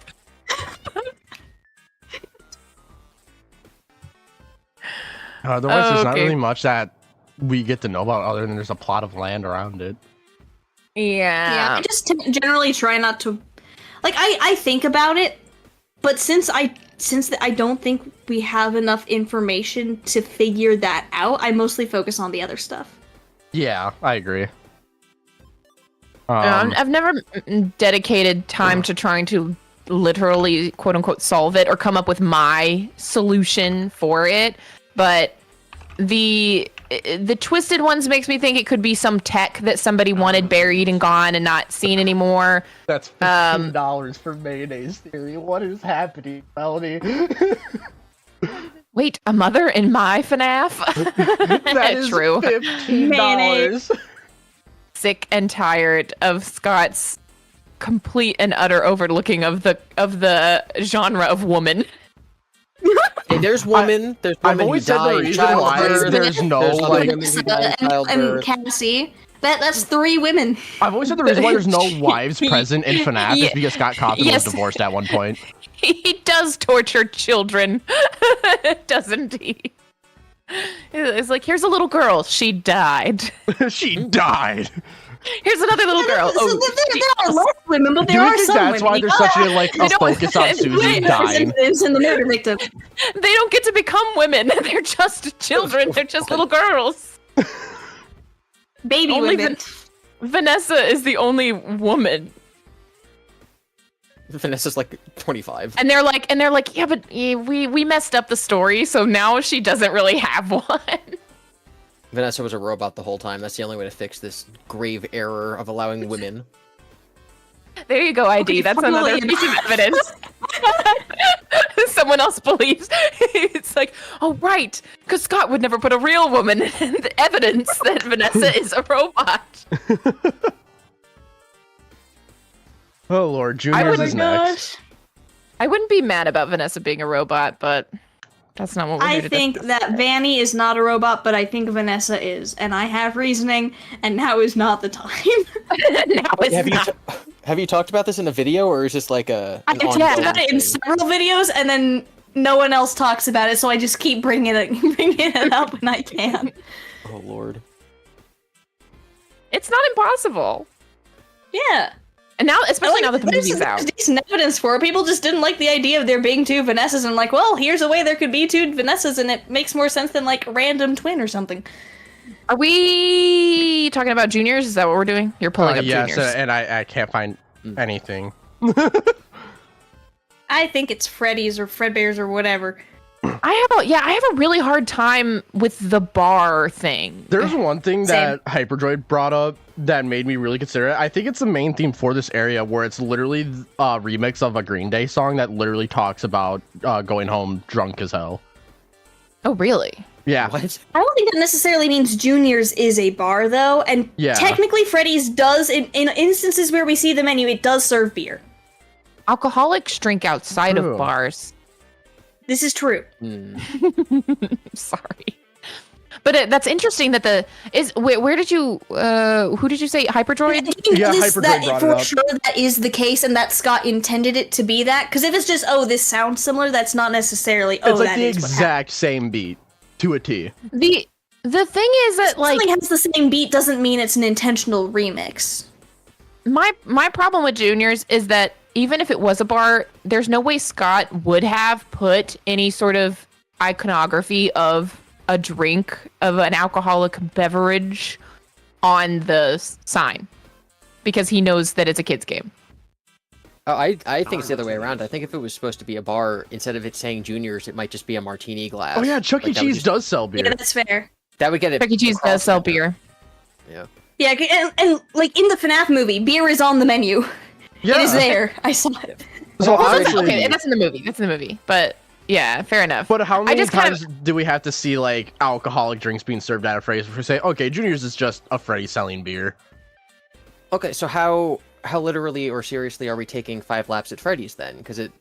Otherwise, there's not Okay. really much that we get to know about other than there's a plot of land around it. Yeah, I just generally try not to... Like, I think about it, but since I don't think we have enough information to figure that out, I mostly focus on the other stuff. Yeah, I agree. I've never dedicated time to trying to literally, quote unquote, solve it or come up with my solution for it. But the twisted ones makes me think it could be some tech that somebody wanted buried and gone and not seen anymore. That's $15 for mayonnaise theory. What is happening, Melody? Wait, a mother in my FNAF? That is True. $15. Mayonnaise. Sick and tired of Scott's complete and utter overlooking of the genre of woman. Hey, there's women. There's women I've always who said the die in reason why childbirth. there's no There's other like. women who die in And childbirth. Cassie. That's 3 women. I've always said the reason why there's no wives present in FNAF Yeah. is because Scott Cawthon Yes. was divorced at one point. He does torture children, doesn't he? It's like, here's a little girl. She died. She died. Here's another little girl. Oh, There are less women, but Do there you are think some that's women. why there's such a like a You know, focus on Susie dying? Representatives in the murder victim. they don't get to become women. They're just children. They're just little girls. Baby Only women. Vanessa is the only woman. Vanessa's like 25. And they're like, yeah, but we messed up the story, so now she doesn't really have one. Vanessa was a robot the whole time. That's the only way to fix this grave error of allowing women. There you go, ID. That's another funnily piece of evidence. Someone else believes. It's like, oh, right, because Scott would never put a real woman in the evidence that Vanessa is a robot. Oh Lord, Juniors is next. I wouldn't be mad about Vanessa being a robot, but that's not what we're I here to think discuss. that Vanny is not a robot, but I think Vanessa is, and I have reasoning, and now is not the time. Now it's Have you, not. have you talked about this in a video, or is this like an I've ongoing talked about it in thing? several videos, and then no one else talks about it, so I just keep bringing it up when I can. Oh lord. It's not impossible. Yeah. And now, especially now that the there's movie's out. decent evidence for it. People just didn't like the idea of there being 2 Vanessas, and like, well, here's a way there could be 2 Vanessas, and it makes more sense than like random twin or something. Are we talking about juniors? Is that what we're doing? You're pulling up Yes, juniors. and I can't find anything. I think it's Freddy's or Fredbear's or whatever. I have a really hard time with the bar thing. There's one thing Same. that Hyperdroid brought up that made me really consider it. I think it's the main theme for this area, where it's literally a remix of a Green Day song that literally talks about going home drunk as hell. Oh, really? Yeah. What? I don't think that necessarily means Junior's is a bar, though. And Yeah. technically, Freddy's does, in instances where we see the menu, it does serve beer. Alcoholics drink outside True. of bars. This is true. Sorry. But that's interesting that where did you who did you say Hyperdroid? Yeah, This- Hyperdroid that brought it for up. sure that is the case, and that Scott intended it to be that. Because if it's just, oh, this sounds similar, that's not necessarily, oh, It's like that the is what happened. exact same beat to a T. The thing is that like Something has the same beat doesn't mean it's an intentional remix. my problem with Juniors is that even if it was a bar, there's no way Scott would have put any sort of iconography of a drink of an alcoholic beverage on the sign because he knows that it's a kid's game. Oh, I think it's the other way around. I think if it was supposed to be a bar, instead of it saying Juniors, it might just be a martini glass. Oh yeah, Chuck E. Like, that would Cheese just- does sell beer. Yeah, that's fair. That would get it. Chuck E. Cheese across does sell the- beer. Yeah. Yeah, and like in the FNAF movie, beer is on the menu. Yeah. It is there. I saw it. So Well, that's, honestly, okay, that's in the movie. That's in the movie. But yeah, fair enough. but how many just kind times do we have to see like alcoholic drinks being served at a Freddy's before we say, okay, Junior's is just a Freddy selling beer? Okay, so how literally or seriously are we taking 5 laps at Freddy's then? Because it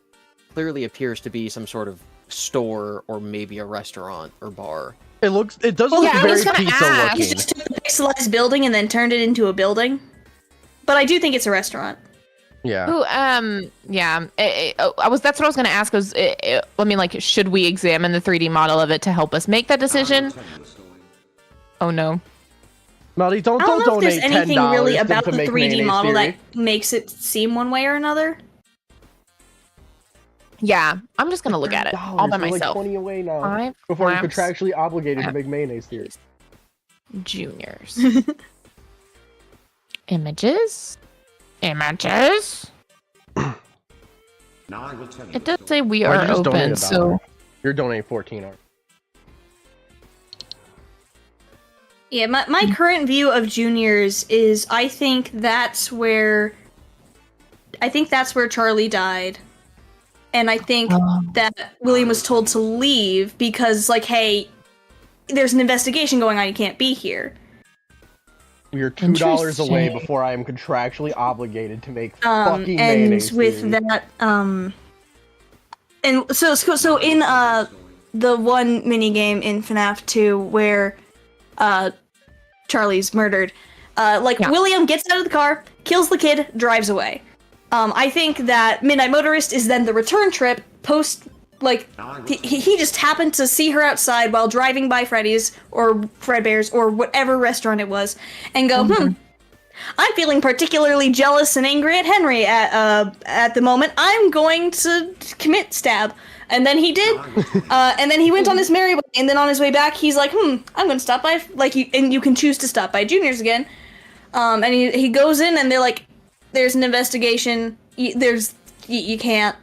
clearly appears to be some sort of store or maybe a restaurant or bar. It does Well, look yeah, I very was gonna pizza ask. He looking. just took the pixelized building and then turned it into a building. But I do think it's a restaurant. Yeah. Ooh, yeah. That's what I was going to ask. Should we examine the 3D model of it to help us make that decision? Oh no. Melody, don't I don't know if donate there's anything really $10 about to the make 3D mayonnaise model theory. that makes it seem one way or another. Yeah, I'm just going to look at it all by We're like myself. 20 away now. 5 Before I'm laps contractually obligated to at make mayonnaise theory. Juniors. Images. It does say we Why'd are you just donate open, $1? so You're donating 14 art. Yeah, my current view of Juniors is I think that's where Charlie died. And I think that William was told to leave because, like, hey, there's an investigation going on, you can't be here. We are $2 away Interesting. before I am contractually obligated to make fucking And mayonnaise with theory. that, and so in the one mini game in FNAF 2 where Charlie's murdered, Yeah. William gets out of the car, kills the kid, drives away. I think that Midnight Motorist is then the return trip post. Like, he just happened to see her outside while driving by Freddy's or Fredbear's or whatever restaurant it was, and go, I'm feeling particularly jealous and angry at Henry at the moment. I'm going to commit stab. And then he did. And then he went on his merry way, and then on his way back, he's like, I'm going to stop by, and you can choose to stop by Junior's again. And he goes in, and they're like, there's an investigation, you can't.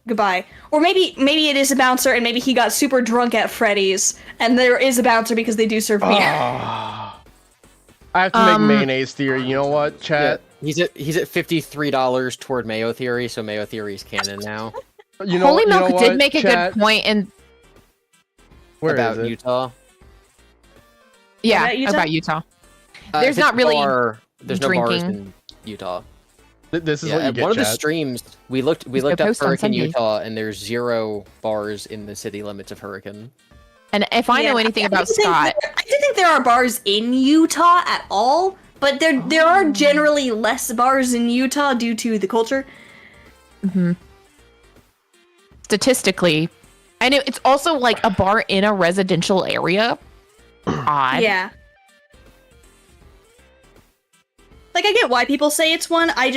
Goodbye. Or maybe it is a bouncer, and maybe he got super drunk at Freddy's, and there is a bouncer because they do serve beer. I have to make mayonnaise theory. You know what, chat? He's at $53 toward Mayo Theory, so Mayo Theory is canon now. You know, Holy you know Milk what, did make a chat? good point, and Where about is it? Utah. yeah, About Utah? about Utah. If There's it's not a really bar, there's no bars drinking. in Utah. This is Yeah, what you at get, one of the chat. streams we looked go up post on Hurricane Sunday. Utah, and there's 0 bars in the city limits of Hurricane. And if I know anything about do think Scott, I do think there are bars in Utah at all, but there are generally less bars in Utah due to the culture. statistically, and it's also like a bar in a residential area. Odd. Yeah. Like, I get why people say it's one, I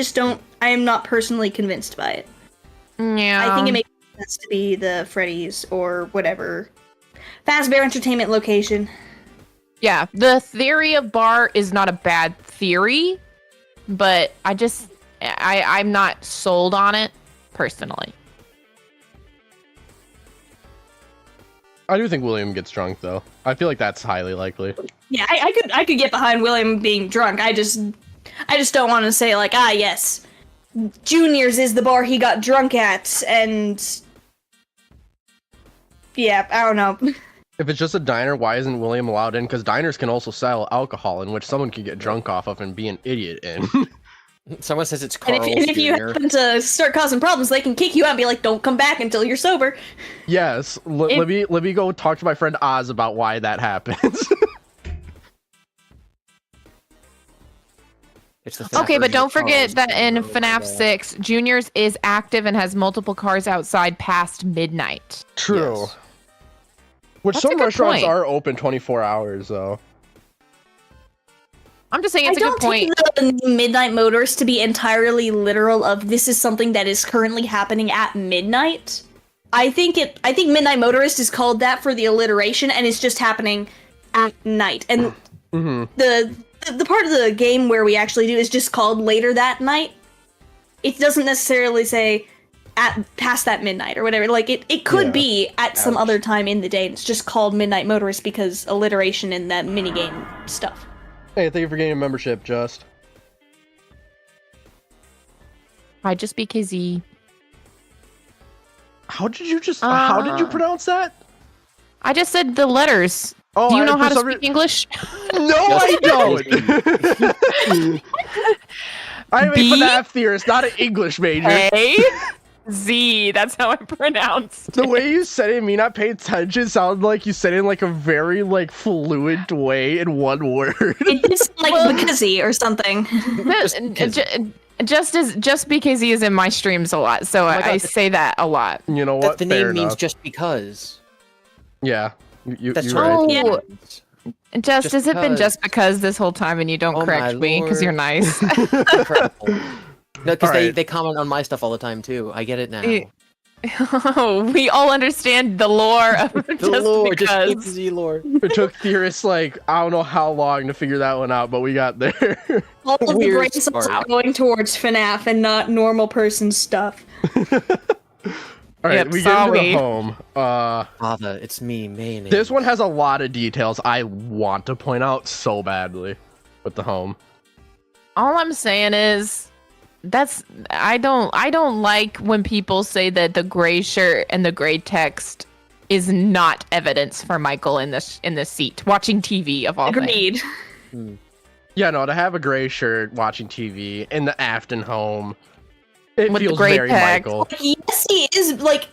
am not personally convinced by it. Yeah. I think it makes sense to be the Freddy's or whatever Fazbear Entertainment location. Yeah, the theory of bar is not a bad theory, but I'm not sold on it personally. I do think William gets drunk though. I feel like that's highly likely. Yeah, I could get behind William being drunk. I just don't want to say like, ah, yes, Junior's is the bar he got drunk at, and yeah, I don't know. If it's just a diner, why isn't William allowed in? Because diners can also sell alcohol, in which someone could get drunk off of and be an idiot in. Someone says it's Carl's And if you Jr. happen to start causing problems, they can kick you out and be like, don't come back until you're sober. Yes, let me go talk to my friend Oz about why that happens. It's the Okay, but version don't of forget Carl's that in Jr. FNAF 6, Junior's is active and has multiple cars outside past midnight. True. Yes. Which That's a some good restaurants point. are open 24 hours, though. I'm just saying it's a good point. I don't take the Midnight Motorist to be entirely literal of this is something that is currently happening at midnight. I think Midnight Motorist is called that for the alliteration, and it's just happening at night. And the part of the game where we actually do is just called later that night. It doesn't necessarily say at past that midnight or whatever. Like it could be at some other time in the day. And it's just called Midnight Motorist because alliteration in that minigame stuff. Hey, thank you for getting a membership, Just. Hi, just BKZ. How did you pronounce that? I just said the letters. Oh, Do you know for how to some speak English? No, I don't. I'm a B? FNAF theorist, not an English major. A Z. That's how I pronounced The it. way you said it, me not paying attention, sounded like you said it in like a very like fluent way in one word. It's like Bukizzy or something. Just BKZ is in my streams a lot, so my God, I say that a lot. You know what? The Fair name means enough. just because. Yeah. That's you're right. right. Yeah. Just has it been because. just because this whole time and you don't Oh correct my me because you're lord. nice? Incredible. No, because Alright. they comment on my stuff all the time too. I get it now. We all understand the lore of The just lore, because. just Z lore. It took theorists like I don't know how long to figure that one out, but we got there. All of the Weird brain cells spark. are going towards FNAF and not normal person stuff. All right, Yep, we get into sorry. the home. Father, it's me, mayonnaise. This one has a lot of details I want to point out so badly with the home. All I'm saying is I don't like when people say that the gray shirt and the gray text is not evidence for Michael in the seat watching TV of all things. Agreed. Yeah, no, to have a gray shirt watching TV in the Afton home, it With the feels gray very text. Michael. Yes, he is like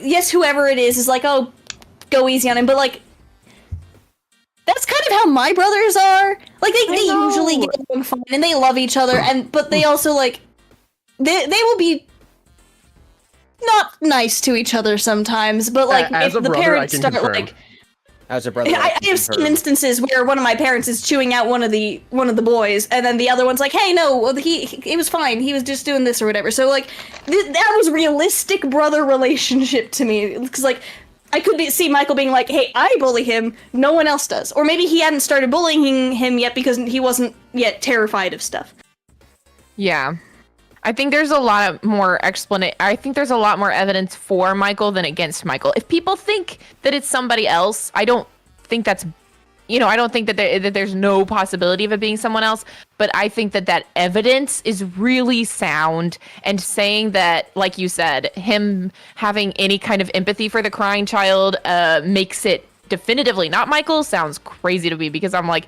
yes, whoever it is like, oh, go easy on him, but like that's kind of how my brothers are. Like they usually get along fine and they love each other, but they also like they will be not nice to each other sometimes. But like As if a the brother, parents I can start confirm. like. As a brother, I have seen instances where one of my parents is chewing out one of the boys, and then the other one's like, "Hey, no, well, he was fine. He was just doing this or whatever." So like, that was realistic brother relationship to me, because like, I could see Michael being like, "Hey, I bully him. No one else does," or maybe he hadn't started bullying him yet because he wasn't yet terrified of stuff. Yeah. I think there's a lot more I think there's a lot more evidence for Michael than against Michael. If people think that it's somebody else, I don't think that's, I don't think that there's no possibility of it being someone else. But I think that evidence is really sound, and saying that, like you said, him having any kind of empathy for the crying child makes it definitively not Michael sounds crazy to me, because I'm like,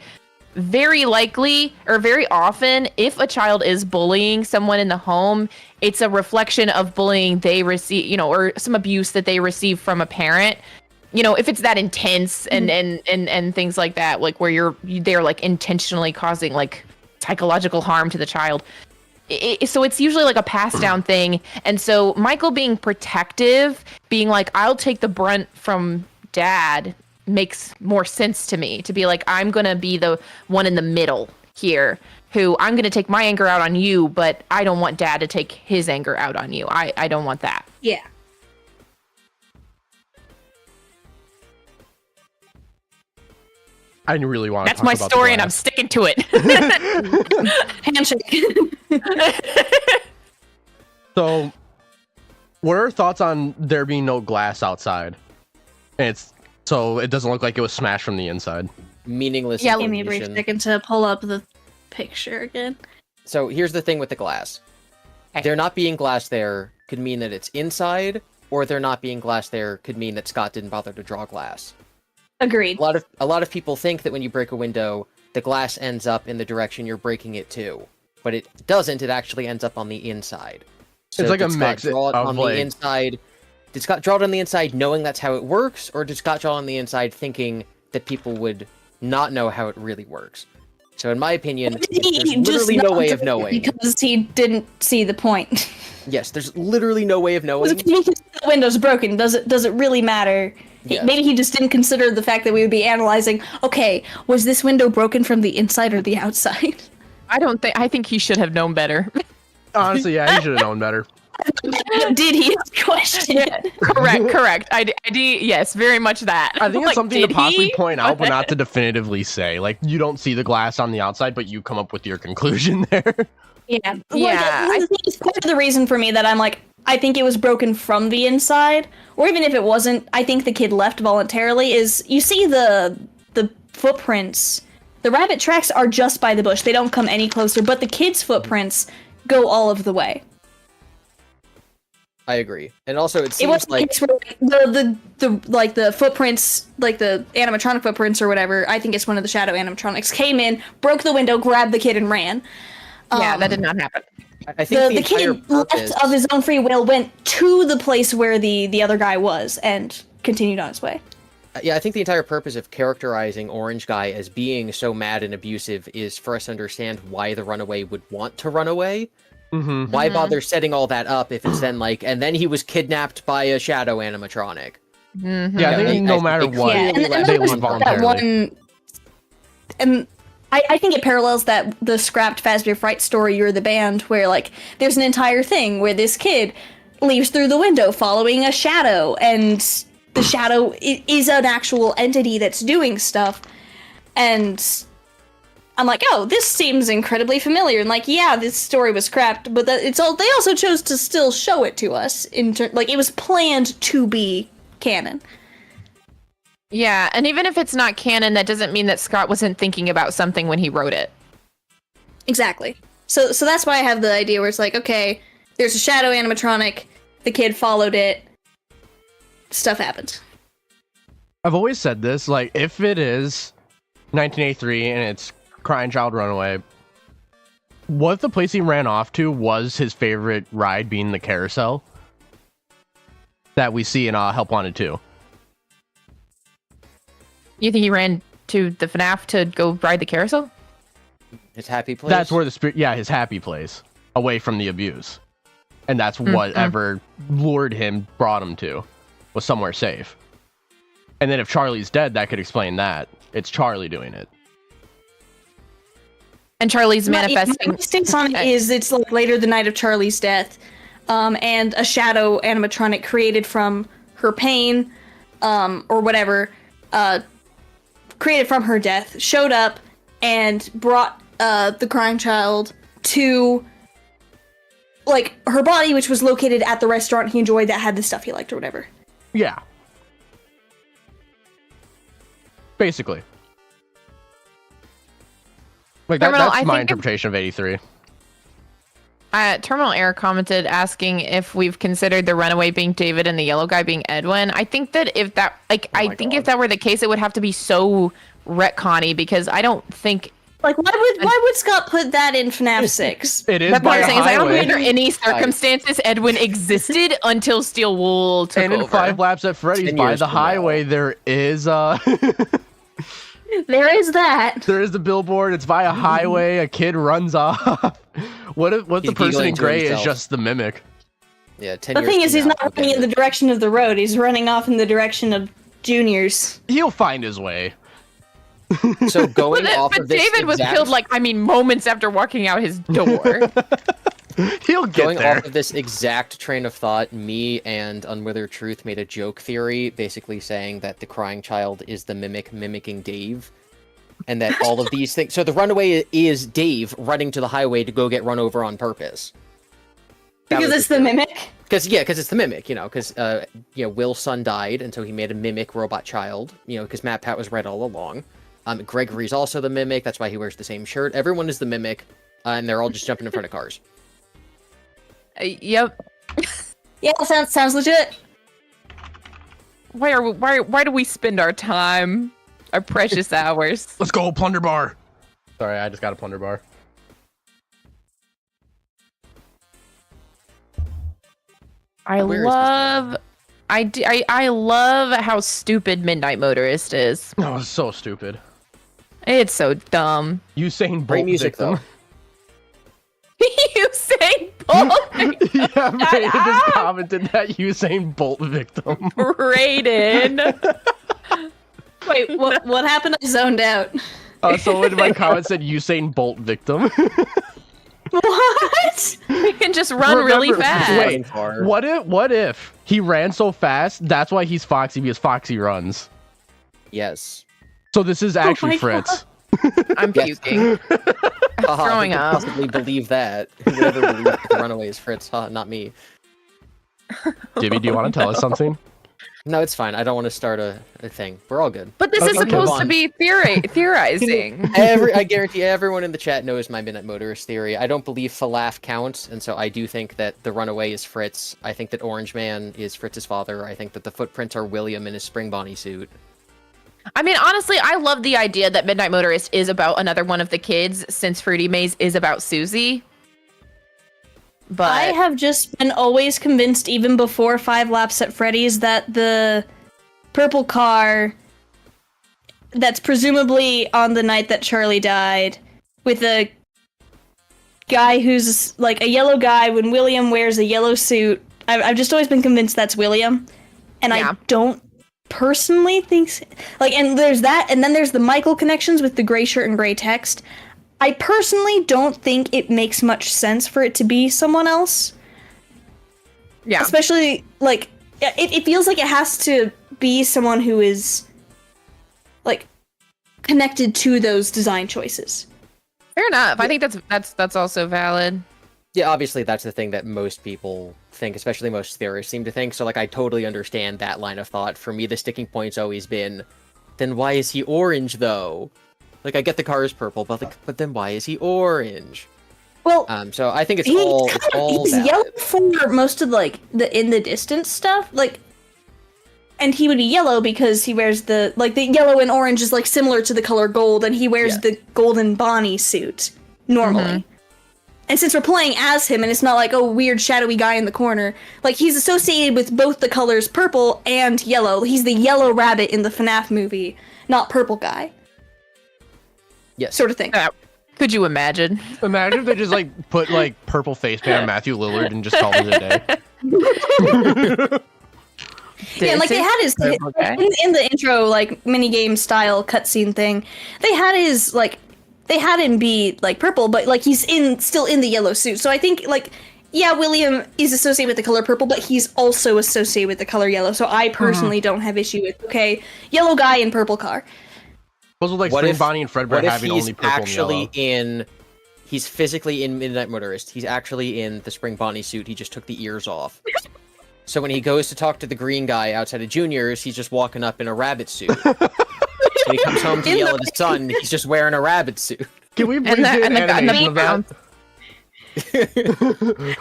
very likely or very often, if a child is bullying someone in the home, it's a reflection of bullying they receive, or some abuse that they receive from a parent. If it's that intense and things like that, like where they're like intentionally causing like psychological harm to the child. So it's usually like a passed down thing. And so Michael being protective, being like, I'll take the brunt from dad, makes more sense to me, to be like, I'm gonna be the one in the middle here, who I'm gonna take my anger out on you, but I don't want dad to take his anger out on you. I don't want that. Yeah. I really want to That's my story, and I'm sticking to it. Handshake. So, what are your thoughts on there being no glass outside And so it doesn't look like it was smashed from the inside. Meaningless. Yeah, Give me a brief information. second to pull up the picture again. So here's the thing with the glass. Okay. There not being glass there could mean that it's inside, or there not being glass there could mean that Scott didn't bother to draw glass. Agreed. A lot of people think that when you break a window, the glass ends up in the direction you're breaking it to, but it doesn't. It actually ends up on the inside. So It's like a did Scott mix draw it of, on like- the inside. Did Scott draw it on the inside knowing that's how it works, or did Scott draw it on the inside thinking that people would not know how it really works? So in my opinion, there's literally no way of knowing. Because he didn't see the point. Yes, there's literally no way of knowing. If the window's broken, does it really matter? Yes. Maybe he just didn't consider the fact that we would be analyzing, okay, was this window broken from the inside or the outside? I think he should have known better. Honestly, yeah, he should have known better. Did he? Question. Correct. Yes, very much that. I think it's Like, something to did possibly he? point out, but not to definitively say. Like, you don't see the glass on the outside, but you come up with your conclusion there. Yeah. Yeah, Like, it's part of the reason for me that I'm like, I think it was broken from the inside, or even if it wasn't, I think the kid left voluntarily. Is you see the footprints, the rabbit tracks are just by the bush; they don't come any closer. But the kid's footprints go all of the way. I agree, and also it It seems wasn't like case where the footprints, like the animatronic footprints or whatever. I think it's one of the shadow animatronics came in, broke the window, grabbed the kid, and ran. Yeah, that did not happen. I think the The entire kid purpose. left of his own free will, went to the place where the other guy was, and continued on his way. Yeah, I think the entire purpose of characterizing Orange Guy as being so mad and abusive is for us to understand why the runaway would want to run away. Mm-hmm. Why bother setting all that up if it's then like, and then he was kidnapped by a shadow animatronic? Mhm. Yeah, I think I- no I matter think what, Yeah, and they then they there's leave that voluntarily. one, and I think it parallels the scrapped Fazbear Fright story, You're the Band, where like there's an entire thing where this kid leaves through the window following a shadow, and the shadow is an actual entity that's doing stuff, and I'm like, oh, this seems incredibly familiar, and like, yeah, this story was scrapped, but they also chose to still show it to us like it was planned to be canon. Yeah, and even if it's not canon, that doesn't mean that Scott wasn't thinking about something when he wrote it. Exactly. So that's why I have the idea where it's like, okay, there's a shadow animatronic, the kid followed it, stuff happened. I've always said this, like, if it is 1983 and it's Crying Child Runaway, what if the place he ran off to was his favorite ride being the carousel that we see in Help Wanted 2? You think he ran to the FNAF to go ride the carousel? His happy place. That's where the spirit, yeah, his happy place, away from the abuse. And that's whatever lured him, brought him to, was somewhere safe. And then if Charlie's dead, that could explain that. It's Charlie doing it. And Charlie's manifesting. My stance on it is it's like later the night of Charlie's death, and a shadow animatronic created from her pain, or whatever, created from her death, showed up and brought the crying child to like her body, which was located at the restaurant he enjoyed that had the stuff he liked or whatever. Yeah. Basically. Like Terminal, that's I my think interpretation of 83. Terminal Air commented asking if we've considered the runaway being David and the yellow guy being Edwin. I think that if that, like, I think if that were the case, it would have to be so retconny because I don't think. Like, why would Scott put that in FNAF 6? It is That's by what I'm a saying. Is I don't highway. think under any circumstances Edwin existed until Steel Wool took And in over. 5 Laps at Freddy's, 10 by years the from now. highway, there is There is that. there is the billboard. It's by a highway. A kid runs off. What if the He's person giggling in to gray is himself. just the mimic? Yeah, 10 The years thing from is, he's now, not running in the direction of the road. He's running off in the direction of juniors. He'll find his way. So going off But of this David was exact- killed, like, I mean, moments after walking out his door. He'll get Going there. off of this exact train of thought, me and Unwithered Truth made a joke theory, basically saying that the crying child is the mimic mimicking Dave, and that all of these things. So the runaway is Dave running to the highway to go get run over on purpose. That Because was it's the theory. mimic. Because it's the mimic, because Will's son died, and so he made a mimic robot child, because Matt Pat was right all along. Gregory's also the mimic, that's why he wears the same shirt. Everyone is the mimic, and they're all just jumping in front of cars. Yep. Yeah, sounds legit. Why do we spend our time, our precious hours? Let's go, plunder bar. Sorry, I just got a plunder bar. I love how stupid Midnight Motorist is. Oh, it's so stupid. It's so dumb. Usain Bolt Great music, victim. Usain Bolt. Yeah, Brayden just commented that Usain Bolt victim. Brayden. Wait, what happened? I zoned out. Someone in my comment said Usain Bolt victim. What? We can just run really fast. Wait, what if he ran so fast? That's why he's Foxy, because Foxy runs. Yes. So this is actually my Fritz. I'm puking. Throwing up. Possibly believe that. Who would ever believe that the runaway is Fritz? Not me. Jimmy, do you want to tell us something? No, it's fine. I don't want to start a thing. We're all good. But this is Okay, supposed move to on. be theorizing. I guarantee everyone in the chat knows my Midnight Motorist theory. I don't believe Falaf counts, and so I do think that the runaway is Fritz. I think that Orange Man is Fritz's father. I think that the footprints are William in his Spring Bonnie suit. I mean, honestly, I love the idea that Midnight Motorist is about another one of the kids, since Fruity Maze is about Susie. But I have just been always convinced, even before 5 Laps at Freddy's, that the purple car that's presumably on the night that Charlie died, with a guy who's like a yellow guy when William wears a yellow suit. I've just always been convinced that's William, and Yeah. I don't personally think and there's that, and then there's the Michael connections with the gray shirt and gray text. I personally don't think it makes much sense for it to be someone else. yeah. Especially, it feels like it has to be someone who is, connected to those design choices. Fair enough. I think that's also valid. Yeah, obviously that's the thing that most people think, especially most theorists seem to think. So, I totally understand that line of thought. For me, the sticking point's always been, then why is he orange, though? I get the car is purple, but then why is he orange? Well, So I think it's all he's valid. yellow for most of, the in the distance stuff, and he would be yellow because he wears the yellow and orange is, similar to the color gold, and he wears Yeah. the golden Bonnie suit, normally. And since we're playing as him, and it's not weird shadowy guy in the corner, he's associated with both the colors purple and yellow. He's the yellow rabbit in the FNAF movie, not purple guy. Yes. Sort of thing. Could you imagine? Imagine if they just put purple face paint on Matthew Lillard and just called it a day. Yeah, they had his Purple guy? in the intro mini game style cutscene thing. They had his they had him be purple, but he's still in the yellow suit. So I think William is associated with the color purple, but he's also associated with the color yellow. So I personally don't have issue with yellow guy in purple car. Those are What Spring if- Bonnie and Fredbear What if having he's only purple actually and yellow. he's physically in Midnight Motorist. He's actually in the Spring Bonnie suit. He just took the ears off. So when he goes to talk to the green guy outside of Junior's, he's just walking up in a rabbit suit. When he comes home to yell at his son, he's just wearing a rabbit suit. Can we please And do an the animation of that?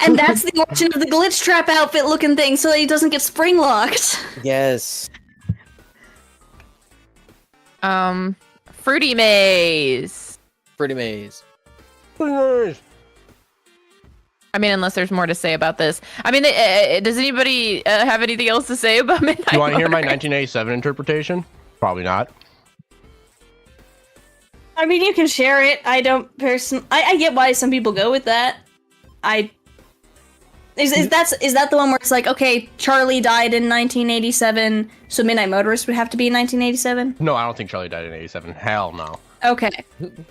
And that's the origin of the glitch trap outfit looking thing, so that he doesn't get spring locked. Yes. Fruity Maze. Pretty maze. I mean, unless there's more to say about this. I mean, does anybody have anything else to say about Midnight You want to hear my Motorist? 1987 interpretation? Probably not. I mean, you can share it. I don't I get why some people go with that. Is that the one where it's okay, Charlie died in 1987, so Midnight Motorist would have to be in 1987? No, I don't think Charlie died in 87. Hell no. Okay,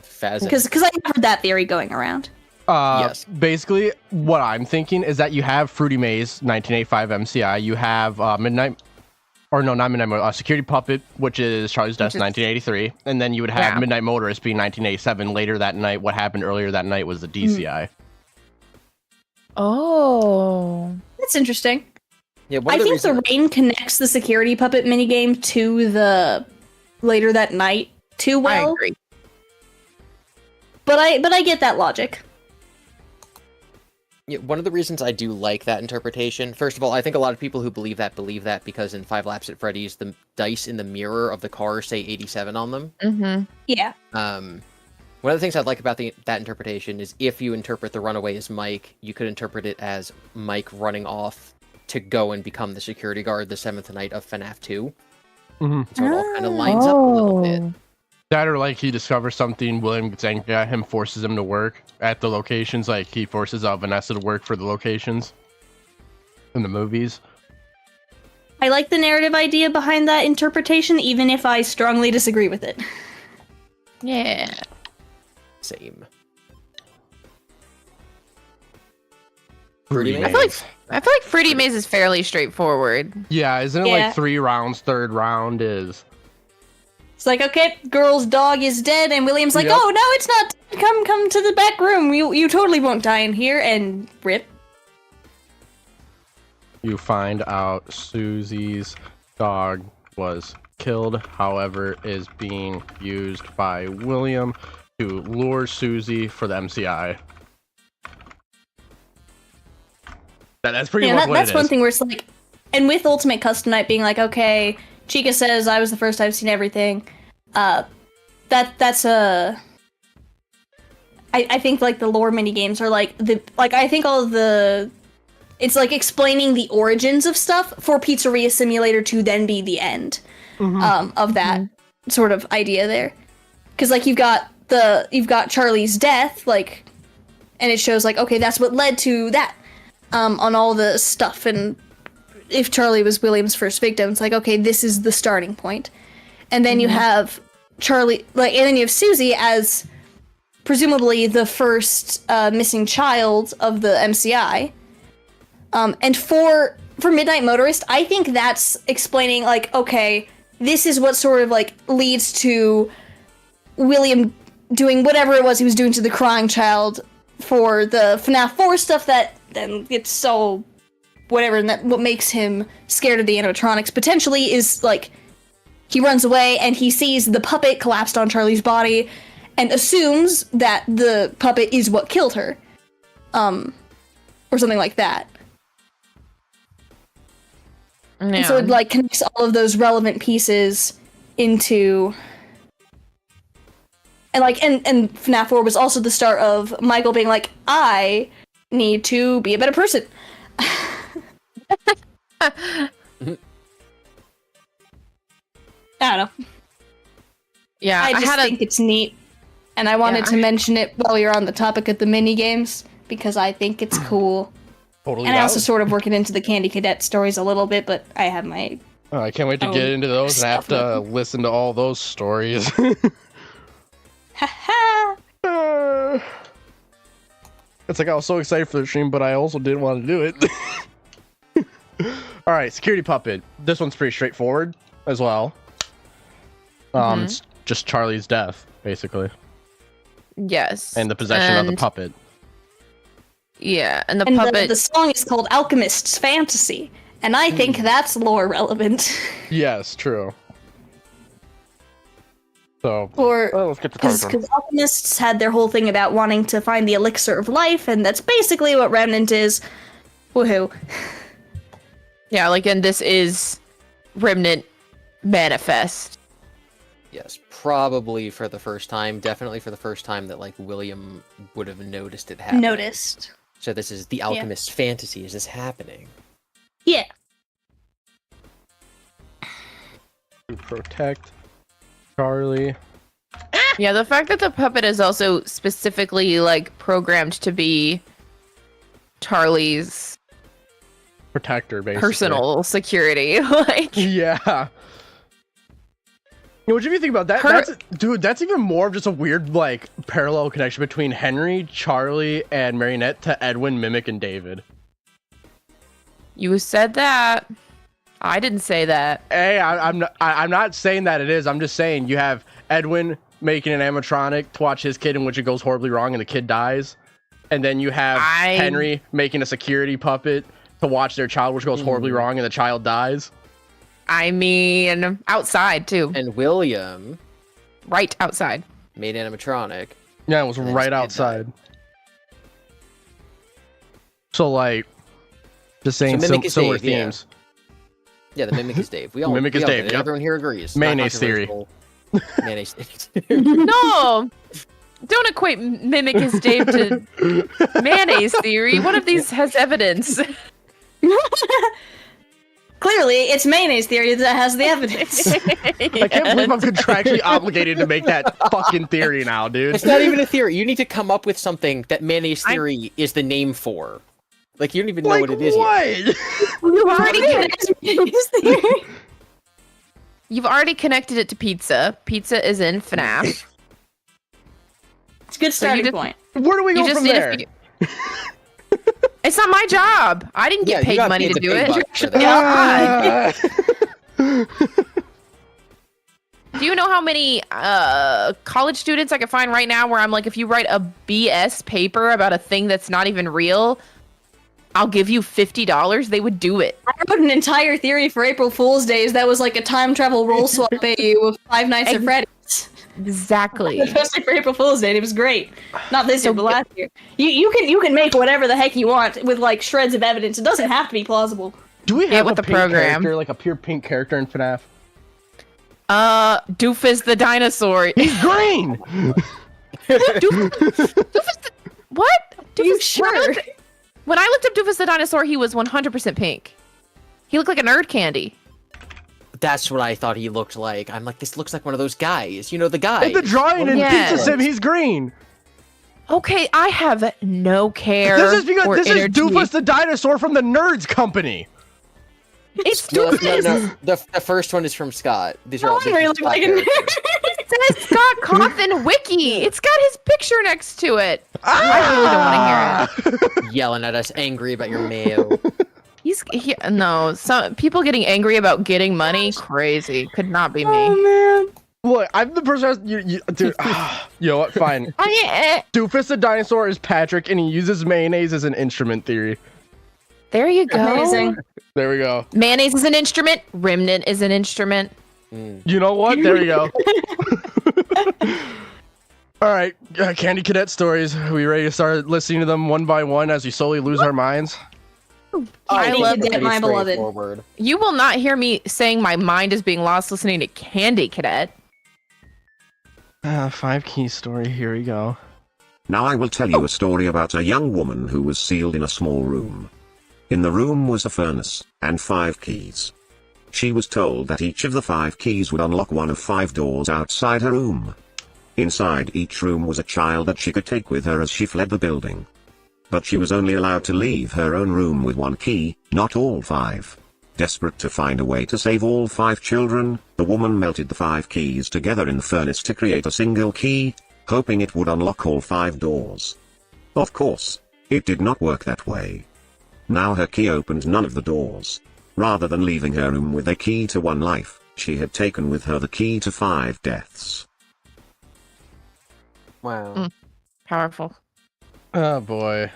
Fazbear. because I heard that theory going around. Yes. Basically, what I'm thinking is that you have Fruity Maze, 1985 MCI. You have Security Puppet, which is Charlie's Death, 1983. And then you would have Yeah. Midnight Motorist being 1987. Later that night, what happened earlier that night was the DCI. Oh. That's interesting. Yeah, I think the rain connects the security puppet minigame to the later that night too well. I agree. But I get that logic. Yeah, one of the reasons I do like that interpretation, first of all, I think a lot of people who believe that because in 5 Laps at Freddy's, the dice in the mirror of the car say 87 on them. Mm-hmm. Yeah. One of the things I'd like about that interpretation is if you interpret the runaway as Mike, you could interpret it as Mike running off to go and become the security guard the 7th night of FNAF 2. Mm-hmm. So it all kind of lines up a little bit. That or like he discovers something, William gets angry at him, forces him to work at the locations, like he forces Vanessa to work for the locations in the movies. I like the narrative idea behind that interpretation, even if I strongly disagree with it. Yeah. Same. Fruity I feel like Fruity Maze is fairly straightforward. Yeah, isn't it like 3 rounds? Third round is... It's like, okay, girl's dog is dead, and William's like, Yep. oh, no, it's not dead. Come to the back room. You totally won't die in here, and rip. You find out Susie's dog was killed, however, is being used by William to lure Susie for the MCI. That's pretty much what that's it one is. thing where it's like, and with Ultimate Custom Night being like, okay, Chica says I was the first I've seen everything. That's a. I think like the lore mini games are like I think all of the. It's like explaining the origins of stuff for Pizzeria Simulator to then be the end of that sort of idea there, because like you've got Charlie's death, like, and it shows like, okay, that's what led to that on all the stuff, and if Charlie was William's first victim, it's like, okay, this is the starting point. And then you have Charlie, like, and then you have Susie as presumably the first missing child of the MCI. And for Midnight Motorist, I think that's explaining, like, okay, this is what sort of, like, leads to William doing whatever it was he was doing to the crying child for the FNAF 4 stuff that then gets so whatever, and that what makes him scared of the animatronics potentially is like he runs away and he sees the puppet collapsed on Charlie's body and assumes that the puppet is what killed her, or something like that. Yeah. And so it like connects all of those relevant pieces into, and like and FNAF 4 was also the start of Michael being like, I need to be a better person. I don't know. Yeah, I just think it's neat, and I wanted to mention it while we were on the topic of the mini games because I think it's cool. Totally. And I also sort of work it into the Candy Cadet stories a little bit, but I have my. Oh, I can't wait to get into those and I have to listen to all those stories. Haha. It's like I was so excited for the stream, but I also didn't want to do it. All right, security puppet. This one's pretty straightforward as well. It's just Charlie's death, basically, Yes. and the possession of the puppet. Yeah, and the And puppet. the song is called Alchemist's Fantasy, and I think that's lore relevant. Yes, true. So, Or let's get to part because alchemists had their whole thing about wanting to find the elixir of life, and that's basically what Remnant is. Woohoo. Yeah, like, and this is Remnant Manifest. Yes, probably for the first time, definitely for the first time that like William would have noticed it happening. Noticed. So this is the Alchemist's fantasy. Is this happening? Yeah. to protect Charlie. Yeah, the fact that the puppet is also specifically like programmed to be Charlie's Protector, basically. personal security. Like, Yeah. You know, what do you think about that? Dude, that's even more of just a weird, like, parallel connection between Henry, Charlie, and Marionette to Edwin, Mimic, and David. you said that. I didn't say that. Hey, I'm not saying that it is. I'm just saying you have Edwin making an animatronic to watch his kid in which it goes horribly wrong and the kid dies. And then you have Henry making a security puppet to watch their child, which goes horribly wrong, and the child dies. I mean, outside too. And William Right outside. made animatronic. Yeah, it was And then right his kid outside. So like, just saying Mimic is similar Dave, yeah. themes. Yeah, the mimic is Dave. We all Mimic we is all Dave, get it. yep. Everyone here agrees. Mayonnaise theory. Controversial. Mayonnaise theory. No! Don't equate Mimic as Dave to mayonnaise theory. One of these has evidence. Clearly, it's mayonnaise theory that has the evidence. I can't believe I'm contractually obligated to make that fucking theory now, dude. It's not even a theory. You need to come up with something that mayonnaise theory is the name for. Like, you don't even know Like what it is yet. what? You've already connected mayonnaise theory. You've already connected it to pizza. Pizza is in FNAF. It's a good starting just- point. Where do we You go just from need there? to It's not my job. I didn't get Yeah, you paid got money paid to the do big it. bucks for that. Do you know how many college students I can find right now where I'm like, if you write a BS paper about a thing that's not even real, I'll give you $50? They would do it. I wrote an entire theory for April Fool's Days that was like a time travel roll swap AU with Five Nights at Freddy's. Exactly. Especially for April Fool's Day, and it was great. Not this year, but last year. You can make whatever the heck you want with like shreds of evidence. It doesn't have to be plausible. Do we Yeah, have with a the pink program. character, like a pure pink character in FNAF? Doofus the dinosaur. He's green. Doofus the, what? Are you Doofus- sure? When I looked up Doofus the dinosaur, he was 100% pink. He looked like a nerd candy. That's what I thought he looked like. I'm like, this looks like one of those guys. You know, the guy. In the drawing in Yes. Pizza Sim, he's green. Okay, I have no care. This is because or this is energy. Doofus the dinosaur from the Nerds Company. It's No, Doofus. no. The first one is from Scott. These are all No one really these are Scott like a characters. It says Scott Coffin Wiki. It's got his picture next to it. I really don't want to hear it. Yelling at us, angry about your mail. No, some people getting angry about getting money, crazy. Could not be me. man. Look, I'm the person. Dude. You know what? Fine. Doofus the dinosaur is Patrick, and he uses mayonnaise as an instrument theory. There you go. Amazing. There we go. Mayonnaise is an instrument. Remnant is an instrument. You know what? There we go. All right, Candy Cadet stories. Are we ready to start listening to them one by one as we slowly lose our minds? I Candy love Cadet, Pretty my beloved. straightforward. You will not hear me saying my mind is being lost listening to Candy Cadet. 5 key story. Here we go. Now I will tell you a story about a young woman who was sealed in a small room. In the room was a furnace, and 5 keys. She was told that each of the 5 keys would unlock one of 5 doors outside her room. Inside each room was a child that she could take with her as she fled the building. But she was only allowed to leave her own room with 1 key, not all 5. Desperate to find a way to save all 5 children, the woman melted the 5 keys together in the furnace to create a single key, hoping it would unlock all 5 doors. Of course, it did not work that way. Now her key opened none of the doors. Rather than leaving her room with a key to 1 life, she had taken with her the key to 5 deaths. Wow. Powerful. Oh boy.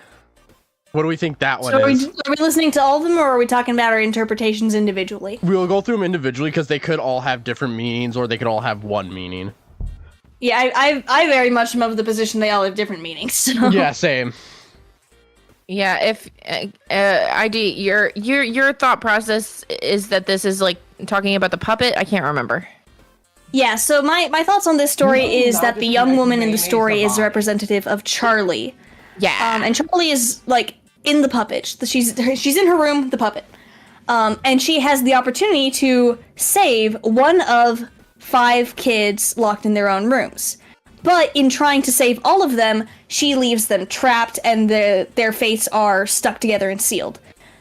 What do we think that one So are is? we listening to all of them, or are we talking about our interpretations individually? We'll go through them individually because they could all have different meanings, or they could all have one meaning. Yeah, I very much am of the position they all have different meanings. So. Yeah, same. Yeah, if ID, your thought process is that this is like talking about the puppet. I can't remember. Yeah, so my thoughts on this story is that the young woman in the story is representative of Charlie. Yeah. And Charlie is like in the puppet. She's in her room, the puppet. And she has the opportunity to save one of 5 kids locked in their own rooms. But in trying to save all of them, she leaves them trapped and their fates are stuck together and sealed.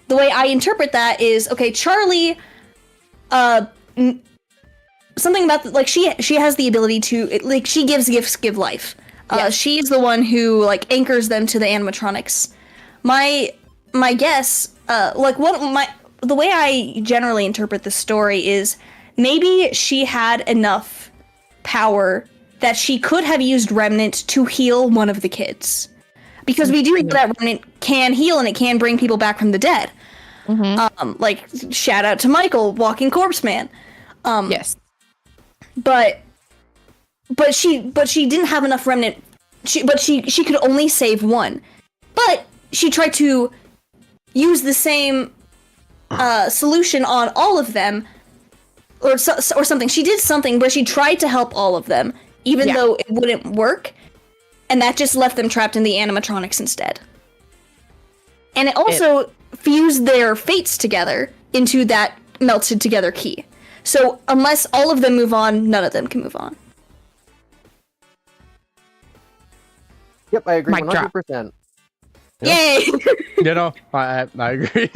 The way I interpret that is, okay, Charlie, something about like she has the ability to like she gives gifts, give life. She's the one who like anchors them to the animatronics. My guess, the way I generally interpret this story is maybe she had enough power that she could have used Remnant to heal one of the kids, because we do know that Remnant can heal and it can bring people back from the dead. Like shout out to Michael, Walking Corpse Man. Yes. But she didn't have enough remnant. She could only save one. But she tried to use the same solution on all of them, or something. She did something where she tried to help all of them, even though it wouldn't work, and that just left them trapped in the animatronics instead. And it also fused their fates together into that melted together key. So unless all of them move on, none of them can move on. Yep, I agree Mic drop. 100%. Yay! You know, I agree.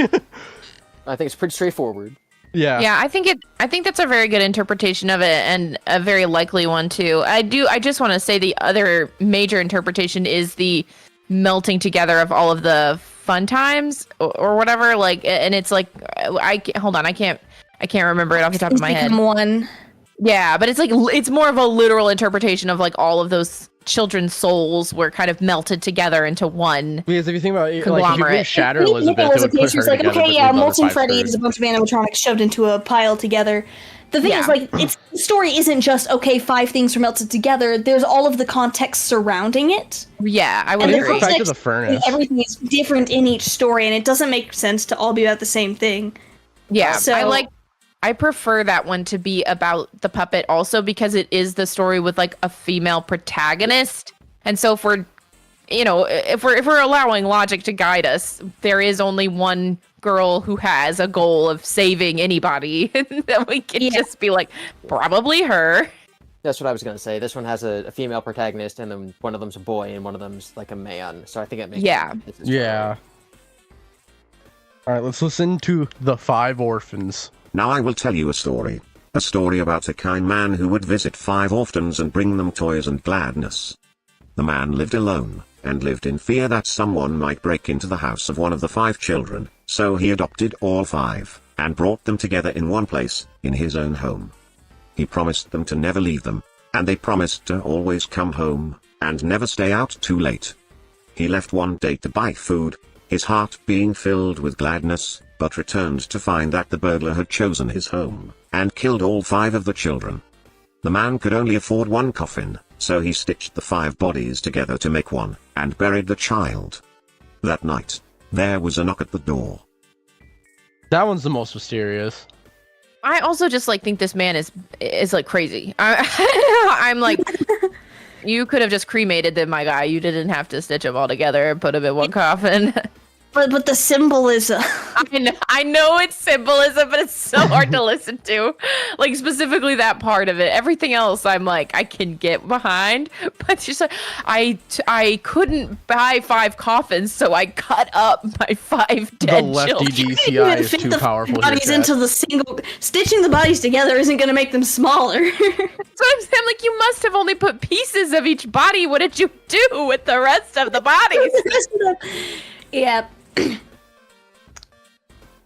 I think it's pretty straightforward. Yeah. Yeah, I think that's a very good interpretation of it, and a very likely one too. I just want to say the other major interpretation is the melting together of all of the fun times or whatever. Like, and it's like hold on, I can't remember it off the top of my head. One. Yeah, but it's like it's more of a literal interpretation of like all of those children's souls were kind of melted together into one. Because if you think about it, like, if you Conglomerate. bring Shatter Elizabeth, it would put She was her like, together, okay, but yeah, leave the other Molten five Freddy screwed. is a bunch of animatronics shoved into a pile together. The thing is, like, the story isn't just, okay, 5 things are melted together. There's all of the context surrounding it. Yeah, I would And the agree. Back to the context furnace. and everything is different in each story, and it doesn't make sense to all be about the same thing. Yeah, So- I prefer that one to be about the puppet also because it is the story with like a female protagonist. And so if we're allowing logic to guide us, there is only one girl who has a goal of saving anybody. That we can just be like, probably her. That's what I was going to say. This one has a female protagonist, and then one of them's a boy, and one of them's like a man. So I think it makes sense. This is Yeah. All right, let's listen to the 5 orphans. Now I will tell you a story. A story about a kind man who would visit 5 orphans and bring them toys and gladness. The man lived alone, and lived in fear that someone might break into the house of one of the 5 children, so he adopted all 5, and brought them together in one place, in his own home. He promised them to never leave them, and they promised to always come home, and never stay out too late. He left one day to buy food, his heart being filled with gladness, but returned to find that the burglar had chosen his home, and killed all 5 of the children. The man could only afford one coffin, so he stitched the 5 bodies together to make one, and buried the child. That night, there was a knock at the door. That one's the most mysterious. I also just like think this man is like crazy. I'm like, you could have just cremated them, my guy. You didn't have to stitch them all together and put them in one coffin. But the symbolism. I know it's symbolism, but it's so hard to listen to. Like, specifically that part of it. Everything else, I'm like, I can get behind. But it's just like, I couldn't buy 5 coffins, so I cut up my 5 dead The lefty children. DCI is too powerful here, Bodies chat. into the single. Stitching the bodies together isn't going to make them smaller. That's what I'm saying. Like, you must have only put pieces of each body. What did you do with the rest of the bodies? Yeah.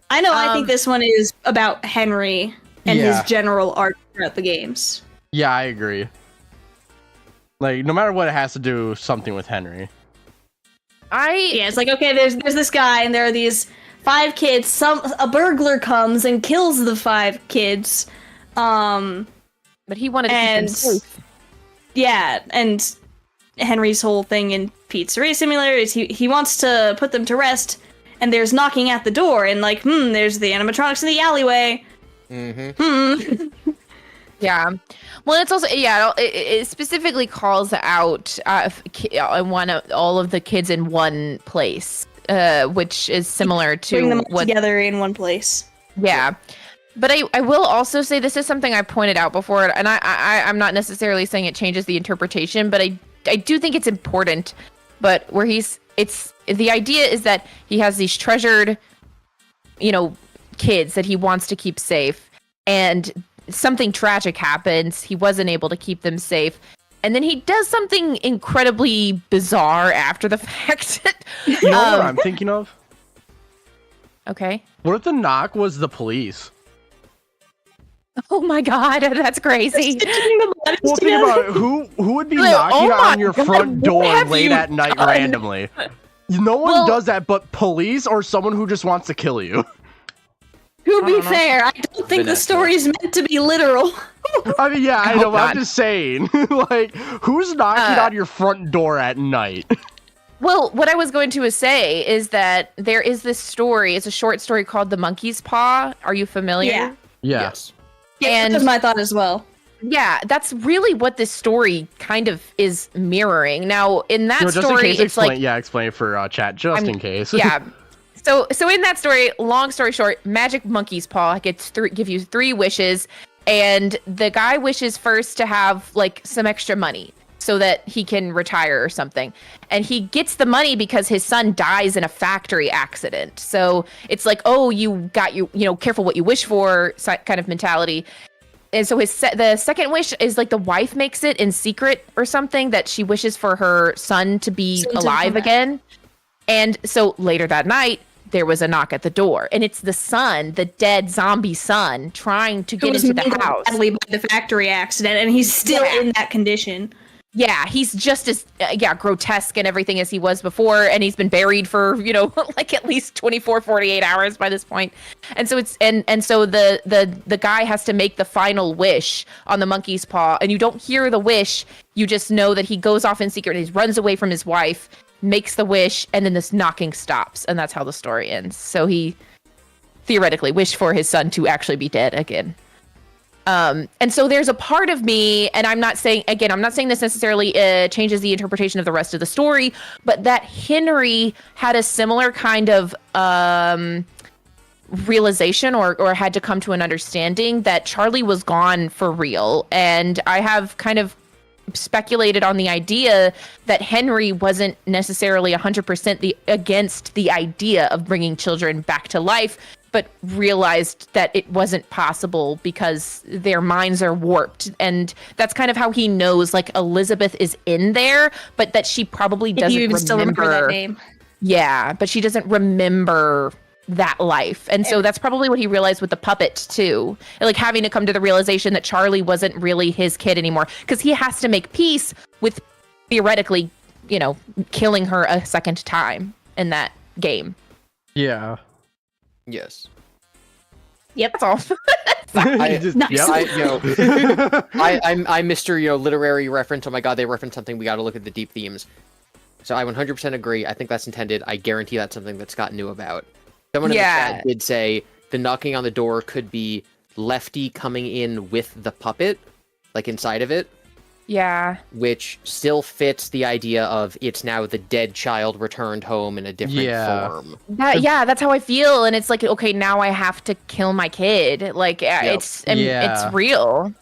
I know. I think this one is about Henry and his general arc throughout the games. Yeah, I agree. Like, no matter what, it has to do something with Henry. Yeah, it's like, okay, there's this guy, and there are these 5 kids. A burglar comes and kills the 5 kids. But he wanted to keep them safe. Yeah, and Henry's whole thing in Pizzeria Simulator is he wants to put them to rest, and there's knocking at the door, and like, there's the animatronics in the alleyway. Yeah. Well, it's also, it specifically calls out all of the kids in one place, which is similar to Bring them all together in one place. Yeah. But I will also say this is something I pointed out before, and I'm not necessarily saying it changes the interpretation, but I do think it's important. But where the idea is that he has these treasured, kids that he wants to keep safe, and something tragic happens. He wasn't able to keep them safe. And then he does something incredibly bizarre after the fact. You know what I'm thinking of? Okay. What if the knock was the police? Oh my god, that's crazy. Well, think about it. Who would be knocking on your front door late at night randomly? No one does that but police or someone who just wants to kill you. To be don't know. fair, I don't think the Vanessa. story is meant to be literal. I mean, yeah, I Oh, know. But I'm God. just saying, like, who's knocking on your front door at night? Well, what I was going to say is that there is this story. It's a short story called The Monkey's Paw. Are you familiar? Yeah. Yes. Yeah, And- that was my thought as well. Yeah, that's really what this story kind of is mirroring. Now, in that Just story, in case, it's like explain it for chat, just in case. yeah. So in that story, long story short, magic monkey's paw give you 3 wishes, and the guy wishes first to have like some extra money so that he can retire or something. And he gets the money because his son dies in a factory accident. So it's like, oh, you got careful what you wish for kind of mentality. And so the second wish is like the wife makes it in secret or something, that she wishes for her son to be Son to alive come back. again. And so later that night, there was a knock at the door, and it's the son, the dead zombie son, trying to Who get was into the mangled house. badly by the factory accident, and he's still Yeah. in that condition. Yeah, he's just as grotesque and everything as he was before, and he's been buried for like at least 48 hours by this point. And so it's and so the guy has to make the final wish on the monkey's paw, and you don't hear the wish, you just know that he goes off in secret and he runs away from his wife, makes the wish, and then this knocking stops, and that's how the story ends. So he theoretically wished for his son to actually be dead again. And so there's a part of me, and I'm not saying this necessarily changes the interpretation of the rest of the story, but that Henry had a similar kind of realization or had to come to an understanding that Charlie was gone for real. And I have kind of speculated on the idea that Henry wasn't necessarily 100% against the idea of bringing children back to life, but realized that it wasn't possible because their minds are warped. And that's kind of how he knows like Elizabeth is in there, but that she probably doesn't you even still remember that name. Yeah, but she doesn't remember that life. And so that's probably what he realized with the puppet too. Like having to come to the realization that Charlie wasn't really his kid anymore, because he has to make peace with theoretically, killing her a second time in that game. Yeah. Yes. Yep, that's all. I- Just- Nice. yep. I missed your literary reference. Oh my god, they referenced something. We got to look at the deep themes. So I 100% agree. I think that's intended. I guarantee that's something that Scott knew about. Someone in the chat did say the knocking on the door could be Lefty coming in with the puppet, like inside of it, Yeah. which still fits the idea of it's now the dead child returned home in a different form. That's how I feel. And it's like, okay, now I have to kill my kid. Like it's real.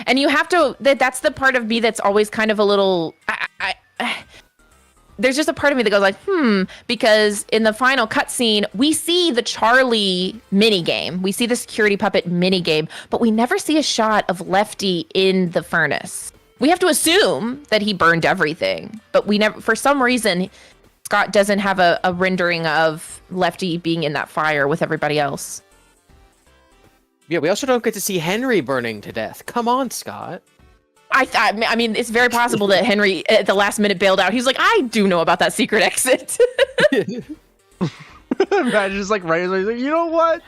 And you have to, that's the part of me that's always kind of a little, there's just a part of me that goes like, because in the final cutscene, we see the Charlie minigame. We see the security puppet minigame, but we never see a shot of Lefty in the furnace. We have to assume that he burned everything, but we never, for some reason, Scott doesn't have a rendering of Lefty being in that fire with everybody else. Yeah, we also don't get to see Henry burning to death. Come on, Scott. I mean, it's very possible that Henry at the last minute bailed out. He's like, I do know about that secret exit. Imagine just like right away, like, you know what?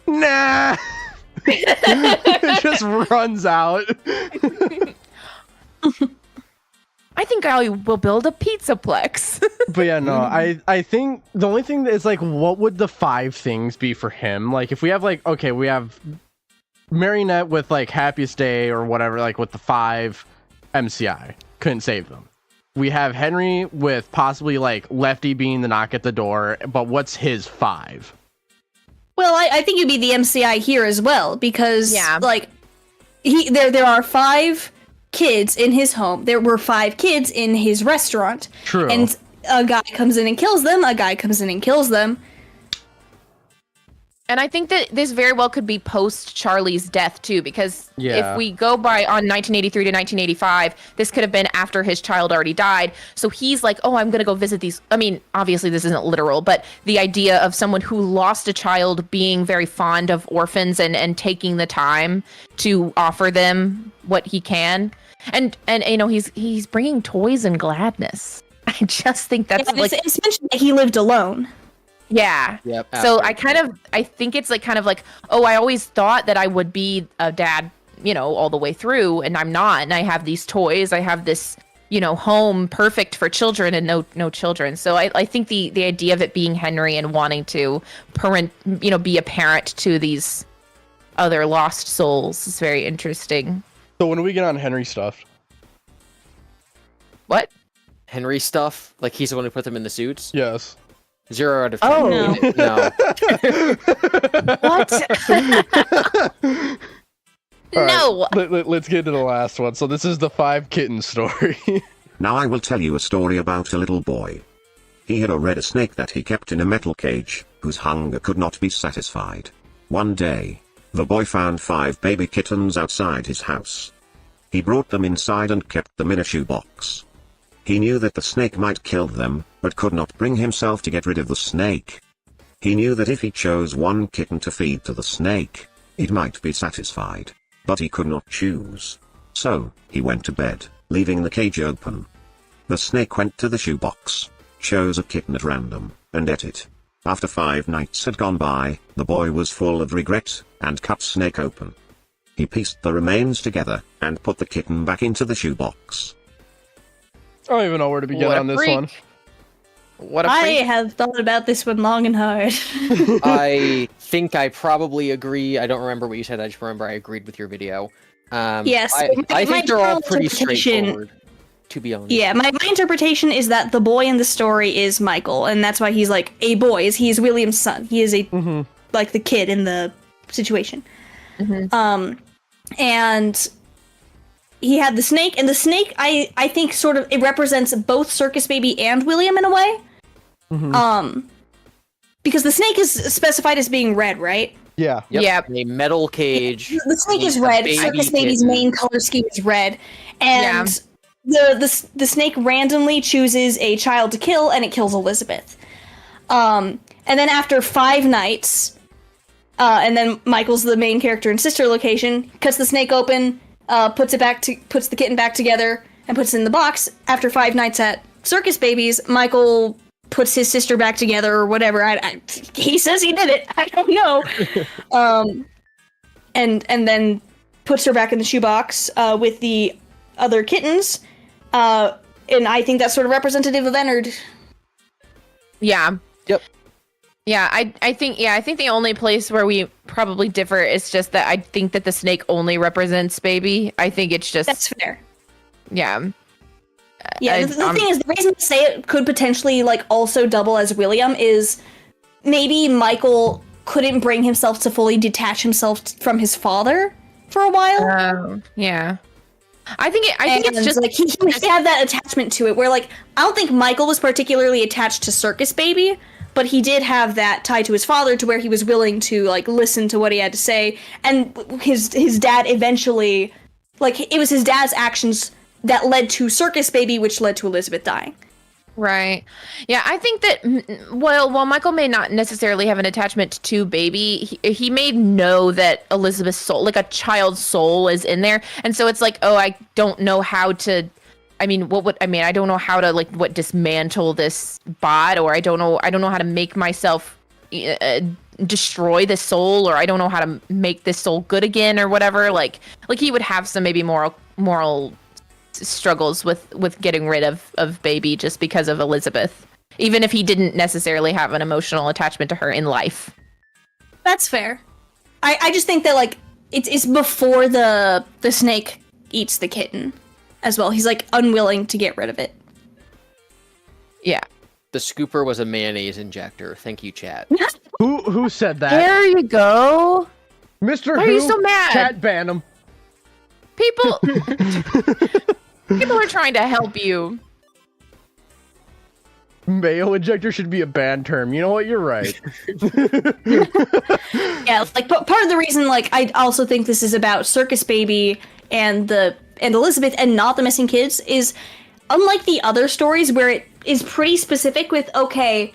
Nah. It just runs out. I think I will build a pizzaplex. But yeah, no, I think the only thing is like, what would the 5 things be for him? Like, if we have like, okay, we have Marionette with like Happiest Day or whatever, like with the 5 MCI, couldn't save them. We have Henry with possibly like Lefty being the knock at the door, but what's his 5? Well, I think you'd be the MCI here as well, because like there are 5 kids in his home. There were 5 kids in his restaurant. True. And a guy comes in and kills them. A guy comes in and kills them. And I think that this very well could be post Charlie's death too, because Yeah. if we go by on 1983 to 1985, this could have been after his child already died. So he's like, oh, I'm going to go visit these. I mean, obviously this isn't literal, but the idea of someone who lost a child being very fond of orphans and taking the time to offer them what he can. And he's bringing toys and gladness. I just think that's It's mentioned that he lived alone. Yeah. Yep. So after. I think it's like kind of like, oh, I always thought that I would be a dad, all the way through, and I'm not. And I have these toys. I have this, home perfect for children and no children. So I think the idea of it being Henry and wanting to be a parent to these other lost souls is very interesting. So when do we get on Henry stuff? What? Henry stuff? Like he's the one who put them in the suits? Yes. 0 out of 10. Oh. No. No. What? All No. right, let's get to the last one. So this is the 5 kitten story. Now I will tell you a story about a little boy. He had a red snake that he kept in a metal cage, whose hunger could not be satisfied. One day, the boy found 5 baby kittens outside his house. He brought them inside and kept them in a shoebox. He knew that the snake might kill them, but could not bring himself to get rid of the snake. He knew that if he chose one kitten to feed to the snake, it might be satisfied. But he could not choose. So, he went to bed, leaving the cage open. The snake went to the shoebox, chose a kitten at random, and ate it. After 5 nights had gone by, the boy was full of regret, and cut snake open. He pieced the remains together, and put the kitten back into the shoebox. I don't even know where to begin What a on this freak. one. What a I freak. have thought about this one long and hard. I think I probably agree. I don't remember what you said. I just remember I agreed with your video. Yes, I my think they're all general pretty interpretation- straightforward, to be honest. Yeah, my interpretation is that the boy in the story is Michael, and that's why he's like a boy. He's William's son. He is like the kid in the situation. And he had the snake, and the snake I think sort of it represents both Circus Baby and William in a way. Because the snake is specified as being red, right? Yeah. Yep. A metal cage. The snake is a red. baby Circus Baby's kitten. main color scheme is red, and the snake randomly chooses a child to kill, and it kills Elizabeth. And then after 5 nights, and then Michael's the main character in sister location, cuts the snake open, puts the kitten back together, and puts it in the box. After 5 nights at Circus Babies, Michael puts his sister back together or whatever. He says he did it. I don't know. And then puts her back in the shoebox with the other kittens. And I think that's sort of representative of Ennard. Yeah. Yep. Yeah, I think the only place where we probably differ is just that I think that the snake only represents Baby. I think it's just That's fair. yeah. Yeah, the thing is, the reason to say it could potentially like also double as William is maybe Michael couldn't bring himself to fully detach himself from his father for a while. Yeah. I think it's just like he had that attachment to it where like I don't think Michael was particularly attached to Circus Baby, but he did have that tie to his father to where he was willing to like listen to what he had to say, and his dad eventually, like it was his dad's actions that led to Circus Baby, which led to Elizabeth dying. right. Yeah, I think that while Michael may not necessarily have an attachment to Baby, he may know that Elizabeth's soul, like a child's soul, is in there, and so it's like, oh, I don't know how to. I don't know how to like dismantle this bot, or I don't know how to make myself destroy this soul, or I don't know how to make this soul good again, or whatever. Like he would have some maybe moral struggles with getting rid of Baby just because of Elizabeth, even if he didn't necessarily have an emotional attachment to her in life. That's fair. I just think that like it's before the snake eats the kitten as well. He's like unwilling to get rid of it. Yeah. The scooper was a mayonnaise injector. Thank you, chat. Who said that? There you go. Mr. Why Who? are you so mad? Chat ban him. People are trying to help you. Mayo injector should be a banned term. You know what? You're right. Yeah, like part of the reason like I also think this is about Circus Baby and Elizabeth and not the missing kids is unlike the other stories where it is pretty specific with, okay,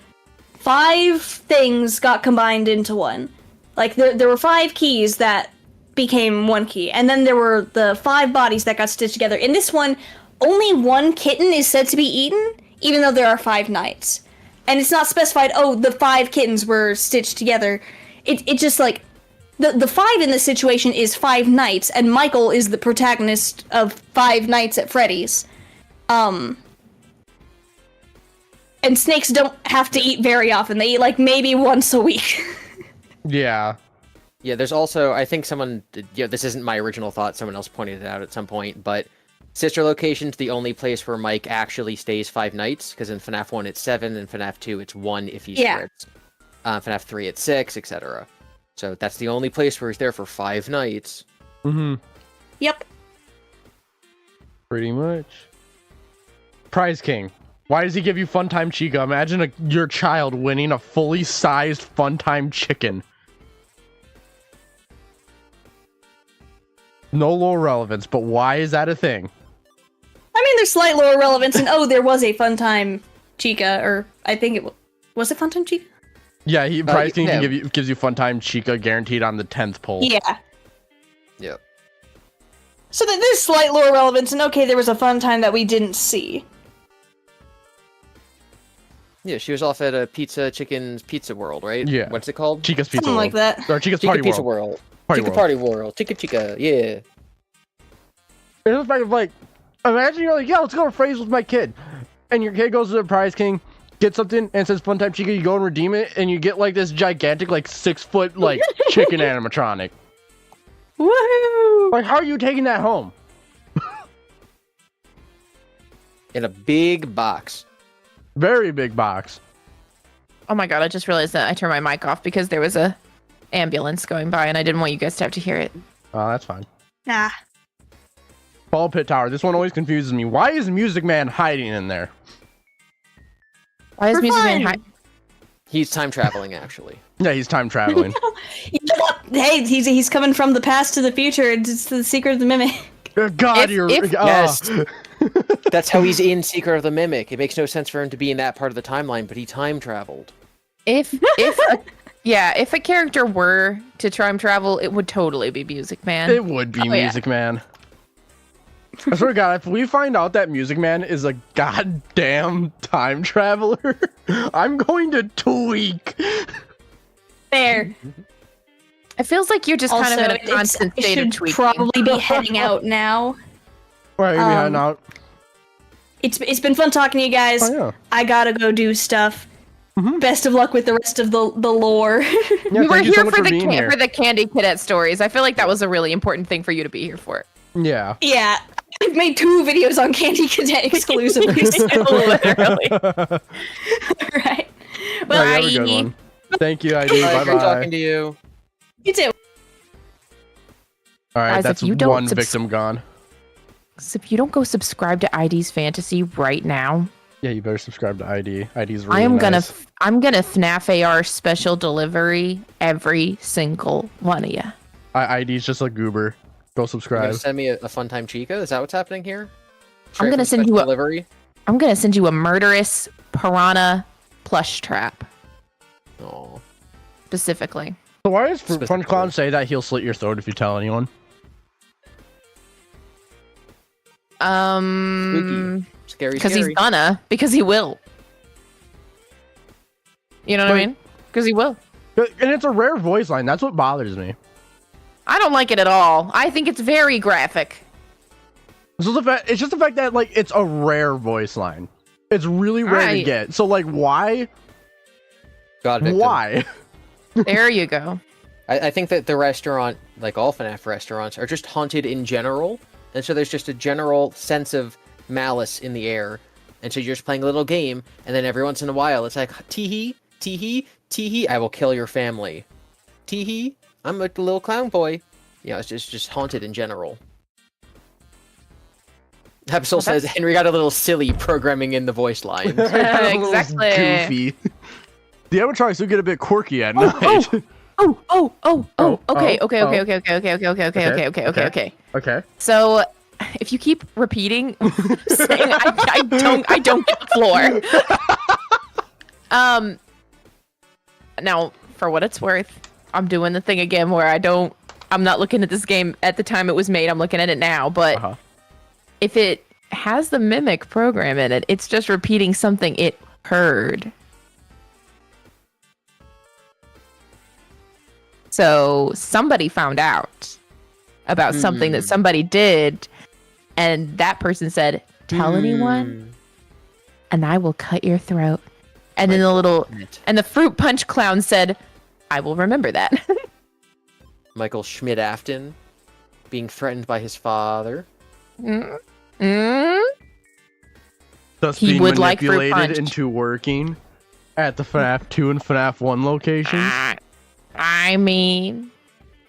5 things got combined into one. Like there were 5 keys that became 1 key, and then there were the 5 bodies that got stitched together. In this one, only 1 kitten is said to be eaten, even though there are 5 knights. and it's not specified, oh, the 5 kittens were stitched together. It just, like, the 5 in this situation is 5 nights, and Michael is the protagonist of 5 Nights at Freddy's. And snakes don't have to eat very often. They eat, like, maybe once a week. Yeah. Yeah, there's also, I think someone, this isn't my original thought, someone else pointed it out at some point, but sister location's the only place where Mike actually stays 5 nights, because in FNAF 1 it's 7, and FNAF 2 it's 1 if he's scripts. FNAF 3 it's 6, etc. So that's the only place where he's there for 5 nights. Mm-hmm. Yep. Pretty much. Prize King. Why does he give you Funtime Chica? Imagine your child winning a fully sized Funtime chicken. No low relevance, but why is that a thing? I mean, there's slight lower relevance, and there was a Funtime Chica, or I think it was it Funtime Chica? Yeah, Prize King gives you Funtime Chica guaranteed on the 10th pull. Yeah. Yep. So there's slight lower relevance, and there was a Funtime that we didn't see. Yeah, she was off at a Chicken's Pizza World, right? Yeah. What's it called? Chica's Pizza Something World. like that. Or Chica's Chica Party Pizza World. World. Party Chica World. Party World. Chica, yeah. It's the fact of, like, imagine you're like, yeah, let's go to Freddy's with my kid. And your kid goes to the Prize King, gets something, and it says Funtime Chica, you go and redeem it, and you get, like, this gigantic, like, 6-foot, like, chicken animatronic. Woohoo! Like, how are you taking that home? In a big box. Very big box. Oh my god, I just realized that I turned my mic off because there was a ambulance going by and I didn't want you guys to have to hear it. Oh, that's fine. Nah. Ball Pit Tower. This one always confuses me. Why is Music Man hiding in there? Why is For Music Man fun. He's time traveling, actually. Yeah, he's time traveling. Hey, he's coming from the past to the future. It's the secret of the mimic. God, Yes. That's how he's in Secret of the Mimic. It makes no sense for him to be in that part of the timeline, but he time traveled. If a character were to time travel, it would totally be Music Man. It would be Music Man. I swear to God, if we find out that Music Man is a goddamn time traveler, I'm going to tweak. There. It feels like you're just kind of in a constant state of tweaking. Probably be heading out now. Why are you heading out? It's been fun talking to you guys. Oh, yeah. I gotta go do stuff. Best of luck with the rest of the lore. Yeah, We were thank you so here much for the being here. for the Candy Cadet stories. I feel like that was a really important thing for you to be here for. Yeah. Yeah. I've made 2 videos on Candy Cadet exclusively. So. Literally. Alright. Yeah, Well, you have a good one. Thank you, ID. Great Bye-bye. talking to you. you too. All right, Guys, that's if you don't one victim gone. So if you don't go subscribe to ID's Fantasy right now, Yeah, you better subscribe to ID. ID's really I'm nice. gonna FNAF AR special delivery every single one of you. ID's just a goober. Go You're subscribe. gonna send me a Funtime Chica? Is that what's happening here? I'm gonna send you a delivery. I'm gonna send you a Motorist Piranha plush trap Oh, specifically. So why does Specifically. Punch Clown say that he'll slit your throat if you tell anyone? scary. Because he's gonna, because he will. You know what I Wait. mean? Because he will. And it's a rare voice line. That's what bothers me. I don't like it at all. I think it's very graphic. So it's just the fact that, like, it's a rare voice line. It's really rare to Right. get. So, like, why? God, victim. Why? There you go. I think that the restaurant, like all FNAF restaurants, are just haunted in general, and so there's just a general sense of malice in the air, and so you're just playing a little game, and then every once in a while it's like, tee-hee, tee-hee, tee-hee, I will kill your family. Tee-hee, I'm a little clown boy. You know, it's just haunted in general. Absol says, Henry got a little silly programming in the voice line. Exactly. Goofy. The animatronics do get a bit quirky at night. Okay. Okay. So, if you keep repeating, saying I don't get the floor. Now, for what it's worth, I'm doing the thing again where I'm not looking at this game at the time it was made. I'm looking at it now, but if it has the mimic program in it, it's just repeating something it heard. So somebody found out about something that somebody did, and that person said, "Tell anyone, and I will cut your throat." And then the fruit punch clown said, "I will remember that." Michael Schmidt Afton being threatened by his father. Thus He being would like fruit manipulated punch. into working at the FNAF 2 and FNAF 1 locations. I mean,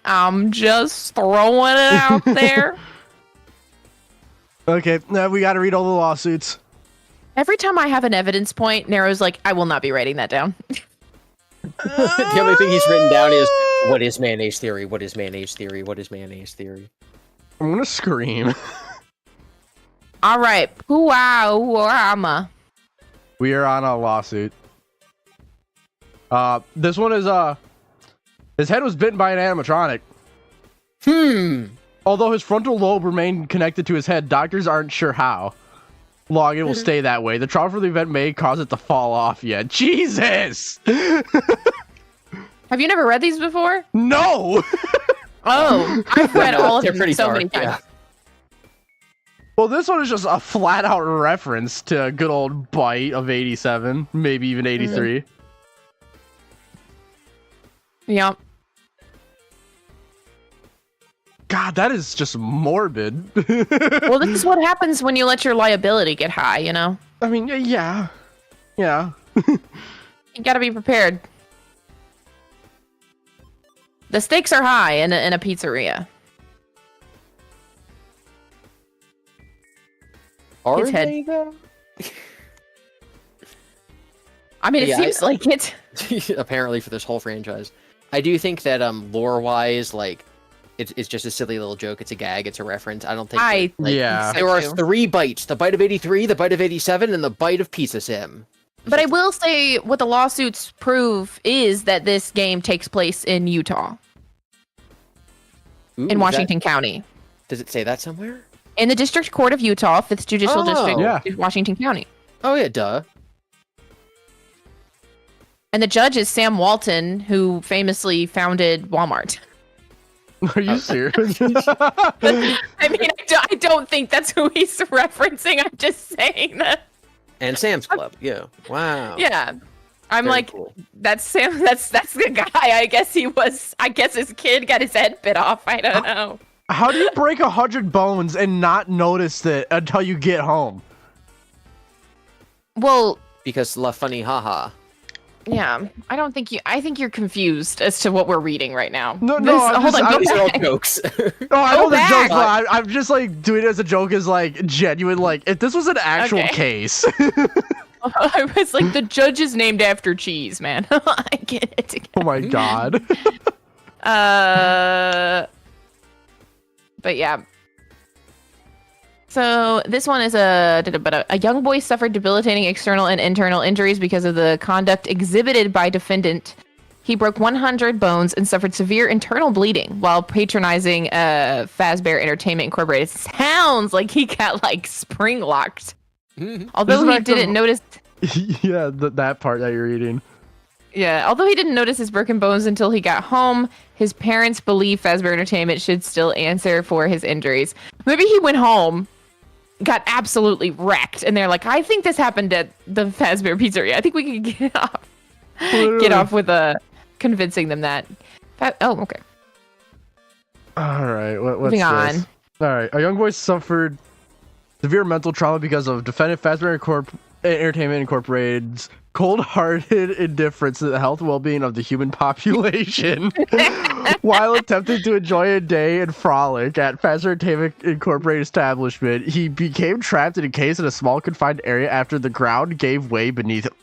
I'm just throwing it out there. Okay, now we gotta read all the lawsuits. Every time I have an evidence point, Nero's like, I will not be writing that down. The only thing he's written down is, what is mayonnaise theory? What is mayonnaise theory? What is mayonnaise theory? I'm gonna scream. All right. Puawama. We are on a lawsuit. This one is, his head was bitten by an animatronic. Although his frontal lobe remained connected to his head, doctors aren't sure how long it will stay that way. The trauma for the event may cause it to fall off yet. Jesus! Have you never read these before? No! Oh, I've read all of They're them pretty so dark, many times. yeah. Well, this one is just a flat-out reference to good old Bite of 87, maybe even 83. Yeah. God, that is just morbid. Well, this is what happens when you let your liability get high, you know? I mean, yeah. Yeah. You gotta be prepared. The stakes are high in a pizzeria. Are His head. they, though? I mean, it Yeah, seems like it. Apparently for this whole franchise. I do think that lore-wise, like, it's just a silly little joke. It's a gag. It's a reference. I don't think. I that, like, Yeah. think there so are too. 3 bites: the bite of 83, the bite of 87, and the bite of Pizza Sim. But I will say what the lawsuits prove is that this game takes place in Utah, Ooh, in Washington County. Does it say that somewhere? In the District Court of Utah, 5th Judicial District, Yeah. Washington County. Oh yeah, duh. And the judge is Sam Walton, who famously founded Walmart. Are you serious? I mean, I don't think that's who he's referencing. I'm just saying that. And Sam's Club. Yeah. Wow. Yeah. I'm Very like, cool. that's Sam. That's the guy. I guess his kid got his head bit off. I don't know. How do you break 100 bones and not notice it until you get home? Well, Because la funny haha. yeah. I think you're confused as to what we're reading right now. No, This- I'm hold just- on. I'm Go These are all back. jokes. No, I know Go the joke, back. but I'm just like doing it as a joke is like genuine. Like if this was an actual Okay. case. I was like, the judge is named after cheese, man. I get it. Oh my god. But yeah. So this one is a young boy suffered debilitating external and internal injuries because of the conduct exhibited by defendant. He broke 100 bones and suffered severe internal bleeding while patronizing Fazbear Entertainment Incorporated. Sounds like he got like spring locked. Although Isn't he that didn't notice. Yeah, that part that you're reading. Yeah, although he didn't notice his broken bones until he got home, his parents believe Fazbear Entertainment should still answer for his injuries. Maybe he went home, got absolutely wrecked, and they're like, I think this happened at the Fazbear Pizzeria. I think we can get off with convincing them that. Oh, okay. All right, what's Moving this? on. All right, a young boy suffered severe mental trauma because of defendant Fazbear Entertainment Incorporated's cold-hearted indifference to the health and well-being of the human population while attempting to enjoy a day and frolic at Fazbear Entertainment Incorporated establishment. He became trapped in a case in a small confined area after the ground gave way beneath him.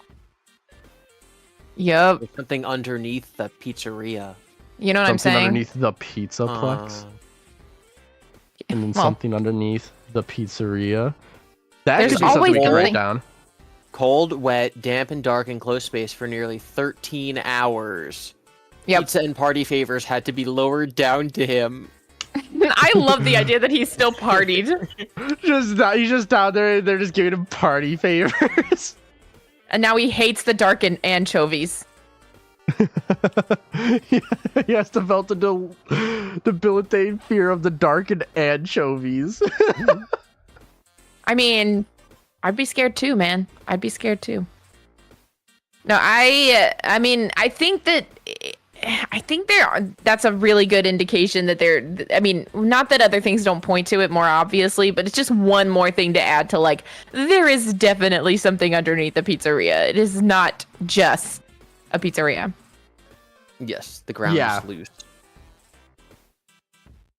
Yep. There's something underneath the pizzeria. You know what I'm Something saying? underneath the pizzaplex, and then well- something underneath the pizzeria. That There's could be something always we can write something. down. Cold, wet, damp, and dark enclosed space for nearly 13 hours. Yep. Pizza and party favors had to be lowered down to him. I love the idea that he still partied. He's just down there and they're just giving him party favors. And now he hates the dark and anchovies. He has developed a debilitating fear of the dark and anchovies. I mean, I'd be scared too, man. I'd be scared too. No, I mean, I think that's a really good indication that I mean, not that other things don't point to it more obviously, but it's just one more thing to add to, like, there is definitely something underneath the pizzeria. It is not just a pizzeria. Yes, the ground is loose.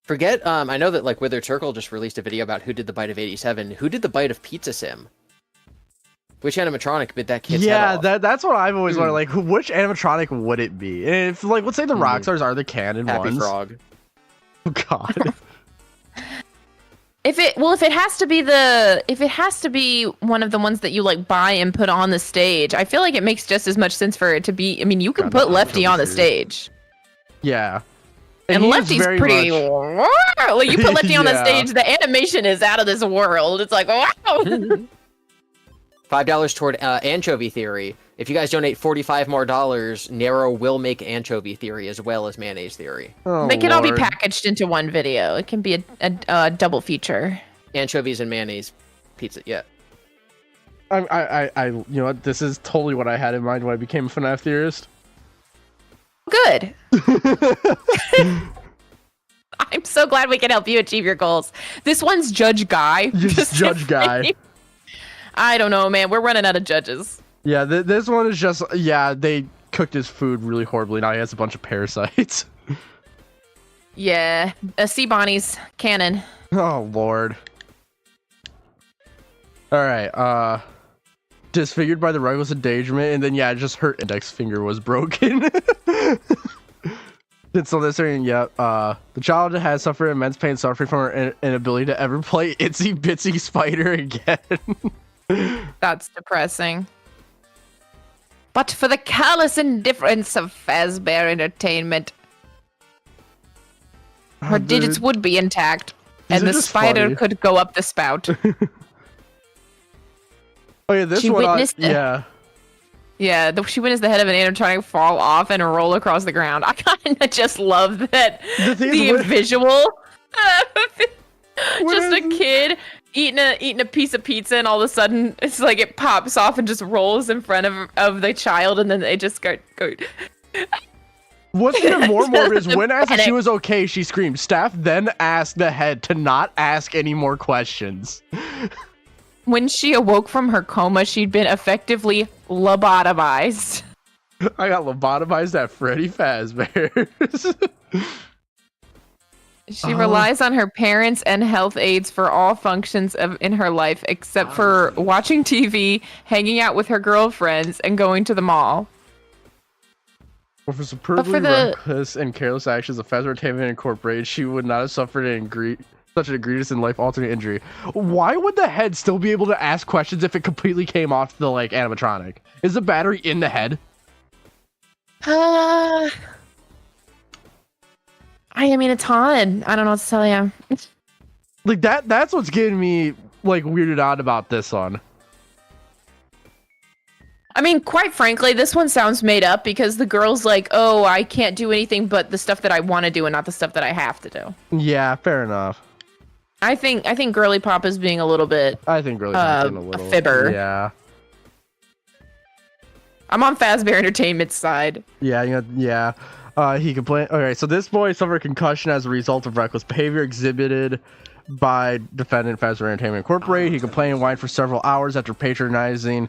Forget, I know that, like, Withered Circle just released a video about who did the bite of 87. Who did the bite of Pizza Sim? Which animatronic bit that kid's head off? That's what I've always wondered. Like, which animatronic would it be? If, like, let's say the Rockstars are the canon Happy ones. Frog. Oh God. If it has to be one of the ones that you like buy and put on the stage, I feel like it makes just as much sense for it to be. I mean, you can put Lefty on the stage. Yeah. And Lefty's pretty. Like, you put Lefty on the stage, the animation is out of this world. It's like, wow. $5 toward Anchovy Theory. If you guys donate $45 more, Nero will make Anchovy Theory as well as Mayonnaise Theory. Oh, they can all be packaged into one video. It can be a double feature. Anchovies and mayonnaise pizza, yeah. You know what? This is totally what I had in mind when I became a FNAF theorist. Good. I'm so glad we can help you achieve your goals. This one's Judge Guy. Just Judge Guy. I don't know, man. We're running out of judges. Yeah, this one is just, they cooked his food really horribly. Now he has a bunch of parasites. Yeah, Sea Bonnie's canon. Oh, Lord. Alright, disfigured by the reckless endangerment, and then, just her index finger was broken. And so this area, the child has suffered immense pain suffering from her inability to ever play Itsy Bitsy Spider again. That's depressing. But for the callous indifference of Fazbear Entertainment, her digits would be intact, and the spider funny. could go up the spout. Oh yeah, this She one. witnessed it. Yeah, she witnessed the head of an animatronic fall off and roll across the ground. I kind of just love that the visual. Just a kid eating a piece of pizza, and all of a sudden it's like it pops off and just rolls in front of the child, and then they just go. What's even more morbid is when asked if she was okay, she screamed. Staff then asked the head to not ask any more questions. When she awoke from her coma, she'd been effectively lobotomized. I got lobotomized at Freddy Fazbear's. She relies on her parents and health aides for all functions in her life, except for watching TV, hanging out with her girlfriends, and going to the mall. Well, for superbly reckless and careless actions of Fazbear Entertainment Incorporated, she would not have suffered such an egregious and life-altering injury. Why would the head still be able to ask questions if it completely came off the animatronic? Is the battery in the head? I mean, it's haunted. I don't know what to tell you. Like that's what's getting me weirded out about this one. I mean, quite frankly, this one sounds made up because the girl's like, oh, I can't do anything but the stuff that I want to do and not the stuff that I have to do. Yeah, fair enough. I think Girly Pop is being a little bit I think Girly Pop's being a little fibber. Yeah. I'm on Fazbear Entertainment's side. Yeah, he complained. Okay, so this boy suffered concussion as a result of reckless behavior exhibited by defendant Fazbear Entertainment Incorporated. He complained and whined for several hours after patronizing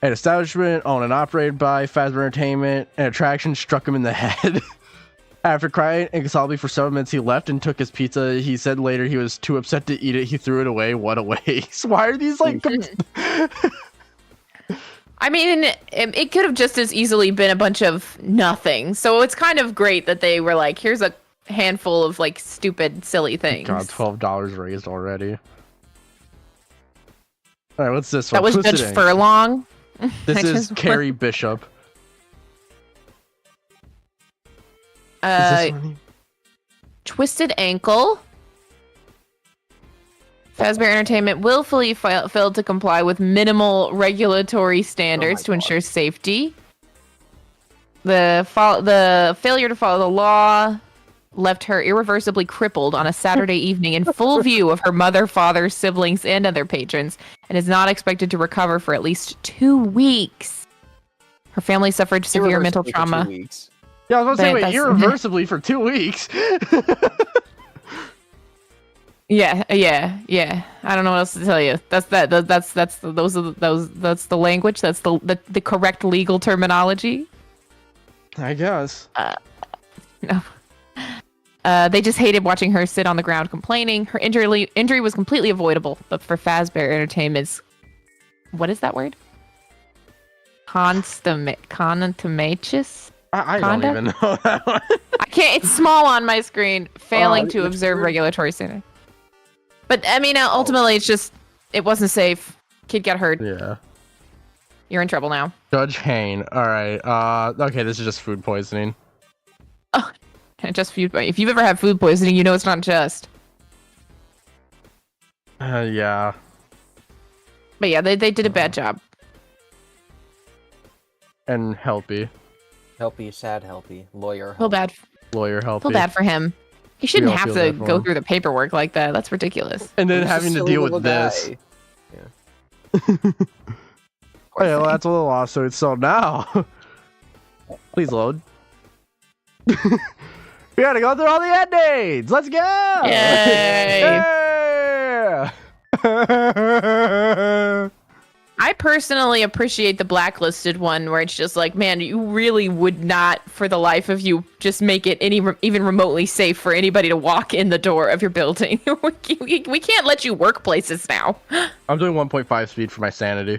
an establishment owned and operated by Fazbear Entertainment. An attraction struck him in the head. After crying inconsolably for several minutes, he left and took his pizza. He said later he was too upset to eat it. He threw it away. What a waste. Why are these I mean, it could have just as easily been a bunch of nothing. So it's kind of great that they were like, here's a handful of stupid, silly things. God, $12 raised already. All right, what's this one? That was Twisted Judge Ankle. Furlong. This is Carrie Bishop. Twisted Ankle. Fazbear Entertainment willfully failed to comply with minimal regulatory standards to ensure safety. The failure to follow the law left her irreversibly crippled on a Saturday evening in full view of her mother, father, siblings, and other patrons, and is not expected to recover for at least 2 weeks. Her family suffered severe mental trauma. 2 weeks. Yeah, I was about to say, wait, That's- irreversibly for 2 weeks. Yeah. I don't know what else to tell you. That's the language. That's the correct legal terminology. I guess. No. They just hated watching her sit on the ground complaining. Her injury was completely avoidable, but for Fazbear Entertainment's, what is that word? Contumacious? I don't Conduct? even know that one. I can't. It's small on my screen. Failing to observe regulatory standards. But I mean, ultimately, it's just it wasn't safe. Kid got hurt. Yeah. You're in trouble now. Judge Hain. All right. Okay, this is just food poisoning. Just food. If you've ever had food poisoning, you know it's not just. Yeah. But yeah, they did a bad job. And Helpy. Helpy, sad Helpy, lawyer. Feel bad. Lawyer Helpy. Feel bad for him. He shouldn't all have feel to bad for go him. through the paperwork like that. That's ridiculous. And then He's a having to silly deal little with this. guy. Poor Okay, well, thing. that's a little lawsuit. So now, please load. We gotta go through all the endings. Let's go! Yay! Yeah! I personally appreciate the blacklisted one where it's just like, man, you really would not, for the life of you, just make it even remotely safe for anybody to walk in the door of your building. we can't let you work places now. I'm doing 1.5 speed for my sanity.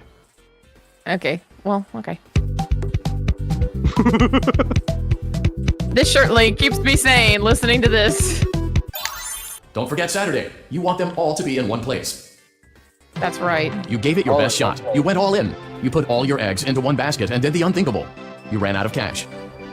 Okay, well, okay. This certainly keeps me sane listening to this. Don't forget Saturday. You want them all to be in one place. That's right. You gave it your All best in one shot. place. You went all in. You put all your eggs into one basket and did the unthinkable. You ran out of cash.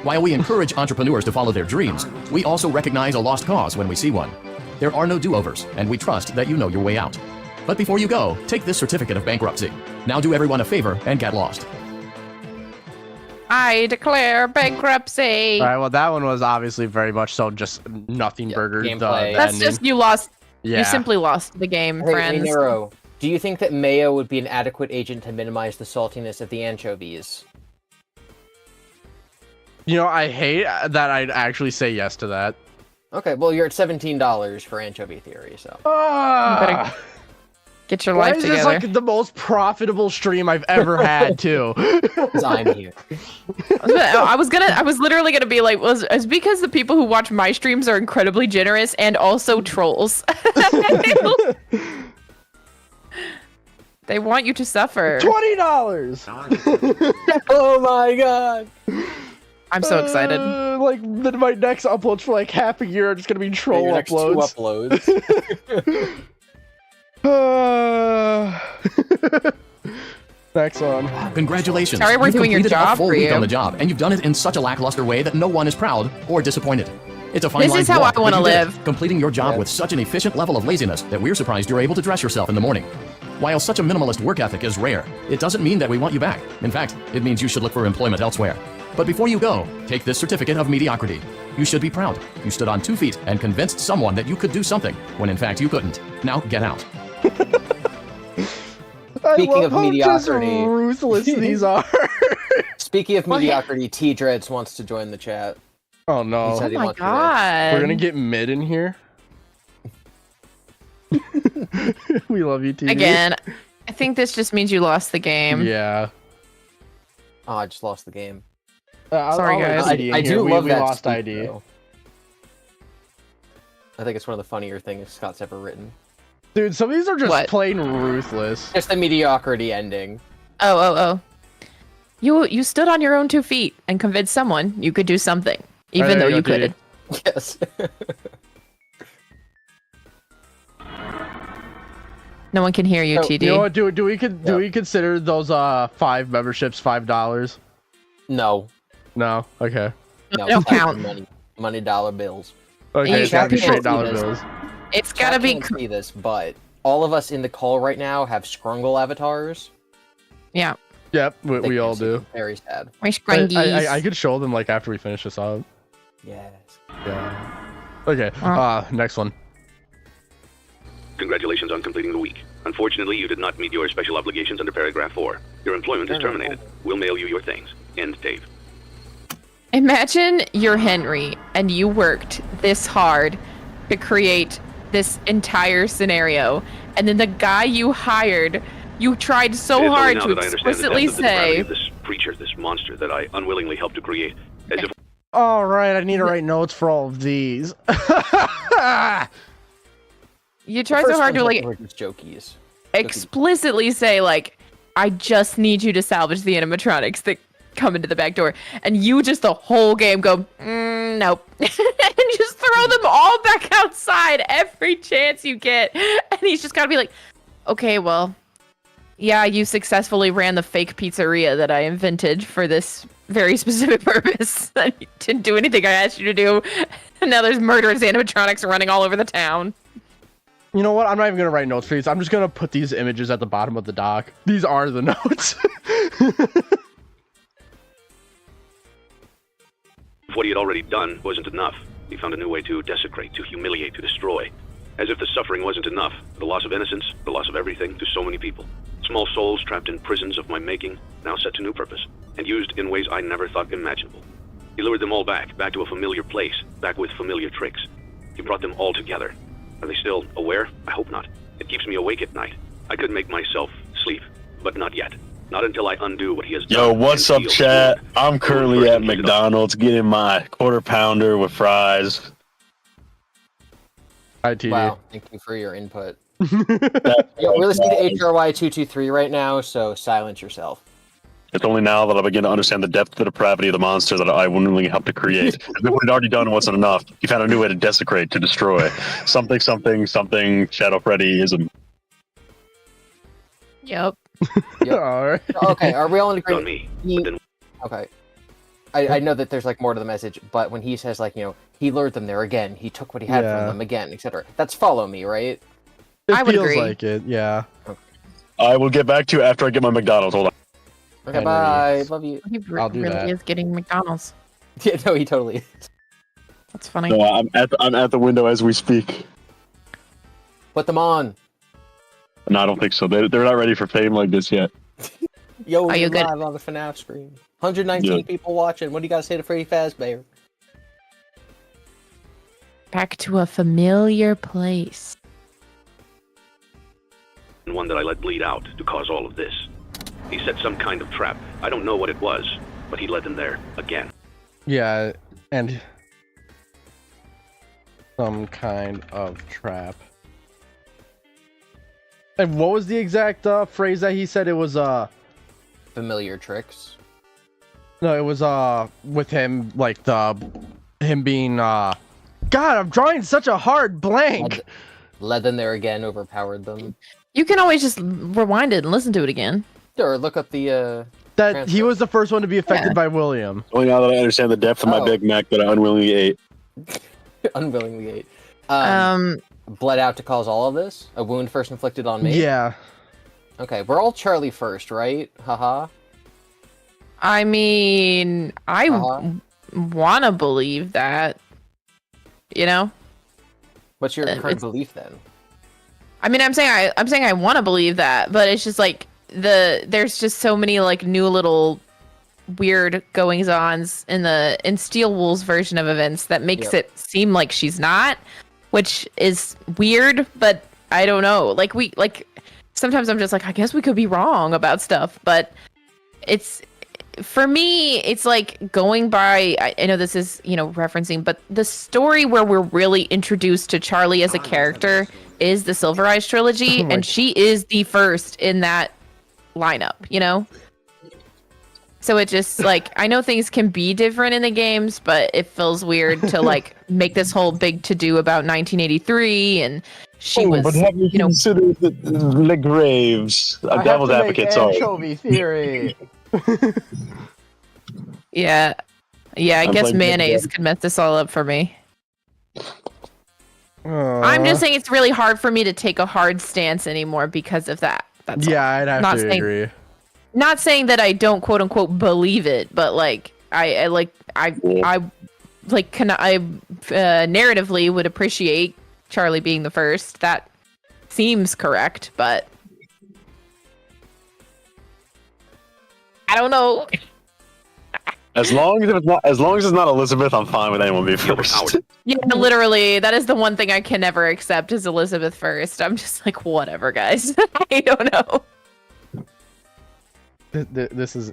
While we encourage entrepreneurs to follow their dreams, we also recognize a lost cause when we see one. There are no do-overs, and we trust that you know your way out. But before you go, take this certificate of bankruptcy. Now do everyone a favor and get lost. I declare bankruptcy. All right, well, that one was obviously very much so just nothing burger. gameplay. That's ending. just you lost. Yeah. You simply lost the game, Hey, friends. Nero, do you think that mayo would be an adequate agent to minimize the saltiness of the anchovies? You know, I hate that I'd actually say yes to that. Okay, well, you're at $17 for anchovy theory, so. Ah, Get your why life is together. this like the most profitable stream I've ever had, too? Because I'm here. I was literally gonna be like, it's because the people who watch my streams are incredibly generous and also trolls. They want you to suffer. $20. Oh my god! I'm so excited. Like then my next uploads for like half a year are just gonna be troll Your next two uploads. Next one. Congratulations. Sorry, we're You've doing your completed a job full for week you. on the job, and you've done it in such a lackluster way that no one is proud or disappointed. It's a fine This line is to how walk, I wanna but you did it, live. completing your job Yeah. with such an efficient level of laziness that we're surprised you're able to dress yourself in the morning. While such a minimalist work ethic is rare, it doesn't mean that we want you back. In fact, it means you should look for employment elsewhere. But before you go, take this certificate of mediocrity. You should be proud. You stood on 2 feet and convinced someone that you could do something, when in fact you couldn't. Now get out. Speaking of how just mediocrity. ruthless these are. Speaking of mediocrity, T-Dreads wants to join the chat. Oh no. He said Oh he my wants to join. god. We're gonna get mid in here. We love you, TV. Again. I think this just means you lost the game. Yeah. Oh, I just lost the game. Sorry, let guys. ID in I here. do we, love we that lost speech, ID. though. I think it's one of the funnier things Scott's ever written. Dude, some of these are just What? plain ruthless. Just the mediocrity ending. Oh. You stood on your own 2 feet and convinced someone you could do something, even there though you you go, couldn't. Yes. No one can hear you, Oh, TD. You know what? Do we consider those 5 memberships $5? No. No. Okay. No. Don't five count. Money dollar bills. Okay, You it's gotta be can't straight see dollar this. bills. It's gotta Chat be. can't see this, but all of us in the call right now have Scrungle avatars. Yeah. Yep, we They all can't see do. them. Very sad. My But scrungies. I could show them like after we finish this up. Yes. Yeah. Okay. Next one. Congratulations on completing the week. Unfortunately, you did not meet your special obligations under paragraph 4. Your employment is terminated. We'll mail you your things. End, Dave. Imagine you're Henry and you worked this hard to create this entire scenario, and then the guy you hired, you tried so It is only hard now to that I understand the explicitly depth of the depravity say, of this creature, this monster that I unwillingly helped to create, as if All right, I need to write notes for all of these. you tried so hard to like jokies. explicitly say like, I just need you to salvage the animatronics that come into the back door, and you just the whole game go nope and just throw them all back outside every chance you get, and he's just gotta be like, okay, well, yeah, you successfully ran the fake pizzeria that I invented for this very specific purpose. I didn't do anything I asked you to do, and now there's murderous animatronics running all over the town. You know what? I'm not even gonna write notes for these. I'm just gonna put these images at the bottom of the doc. These are the notes. what he had already done wasn't enough. He found a new way to desecrate, to humiliate, to destroy. As if the suffering wasn't enough, the loss of innocence, the loss of everything to so many people. Small souls trapped in prisons of my making, now set to new purpose, and used in ways I never thought imaginable. He lured them all back to a familiar place, back with familiar tricks. He brought them all together. Are they still aware? I hope not. It keeps me awake at night. I could make myself sleep, but not yet. Not until I undo what he has done. Yo, what's and up, heal chat? the wound. I'm currently at McDonald's getting my quarter pounder with fries. Hi, TD. Wow, thank you for your input. Yo, we're listening to HRY223 right now, so silence yourself. It's only now that I begin to understand the depth of the depravity of the monster that I willingly helped to create. If what he'd already done wasn't enough, he found a new way to desecrate, to destroy. Something, Shadow Freddy-ism. Yep. Yep. All right. Okay, are we all in On agreement? me. He- But then Okay. I know that there's like more to the message, but when he says like, you know, he lured them there again, he took what he had Yeah. from them again, etc. That's follow me, right? It I would feels agree. like it. Yeah. I will get back to you after I get my McDonald's. Hold on. Okay, Henry. bye. Love you. He I'll do really that. is getting McDonald's. Yeah, no, he totally is. That's funny. No, I'm at the window as we speak. Put them on. No, I don't think so. They're not ready for fame like this yet. Yo, Are you you're good? live on the FNAF screen. 119 Yeah. people watching. What do you got to say to Freddy Fazbear? Back to a familiar place. one that I let bleed out to cause all of this. He set some kind of trap. I don't know what it was, but he led them there again. Yeah, and some kind of trap. And what was the exact phrase that he said? It was Familiar tricks. no, it was with him like him being God, I'm drawing such a hard blank. Led them there again, overpowered them. You can always just rewind it and listen to it again. Or look up the That he was the first one to be affected Yeah. by William. Only now that I understand the depth of my Oh. Big Mac that I unwillingly ate. unwillingly ate. Bled out to cause all of this? A wound first inflicted on me? Yeah. Okay, we're all Charlie first, right? Haha. I mean, I Uh-huh. want to believe that. You know? What's your current it's- belief then? I mean, I'm saying I want to believe that, but it's just like there's just so many like new little weird goings-ons in Steel Wool's version of events that makes it seem like she's not, which is weird, but I don't know. Like sometimes I'm just like, I guess we could be wrong about stuff, but it's for me, it's like going by, I know this is, referencing, but the story where we're really introduced to Charlie as a character is the Silver Eyes trilogy, and she is the first in that lineup, So it just, like, I know things can be different in the games, but it feels weird to, like, make this whole big to-do about 1983, and she was, but have you considered the graves? A devil's advocate, sorry. Anchovy theory. Yeah, I I'm guess playing mayonnaise Cadet. could mess this all up for me. I'm just saying it's really hard for me to take a hard stance anymore because of that. That's all. Yeah, I'd have Not to saying- agree. not saying that I don't quote unquote believe it, but like I narratively would appreciate Charlie being the first. That seems correct, but I don't know. As long as it's not Elizabeth, I'm fine with anyone being first. Yeah, literally, that is the one thing I can never accept is Elizabeth first. I'm just like, whatever, guys. I don't know. This is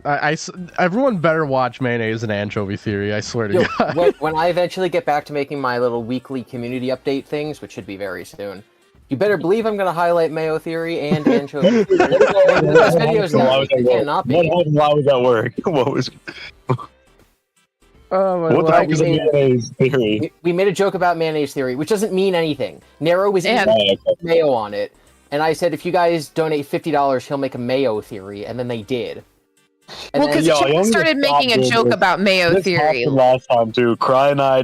everyone better watch Mayonnaise and Anchovy Theory. I swear to God. When I eventually get back to making my little weekly community update things, which should be very soon, you better believe I'm going to highlight Mayo Theory and Anchovy Theory. Those videos now, you cannot be. Why was that work? What was? What the heck is Mayonnaise Theory? We made a joke about Mayonnaise Theory, which doesn't mean anything. Nero was mayo on it. And I said, if you guys donate $50, he'll make a Mayo Theory, and then they did. And well, because Chip started making a joke about Mayo Theory. Last time too, Cry and I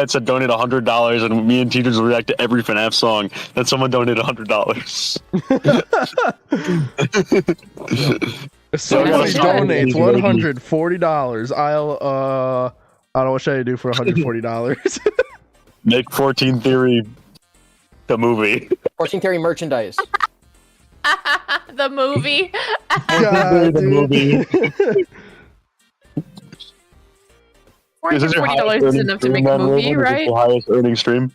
said donate $100, and me and teachers will react to every FNAF song. Then someone donated $100. Someone donates $140. I don't know what should I do for $140. Make 14 Theory the movie. 14 Theory merchandise. The movie. God, the movie. $40 is enough to make a movie, right? The highest earning stream.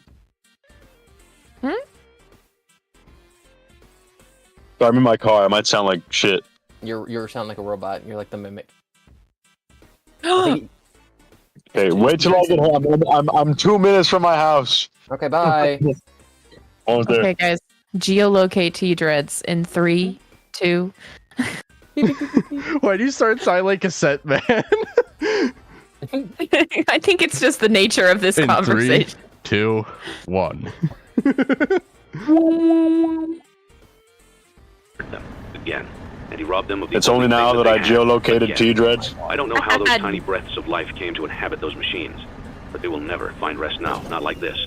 Hmm? So I'm in my car. I might sound like shit. You sound like a robot. You're like the mimic. Okay, wait till I get home. I'm 2 minutes from my house. Okay, bye. Almost there. Okay, guys. Geolocate T-Dreads in 3, 2. Why do you start sounding like Cassette, man? I think it's just the nature of this In conversation. 3, 2, 1. Again. And he robbed them of the It's only now that I geolocated T-Dreads. I don't know how those tiny breaths of life came to inhabit those machines, but they will never find rest now, not like this.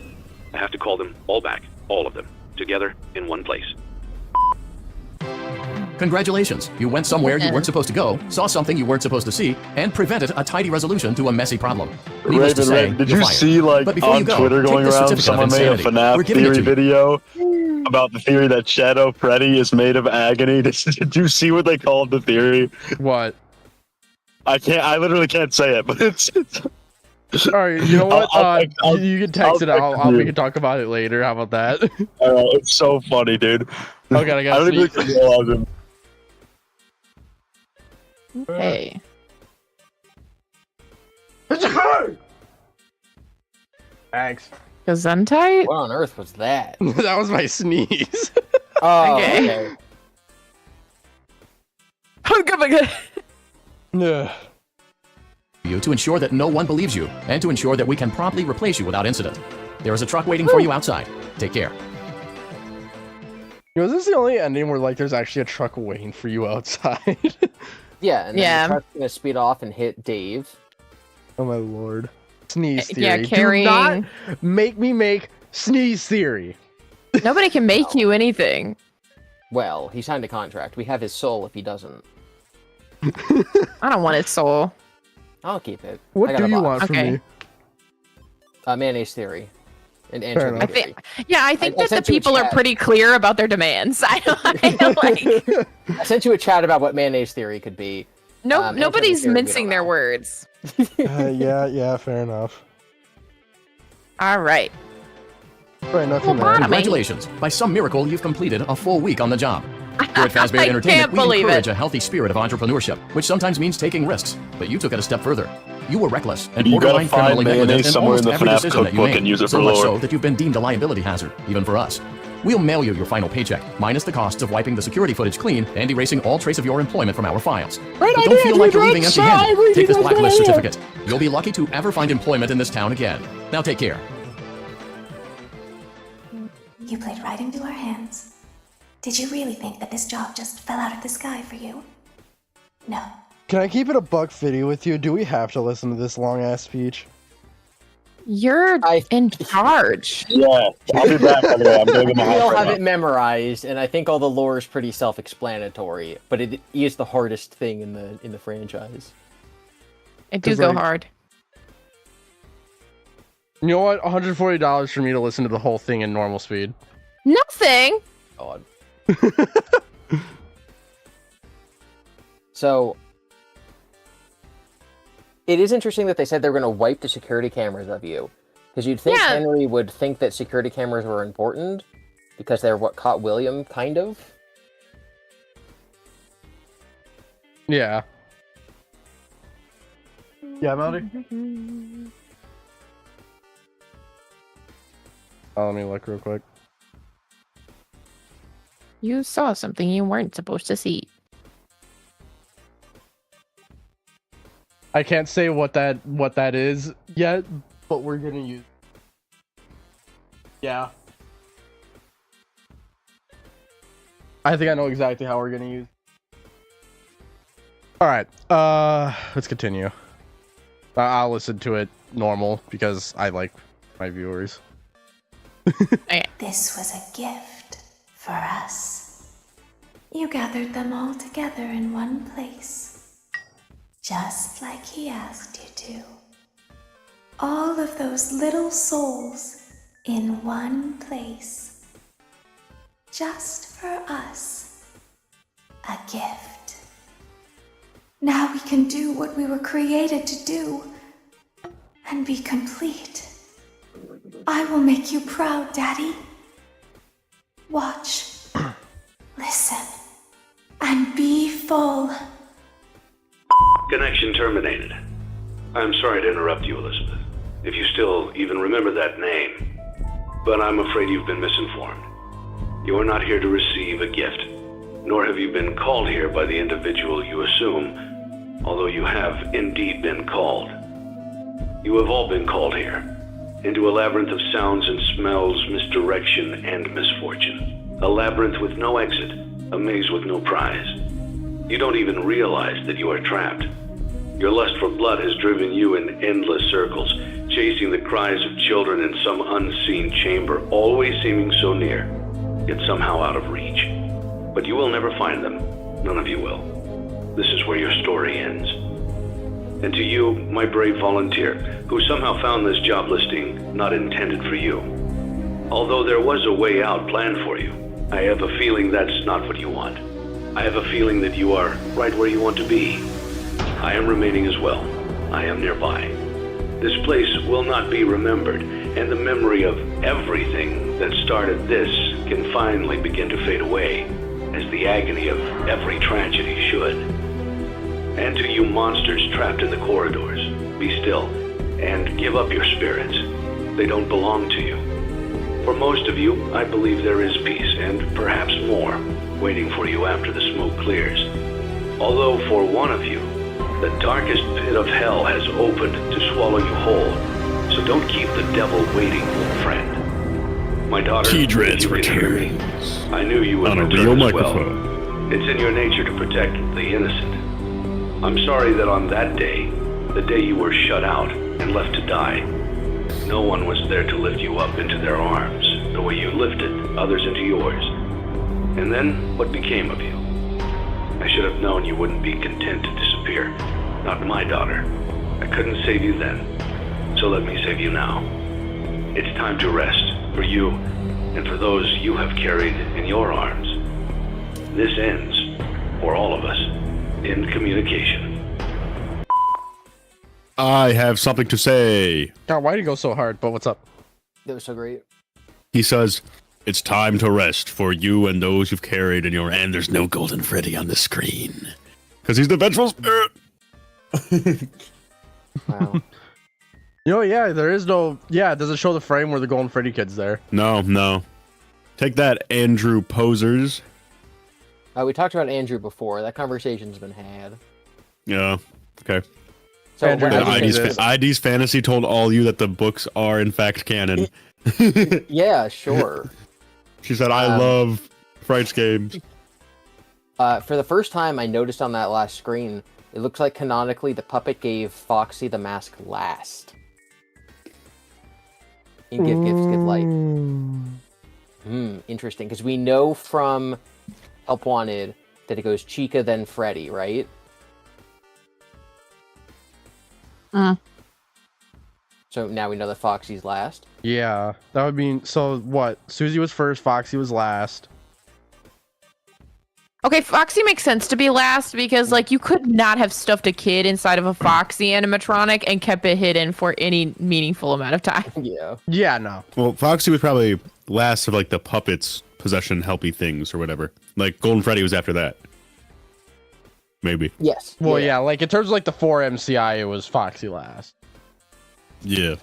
I have to call them all back, all of them, together in one place. Congratulations, you went somewhere you weren't supposed to go, saw something you weren't supposed to see, and prevented a tidy resolution to a messy problem. Needless to say, Did you're you fired. see, like, But before on you go, Twitter take going this around, certificate someone of made a insanity. We're FNAF giving it theory to you. video about the theory that Shadow Freddy is made of agony? Did you see what they called the theory? What? I literally can't say it, but it's Alright, you know what? I'll you can text it out. We can talk about it later. How about that? it's so funny, dude. Okay, I I gotta don't even see. realize it. Hey. Thanks. Gesundheit? What on earth was that? That was my sneeze. Oh, Okay. Yeah. You to ensure that no one believes you, and to ensure that we can promptly replace you without incident. There is a truck waiting for you outside. Take care. You know, is this the only ending where like there's actually a truck waiting for you outside? Yeah, and then Yeah. the truck's gonna speed off and hit Dave. Oh my lord. Sneeze theory. Yeah, carrying. Do not make me make sneeze theory. Nobody can make you anything. Well, he signed a contract. We have his soul if he doesn't. I don't want his soul. I'll keep it. I What got do a you box. want from Okay. me? Mayonnaise theory. And Fair anchovy enough. I theory. think, yeah, I think I that the sent you a people are chat. pretty clear about their demands. I don't like. I sent you a chat about what mayonnaise theory could be. Nobody's anchovy theory, we mincing don't their know. words. Yeah, fair enough. All right. Right, nothing Well, there. bottom- Congratulations. By some miracle, you've completed a full week on the job. Here at Fazbear I Entertainment, can't we believe encourage it. a healthy spirit of entrepreneurship, which sometimes means taking risks. But you took it a step further. You were reckless and You gotta borderline find criminally negligent mayonnaise in somewhere almost in the every FNAF decision that you cookbook made. and use it so for much lore. so that you've been deemed a liability hazard, even for us. We'll mail you your final paycheck, minus the costs of wiping the security footage clean and erasing all trace of your employment from our files. But don't feel like you're leaving empty-handed. Take this blacklist certificate. You'll be lucky to ever find employment in this town again. Now take care. You played right into our hands. Did you really think that this job just fell out of the sky for you? No. Can I keep it a buck video with you? Do we have to listen to this long ass speech? You're in charge. Yeah, I'll be back. By the way, I'm going to get my We house all right have now. it memorized, and I think all the lore is pretty self-explanatory. But it is the hardest thing in the franchise. It do 'Cause, go like- hard. You know what? $140 for me to listen to the whole thing in normal speed. Nothing. God. So, it is interesting that they said they're going to wipe the security cameras of you. Because you'd think Yeah. Henry would think that security cameras were important, because they're what caught William, kind of. Yeah. Yeah, Melody? Let me look real quick. You saw something you weren't supposed to see. I can't say what that is yet, but we're gonna use. Yeah. I think I know exactly how we're gonna use. All right. Let's continue. I'll listen to it normal because I like my viewers. This was a gift for us. You gathered them all together in one place, just like he asked you to. All of those little souls in one place, just for us. A gift. Now we can do what we were created to do and be complete. I will make you proud, Daddy. Watch, listen, and be full. Connection terminated. I'm sorry to interrupt you, Elizabeth, if you still even remember that name. But I'm afraid you've been misinformed. You are not here to receive a gift, nor have you been called here by the individual you assume, although you have indeed been called. You have all been called here, into a labyrinth of sounds and smells, misdirection, and misfortune. A labyrinth with no exit, a maze with no prize. You don't even realize that you are trapped. Your lust for blood has driven you in endless circles, chasing the cries of children in some unseen chamber, always seeming so near, yet somehow out of reach. But you will never find them. None of you will. This is where your story ends. And to you, my brave volunteer, who somehow found this job listing not intended for you. Although there was a way out planned for you, I have a feeling that's not what you want. I have a feeling that you are right where you want to be. I am remaining as well. I am nearby. This place will not be remembered, and the memory of everything that started this can finally begin to fade away, as the agony of every tragedy should. And to you monsters trapped in the corridors, be still and give up your spirits. They don't belong to you. For most of you, I believe there is peace, and perhaps more, waiting for you after the smoke clears. Although for one of you, the darkest pit of hell has opened to swallow you whole. So don't keep the devil waiting, friend. My daughter, Keydred's if you can hear me, returns I knew you would on a return real as well. microphone. It's in your nature to protect the innocent. I'm sorry that on that day, the day you were shut out and left to die, no one was there to lift you up into their arms, the way you lifted others into yours. And then, what became of you? I should have known you wouldn't be content to disappear. Not my daughter. I couldn't save you then, so let me save you now. It's time to rest, for you, and for those you have carried in your arms. This ends, for all of us, in communication. I have something to say. God, why'd you go so hard? But what's up? That was so great. He says, it's time to rest for you and those you've carried in your hand. There's no Golden Freddy on the screen. Because he's the vengeful spirit. Wow. You know, yeah, there is no. Yeah, it doesn't show the frame where the Golden Freddy kid's there. No. Take that, Andrew Posers. We talked about Andrew before. That conversation's been had. Yeah, okay. So Andrew, what I I just think think ID's, ID's Fantasy told all you that the books are in fact canon. yeah, sure. She said, I love Frights games. For the first time, I noticed on that last screen, it looks like canonically the puppet gave Foxy the mask last. in Give Gifts, Give Life. Interesting, because we know from Help Wanted that it goes Chica, then Freddy, right? So now we know that Foxy's last. Yeah, that would mean, so what? Susie was first, Foxy was last. Okay, Foxy makes sense to be last because, like, you could not have stuffed a kid inside of a Foxy animatronic and kept it hidden for any meaningful amount of time. Yeah. Yeah, no. Well, Foxy was probably last of like the puppets possession helpy things or whatever. Like Golden Freddy was after that. Maybe. Yes. Well, yeah, like in terms of like the 4 MCI, it was Foxy last. Yeah.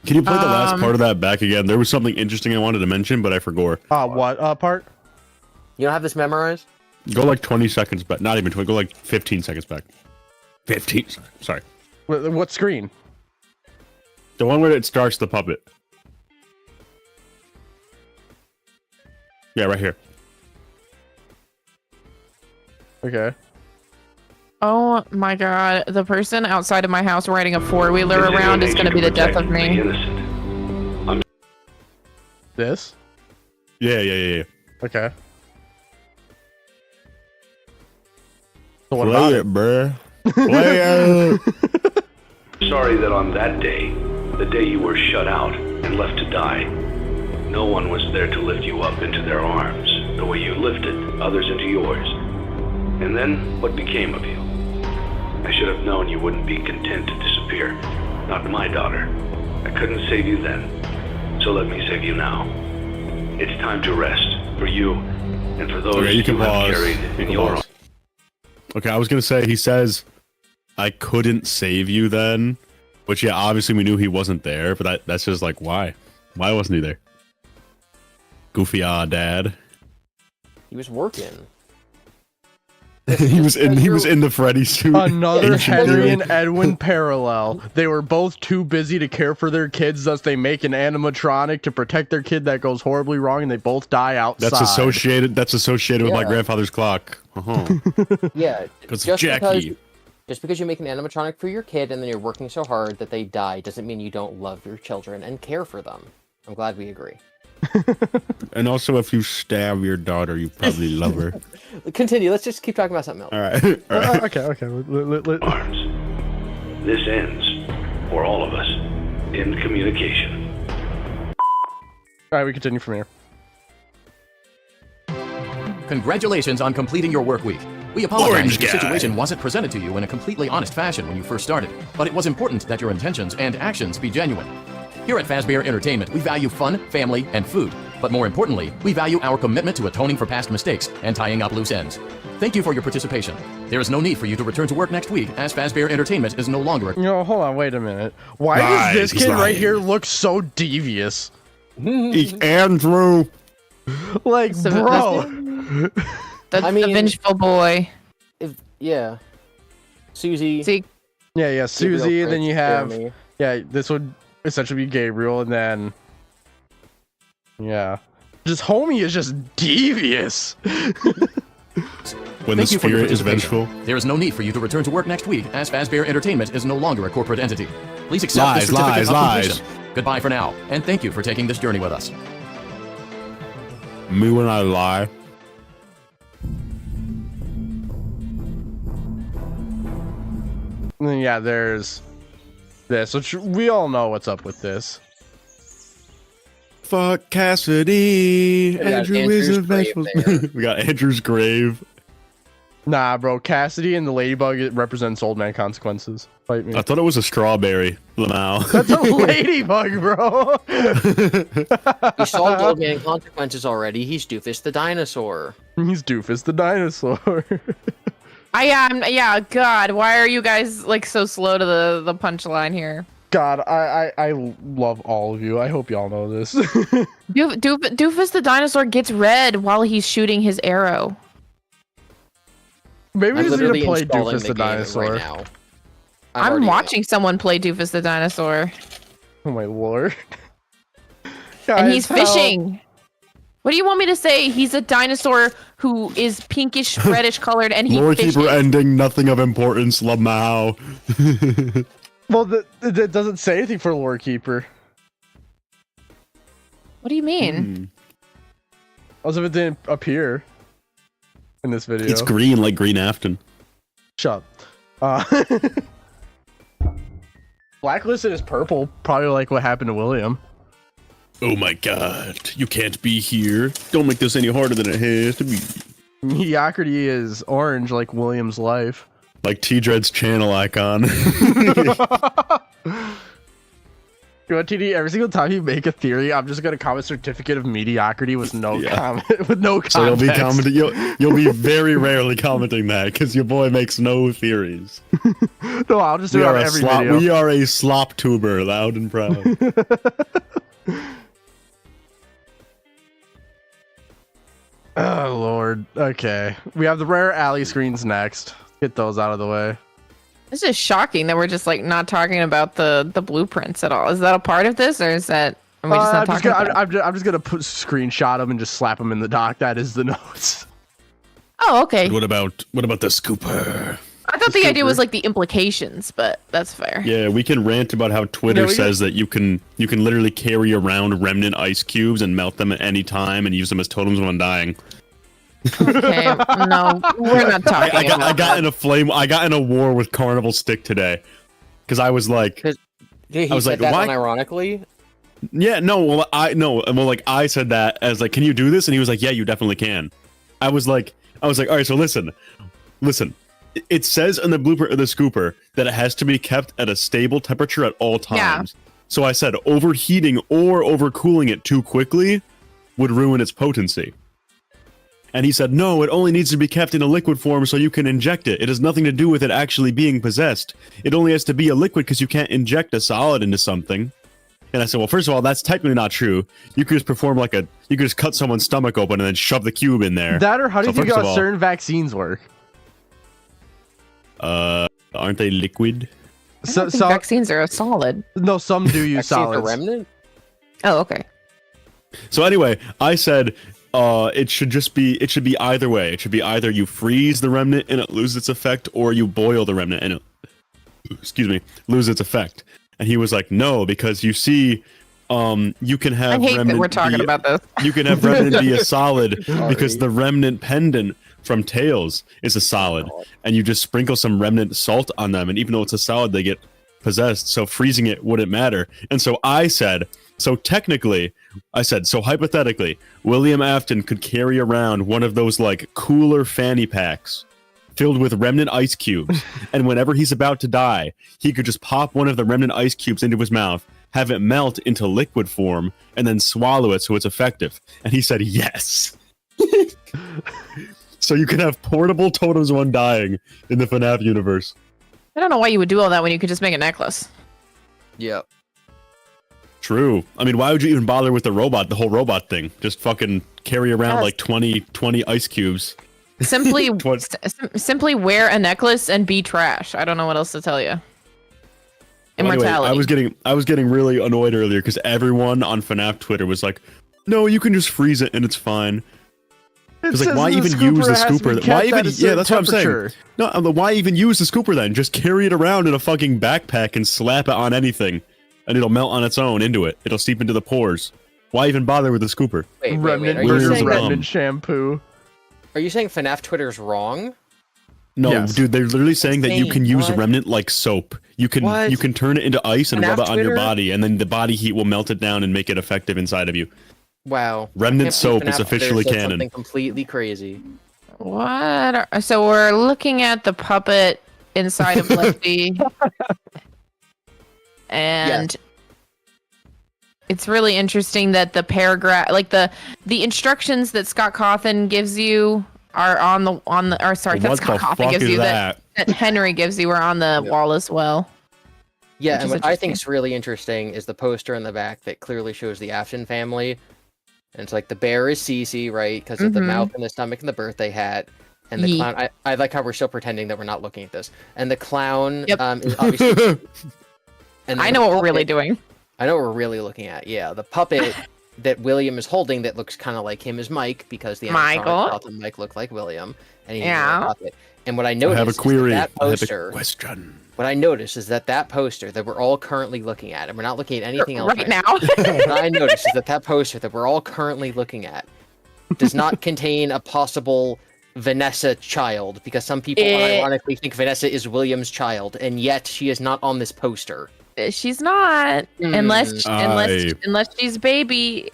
Can you play the last part of that back again? There was something interesting I wanted to mention, but I forgot. What part? You don't have this memorized? Go like 20 seconds back. Not even 20. Go like 15 seconds back. 15. Sorry. What screen? The one where it starts the puppet. Yeah, right here. Okay. Oh my god, the person outside of my house riding a 4-wheeler around is gonna be the death of me. This? Yeah. Okay. So what Play about it, bruh. Play it. Sorry that on that day, the day you were shut out and left to die, no one was there to lift you up into their arms the way you lifted others into yours. And then, what became of you? I should have known you wouldn't be content to disappear. Not my daughter. I couldn't save you then, so let me save you now. It's time to rest, for you, and for those Okay, you can have pause. carried in your arms. Okay, I was gonna say, he says, I couldn't save you then. Which, yeah, obviously we knew he wasn't there, but that's just like, why? Why wasn't he there? Goofy dad. He was working. he was in the Freddy suit. Another Ancient Henry hero. and Edwin parallel. They were both too busy to care for their kids, thus they make an animatronic to protect their kid that goes horribly wrong, and they both die outside. That's associated with my Yeah. grandfather's clock. Yeah. Because of Jackie. Just because you make an animatronic for your kid and then you're working so hard that they die doesn't mean you don't love your children and care for them. I'm glad we agree. And also, if you stab your daughter, you probably love her. Continue. Let's just keep talking about something else. All right. All right. Okay. Arms. This ends, for all of us, in communication. Alright, we continue from here. Congratulations on completing your work week. We apologize Orange if your guy. situation wasn't presented to you in a completely honest fashion when you first started, but it was important that your intentions and actions be genuine. Here at Fazbear Entertainment, we value fun, family, and food. But more importantly, we value our commitment to atoning for past mistakes and tying up loose ends. Thank you for your participation. There is no need for you to return to work next week, as Fazbear Entertainment is no longer a... No, hold on, wait a minute. Why Lies, does this he's kid right lying. here look so devious? Andrew. Like, So bro. That's I mean- the vengeful boy. Yeah. Susie. See, Yeah, Susie, and then you have... Jeremy. Yeah, this would essentially be Gabriel, and then... Yeah. Just homie is just devious. When the Thank you for your spirit is participation. vengeful. There is no need for you to return to work next week, as Fazbear Entertainment is no longer a corporate entity. Please accept Lies, this certificate of lies. completion. Goodbye for now, and thank you for taking this journey with us. Me when I lie. And then, yeah, there's this, which we all know what's up with this. Fuck Cassidy. got Andrew Andrew's is a grave vengeful. there. We got Andrew's grave. Nah, bro, Cassidy and the ladybug, it represents old man consequences. Fight me. I thought it was a strawberry. Lamau. That's a ladybug, bro. We solved Old Man Consequences already. He's Doofus the dinosaur. He's Doofus the dinosaur. I am. Yeah, God, why are you guys like so slow to the punchline here? God, I love all of you. I hope y'all know this. Doofus the dinosaur gets red while he's shooting his arrow. Maybe we I'm just need literally to play installing Doofus the game dinosaur. right now. I'm watching someone play Doofus the dinosaur, Oh my lord. and Guys, he's help. fishing. What do you want me to say? He's a dinosaur who is pinkish, reddish colored, and he Lore fishes. Keeper ending, nothing of importance, Lamau. Well, it doesn't say anything for Lore Keeper. What do you mean? As if it didn't appear in this video. It's green, like Green Afton. Shut up. Blacklisted is purple, probably like what happened to William. Oh my god, you can't be here. Don't make this any harder than it has to be. Mediocrity is orange, like William's life. Like T-Dread's channel icon. You know what, TD? Every single time you make a theory, I'm just gonna comment certificate of mediocrity with no comment, with no context. So you'll be commenting. You'll be very rarely commenting that because your boy makes no theories. No, I'll just do it on every video. We are a slop tuber, loud and proud. Oh lord. Okay, we have the rare alley screens next. Get those out of the way. This is shocking that we're just like not talking about the blueprints at all. Is that a part of this, or is that are we just not talking about it? I'm just gonna screenshot them and just slap them in the doc. That is the notes. Oh, okay. What about the scooper? I thought the idea was like the implications, but that's fair. Yeah, we can rant about how Twitter says that you can literally carry around remnant ice cubes and melt them at any time and use them as totems when dying. Okay, no, we're not talking. I got in a flame. I got in a war with Carnival Stick today because I was like, He I was said like, that why? unironically. Yeah, no, well, I said that as like, can you do this? And he was like, yeah, you definitely can. I was like, all right, so listen. It says in the blueprint of the scooper that it has to be kept at a stable temperature at all times. Yeah. So I said overheating or overcooling it too quickly would ruin its potency. And he said, no, it only needs to be kept in a liquid form so you can inject it. It has nothing to do with it actually being possessed. It only has to be a liquid because you can't inject a solid into something. And I said, well, first of all, that's technically not true. You could just you could just cut someone's stomach open and then shove the cube in there. That or how do you think about certain vaccines work? Aren't they liquid? I don't think vaccines are a solid. No, some do use solids. Remnant? Oh, okay. So anyway, I said it should be either way. It should be either you freeze the remnant and it loses its effect, or you boil the remnant and it lose its effect. And he was like, no, because you see, you can have I hate that we're talking about this. You can have remnant be a solid because the remnant pendant from Tails is a solid, and you just sprinkle some remnant salt on them, and even though it's a solid, they get possessed, so freezing it wouldn't matter. And so I said, so hypothetically, William Afton could carry around one of those like cooler fanny packs filled with remnant ice cubes, and whenever he's about to die, he could just pop one of the remnant ice cubes into his mouth, have it melt into liquid form, and then swallow it so it's effective. And he said yes. So you can have portable totems when dying in the FNAF universe. I don't know why you would do all that when you could just make a necklace. Yep. True. I mean, why would you even bother with the whole robot thing? Just fucking carry around like 20 ice cubes. Simply wear a necklace and be trash. I don't know what else to tell you. Immortality. Anyway, I was getting really annoyed earlier because everyone on FNAF Twitter was like, no, you can just freeze it and it's fine. Because like, why even use the scooper? Why even? Yeah, that's what I'm saying. No, why even use the scooper then? Just carry it around in a fucking backpack and slap it on anything, and it'll melt on its own into it. It'll seep into the pores. Why even bother with the scooper? Wait, remnant shampoo. Are you saying FNAF Twitter's wrong? No, yes. Dude, they're literally saying that you can use remnant like soap. You can turn it into ice and rub it on your body, and then the body heat will melt it down and make it effective inside of you. Wow. Remnant soap is officially canon. Something completely crazy. So we're looking at the puppet inside of Lefty. And it's really interesting that the paragraph, like the instructions that Scott Cawthon gives you are on the or sorry, that Scott Cawthon gives you that Henry gives you are on the wall as well. Yeah, and what I think is really interesting is the poster in the back that clearly shows the Afton family. And it's like the bear is Cece, right? Because of the mouth and the stomach and the birthday hat. And the clown, I like how we're still pretending that we're not looking at this. And the clown is obviously... And I know what we're really doing. I know what we're really looking at, yeah. The puppet that William is holding that looks kind of like him is Mike, because the Michael. animatronic thought that Mike looked like William, and he Yeah. didn't puppet. And what I I noticed have a is query. that I have poster. a question. What I noticed is that poster that we're all currently looking at, and we're not looking at anything else Right now. what I noticed is that poster that we're all currently looking at does not contain a possible Vanessa child, because some people ironically think Vanessa is William's child, and yet she is not on this poster. She's not. Unless I- unless she's baby.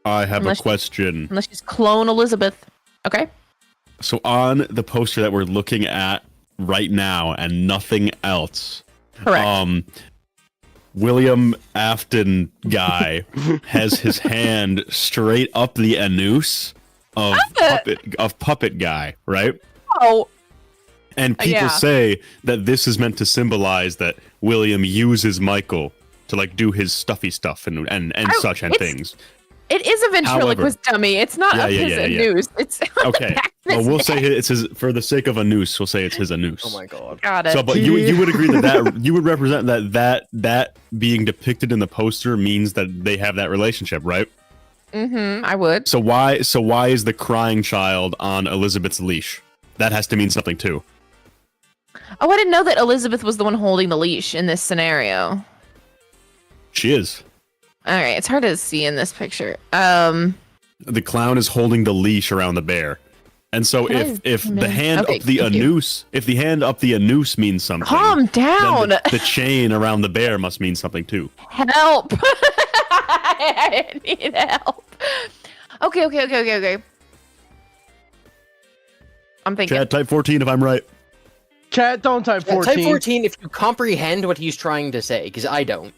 I have Unless- a question. Unless she's clone Elizabeth. Okay. So on the poster that we're looking at right now and nothing else, Correct. William Afton guy has his hand straight up the anus of puppet guy, right? Oh. And people Yeah. say that this is meant to symbolize that William uses Michael to like do his stuffy stuff and such and things. It is a ventriloquist dummy. It's not Yeah, up his anus. It's on Okay. the back of Well, his we'll neck. say it's his, for the sake of a noose, we'll say it's his anus. Oh my god. Got it. So, but you would agree that you would represent that being depicted in the poster means that they have that relationship, right? I would. So why is the crying child on Elizabeth's leash? That has to mean something too. Oh, I didn't know that Elizabeth was the one holding the leash in this scenario. She is. All right, it's hard to see in this picture. The clown is holding the leash around the bear. And so if the hand Okay, up the thank you. anus, if the hand up the anus means something, Calm then down. the chain around the bear must mean something too. Help! I need help. Okay. I'm thinking. Chat type 14 if I'm right. Chat, don't type 14. Type 14 if you comprehend what he's trying to say, because I don't.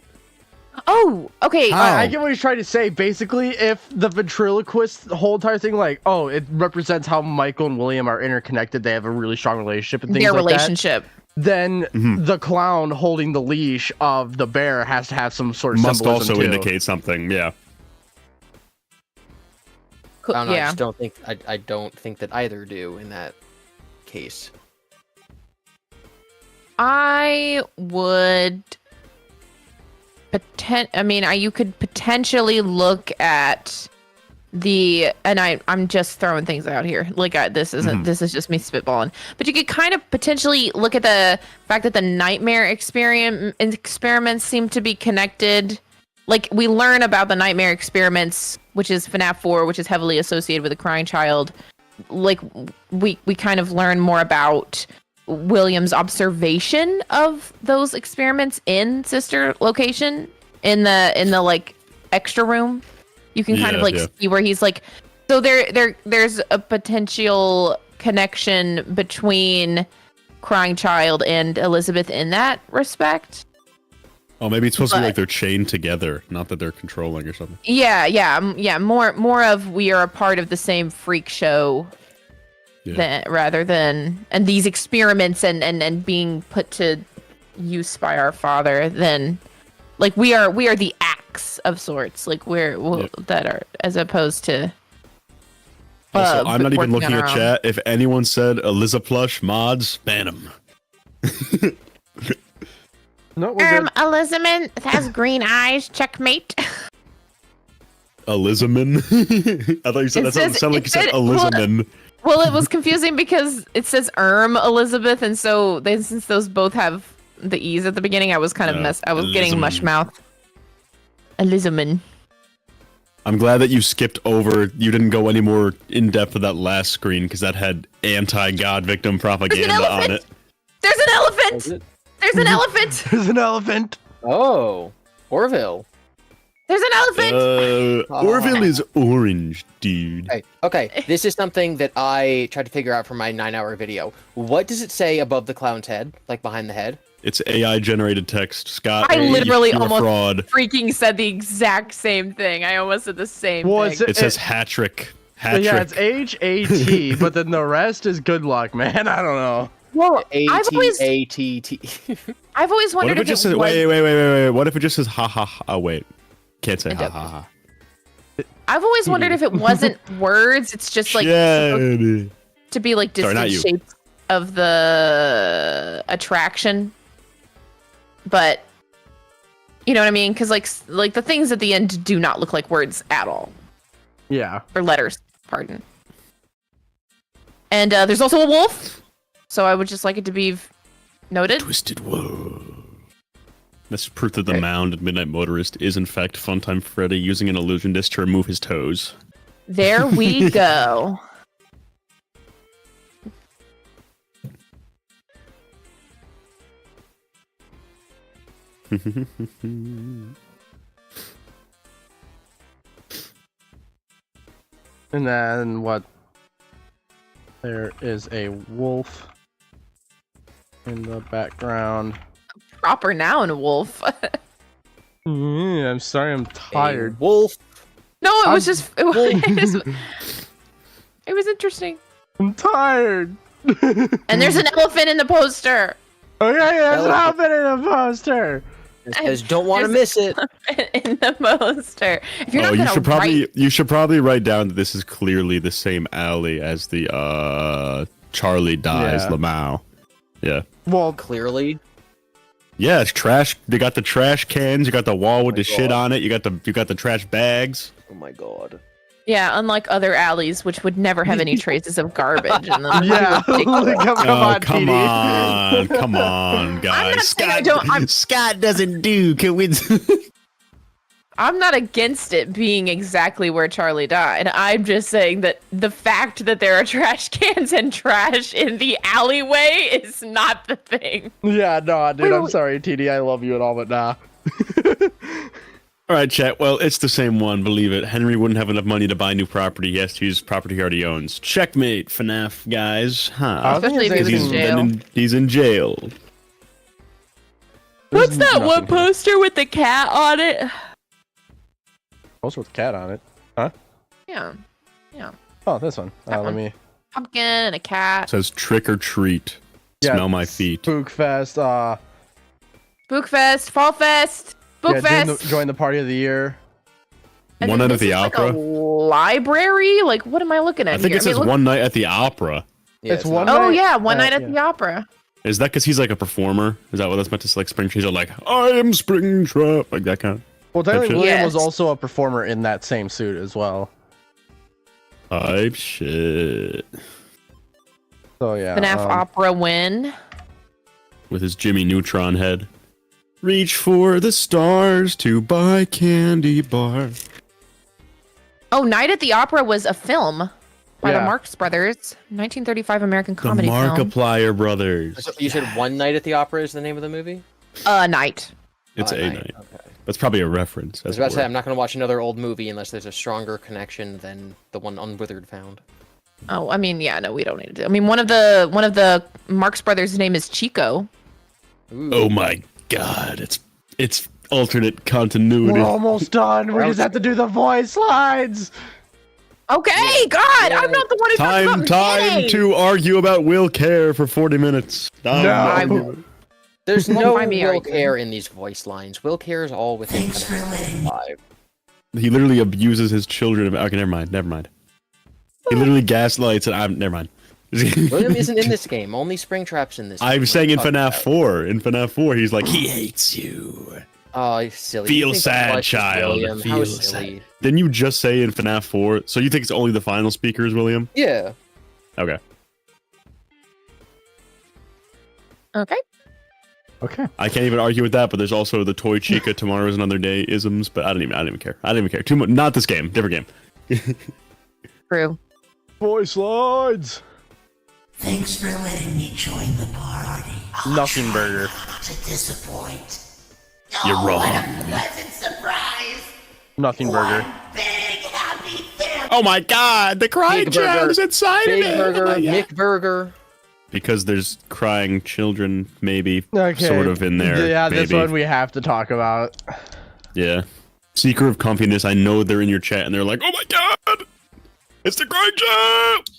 Oh, okay. I get what he's trying to say. Basically, if the ventriloquist, the whole entire thing, like, oh, it represents how Michael and William are interconnected. They have a really strong relationship and things Their like relationship. that. Then the clown holding the leash of the bear has to have some sort of Must symbolism also too. indicate something, yeah. Cool. I don't know, I Yeah. just don't think I don't think that either do in that case. I would you could potentially look at I'm just throwing things out here. Like this is just me spitballing. But you could kind of potentially look at the fact that the nightmare experiments seem to be connected. Like we learn about the nightmare experiments, which is FNAF 4, which is heavily associated with a crying child. Like we kind of learn more about William's observation of those experiments in sister location in the like extra room. You can kind of like see where he's like, so there's a potential connection between crying child and Elizabeth in that respect. Oh, maybe it's supposed to be like they're chained together, not that they're controlling or something. Yeah. More of we are a part of the same freak show. Rather than and these experiments and being put to use by our father, then like we are the acts of sorts, like that are as opposed to Also, I'm not even working looking on at our own. chat. If anyone said Eliza Plush mods, ban them. No, we're good. Elizabeth has green eyes. Checkmate. Elizabeth. I thought you said It that sounded like you said said- Elizabeth. Well, it was confusing because it says Elizabeth, and so since those both have the E's at the beginning, I was kind of I was getting mush mouth. Elizabeth. I'm glad that you skipped over. You didn't go any more in depth with that last screen because that had anti-God victim propaganda on it. There's an elephant. There's an elephant. There's an elephant. Oh, Orville. There's an elephant. Orville is orange, dude. Okay, this is something that I tried to figure out for my 9-hour video. What does it say above the clown's head, like behind the head? It's AI generated text. Scott, I literally you're a almost fraud. freaking said the exact same thing. I almost said the same thing. It says hat-trick. Hat-trick. Yeah, it's HAT, but then the rest is good luck, man. I don't know. Well, I've always A-T-A-T-T. wondered What if it just says, wait. What if it just says ha ha ha? Oh, wait. Can't say ha ha ha. I've always wondered if it wasn't words. It's just like Shit. to be like Sorry, not distant you. shapes of the attraction. But You know what I mean? Because like the things at the end do not look like words at all, Yeah. or letters. Pardon. And there's also a wolf, so I would just like it to be noted. Twisted World. That's proof that the mound at Midnight Motorist is in fact Funtime Freddy using an illusion disc to remove his toes. There we go. And then what? There is a wolf in the background. Proper noun, wolf. I'm sorry, I'm tired. Wolf. No, it was I'm- just it was interesting. I'm tired. And there's an elephant in the poster. Okay, there's an Elephant. outfit in the poster. It says, don't want to miss it. In the poster. If you're not you gonna should probably write, you should probably write down that this is clearly the same alley as the Charlie Dies Yeah. Lamau. Yeah. Well, Clearly. Yeah, it's trash. They got the trash cans. You got the wall with my the shit God. on it. You got the trash bags. Oh my god. yeah, unlike other alleys, which would never have any traces of garbage in them. yeah. Ridiculous. come Oh, on, come TD. on, come on, guys. not saying I don't- Scott doesn't do. Can we? I'm not against it being exactly where Charlie died. I'm just saying that the fact that there are trash cans and trash in the alleyway is not the thing. Yeah, no, dude, I'm wait. sorry, TD. I love you and all, but nah. All right, chat. Well, it's the same one. Believe it. Henry wouldn't have enough money to buy new property. He has to use property he already owns. Checkmate, FNAF guys. Huh? Especially if he was He's in jail. he's in jail. What's There's that one nothing here. poster with the cat on it? Also with cat on it. Huh? Yeah. Yeah. Oh, this one. That Let one. me. Pumpkin and a cat. It says trick or treat. Yeah, Smell my feet. Spookfest. Spookfest, Fall Fest, Yeah, Spookfest. join the party of the year. And One then night at this the is opera. Like a library? Like, what am I looking at I think here? it says look- one night at the opera. Yeah, It's one not- Oh night- yeah, one night at yeah. the opera. Is that because he's like a performer? Is that what that's meant to like Springtrap? Like I am Springtrap, like that kind of Well, technically, shit. William was Yes. also a performer in that same suit as well. type shit So yeah. FNAF opera win. with his Jimmy Neutron head. Reach for the stars to buy candy bar. Oh, Night at the Opera was a film by the Yeah. Marx Brothers, 1935 American The comedy film. Markiplier brothers. So you said One Night at the Opera is the name of the movie? Night. It's Oh, a night. night. Okay. That's probably a reference. I was about to say, I'm not going to watch another old movie unless there's a stronger connection than the one Unwithered found. Oh, I mean, yeah, no, we don't need to do. I mean, one of the Marx Brothers' name is Chico. Ooh. Oh my god! It's alternate continuity. We're almost done. We just have to do the voice lines. Okay, God, I'm not the one who talked about Time Manny. to argue about Will Care for 40 minutes. No. There's Won't no find me Will arguing. Care in these voice lines. Will Care is all within FNAF 5. He literally abuses his children. Okay, never mind. He literally gaslights and I'm never mind. William isn't in this game. Only Springtrap's in this I'm game. saying in What are you FNAF talking 4. In FNAF 4, he's like, he hates you. about? Oh, you're silly. Feel You think sad, that much is child. William. How Feel silly. sad. Didn't you just say in FNAF 4? So you think it's only the final speakers, William? Yeah. Okay. Okay. Okay. I can't even argue with that, but there's also the Toy Chica Tomorrow's Another Day isms, but I don't even care. I don't even care. Too much. Not this game. Different game. True. Voice lines. Thanks for letting me join the party. Nothing burger. To disappoint. You're Oh, wrong. what a pleasant surprise. Nothing burger. Big happy family. Oh my god, the crying Big Burger. child's inside Big of it. Burger, Oh my God. Mick Burger. Because there's crying children, maybe, Okay. sort of in there. Yeah, maybe. this one we have to talk about. Yeah. Seeker of Comfiness, I know they're in your chat and they're like, oh my god! It's the crying child!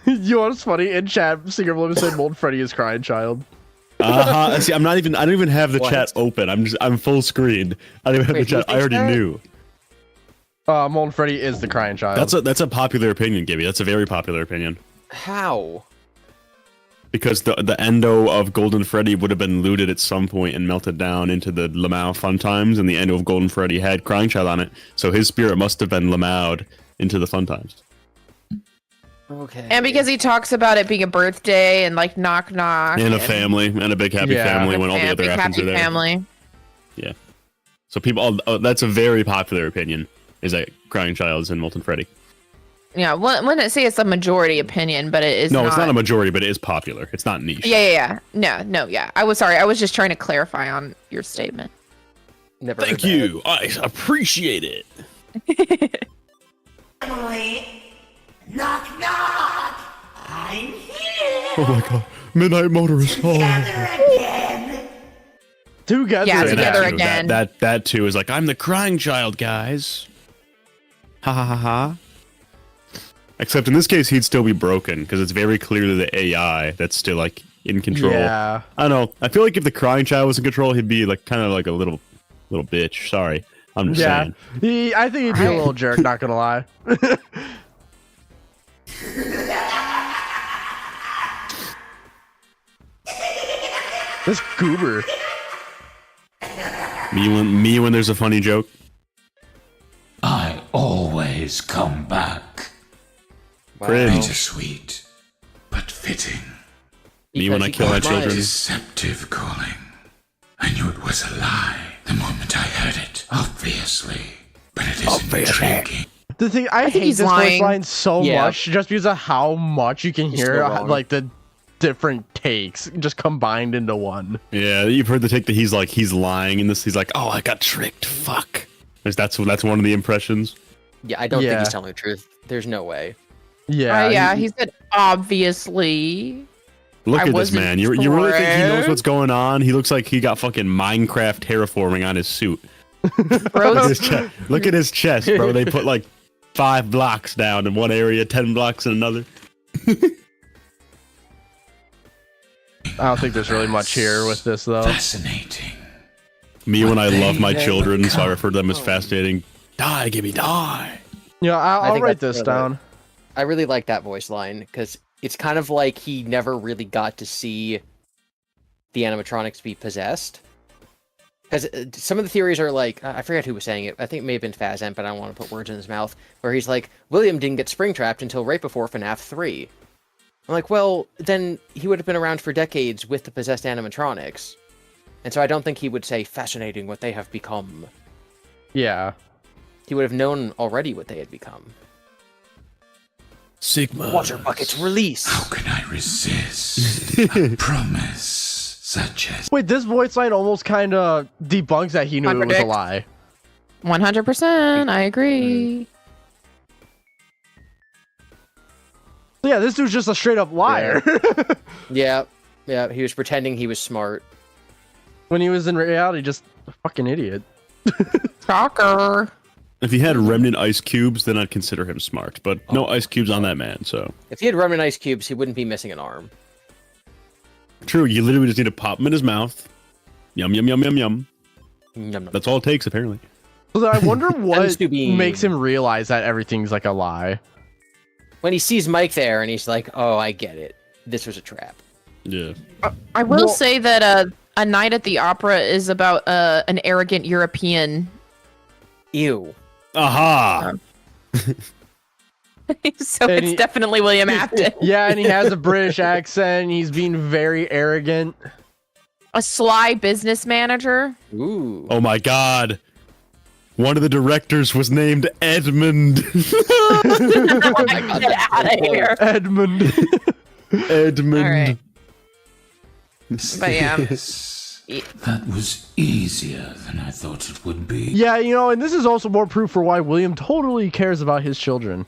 You know what's funny? In chat, Singer of Limit said Mold Freddy is crying child. See, I don't even have the What? chat open. I'm full screen. I don't even have Wait, the who chat. I thinks already that? knew. Mold Freddy is the crying child. That's a popular opinion, Gibby. That's a very popular opinion. How? because the endo of Golden Freddy would have been looted at some point and melted down into the Lamau Fun Times, and the endo of Golden Freddy had Crying Child on it, so his spirit must have been Lamau'd into the Fun Times. Okay. And because he talks about it being a birthday and like knock knock. And a family, and a big happy family when all the other orphans are there. Family. Yeah. So people, that's a very popular opinion, is that Crying Child is in Molten Freddy. Yeah, wouldn't say it's a majority opinion, but it is. No, it's not a majority, but it is popular. It's not niche. Yeah. No, yeah. I was sorry. I was just trying to clarify on your statement. Never. Thank you. I appreciate it. Emily, knock knock. I'm here. Oh my god. Midnight Motorist. Oh. Together again. Together. Yeah, And together that too, again. That too is like, I'm the Crying Child, guys. Ha ha ha ha. Except in this case, he'd still be broken because it's very clearly the AI that's still like in control. Yeah. I don't know. I feel like if the Crying Child was in control, he'd be like kind of like a little bitch. Sorry, I'm just saying. I think he'd be a little jerk. Not gonna lie. This goober. Me when there's a funny joke. I always come back. Cringe. Bittersweet, but fitting. Me when I kill my children. Deceptive calling. I knew it was a lie the moment I heard it. Obviously, but it is intriguing. The thing I hate he's this voice lying. line so Yeah. much just because of how much you can He's hear still wrong. like the different takes just combined into one. Yeah, you've heard the take that he's lying in this. He's like, oh, I got tricked. Fuck. That's one of the impressions. Yeah, I don't think Yeah. he's telling the truth. There's no way. Yeah. Yeah, he said obviously. Look I at this wasn't man. You really think he knows correct. what's going on? He looks like he got fucking Minecraft terraforming on his suit. Bro, Look at his chest, bro. They put like 5 blocks down in one area, 10 blocks in another. I don't think there's really much here with this though. Fascinating. Me when I love my They children, so I become- refer to them as fascinating. Die, Gibby, die. Yeah, I I'll think write that's this really- down. I really like that voice line because it's kind of like he never really got to see the animatronics be possessed. Because some of the theories are like, I forget who was saying it. I think it may have been Fazbear, but I don't want to put words in his mouth. Where he's like, William didn't get springtrapped until right before FNAF 3. I'm like, well, then he would have been around for decades with the possessed animatronics. And so I don't think he would say, fascinating what they have become. Yeah. He would have known already what they had become. Sigma. Water buckets release! How can I resist a promise such as... Wait, this voice line almost kind of debunks that he knew it was a Contradict. lie. 100%. I agree. Yeah, this dude's just a straight up liar. Yeah, he was pretending he was smart. When he was in reality just a fucking idiot. Shocker. If he had remnant ice cubes, then I'd consider him smart. But no ice cubes on that man, so. If he had remnant ice cubes, he wouldn't be missing an arm. True, you literally just need to pop him in his mouth. Yum, yum, yum, yum, yum. Yum, yum. That's all it takes, apparently. So then I wonder what Tends to be- makes him realize that everything's like a lie. When he sees Mike there and he's like, oh, I get it. This was a trap. Yeah. I will Well- say that A Night at the Opera is about an arrogant European. Ew. Aha! So And it's he- definitely William Afton. Yeah, and he has a British accent. He's being very arrogant. A sly business manager. Ooh. Oh my god. One of the directors was named Edmund. Oh my God, Get that's out of so cool. here. Edmund. Edmund. All right. But yeah. That was easier than I thought it would be. Yeah, you know, and this is also more proof for why William totally cares about his children.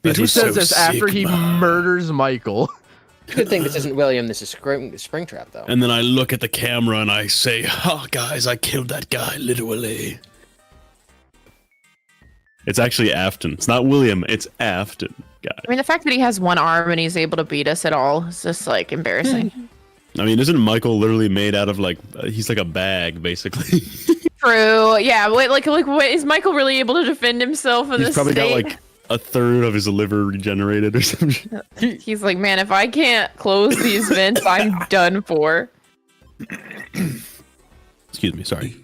Because he was says so this after he Sigma. murders Michael. Good thing this isn't William, this is Springtrap, though. And then I look at the camera and I say, oh, guys, I killed that guy, literally. It's actually Afton. It's not William, it's Afton, guy. I mean, the fact that he has one arm and he's able to beat us at all is just like embarrassing. I mean, isn't Michael literally made out of like, he's like a bag, basically. True. Yeah. Wait, like, what, is Michael really able to defend himself in He's this probably state? got like a third of his liver regenerated or something. He's like, man, if I can't close these vents, I'm done for. Excuse me, sorry.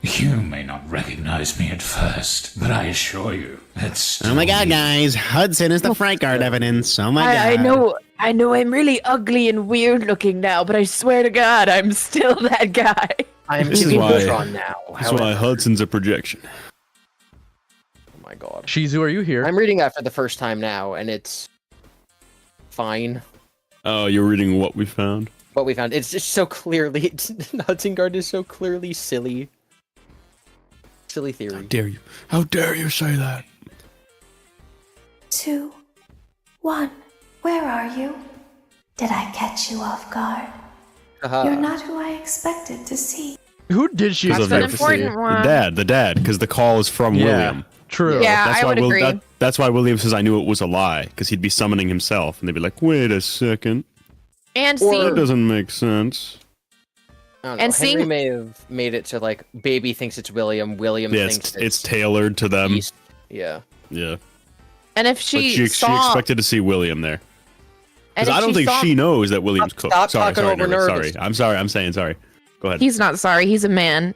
You may not recognize me at first, but I assure you, that's Oh my god, guys. Hudson is the fright guard evidence. Oh my god. I know I'm really ugly and weird looking now, but I swear to God, I'm still that guy. I'm This is doing why- Voltron now. That's why Hudson's a projection. Oh my god. Shizu, are you here? I'm reading that for the first time now, and it's fine. Oh, you're reading what we found? What we found, it's just so clearly, Hudson Guard is so clearly silly. Silly theory. How dare you say that? 2, 1. Where are you? Did I catch you off guard? You're not who I expected to see. Who did she That's an expect to see? important one. The dad, because the call is from William. True. Yeah, I would agree. That's why William says I knew it was a lie, because he'd be summoning himself, and they'd be like, wait a second. And That see, doesn't make sense. I don't know. And Henry seeing- may have made it so like baby thinks it's William. William Yeah, thinks it's tailored to them. Beast. Yeah. Yeah. and if But she she saw, expected to see William there. and Because if I don't think saw, she knows that William's cooked. Stop Sorry, talking over Nervous, Nervous. sorry. I'm sorry. I'm saying sorry. Go ahead. He's not sorry. He's a man.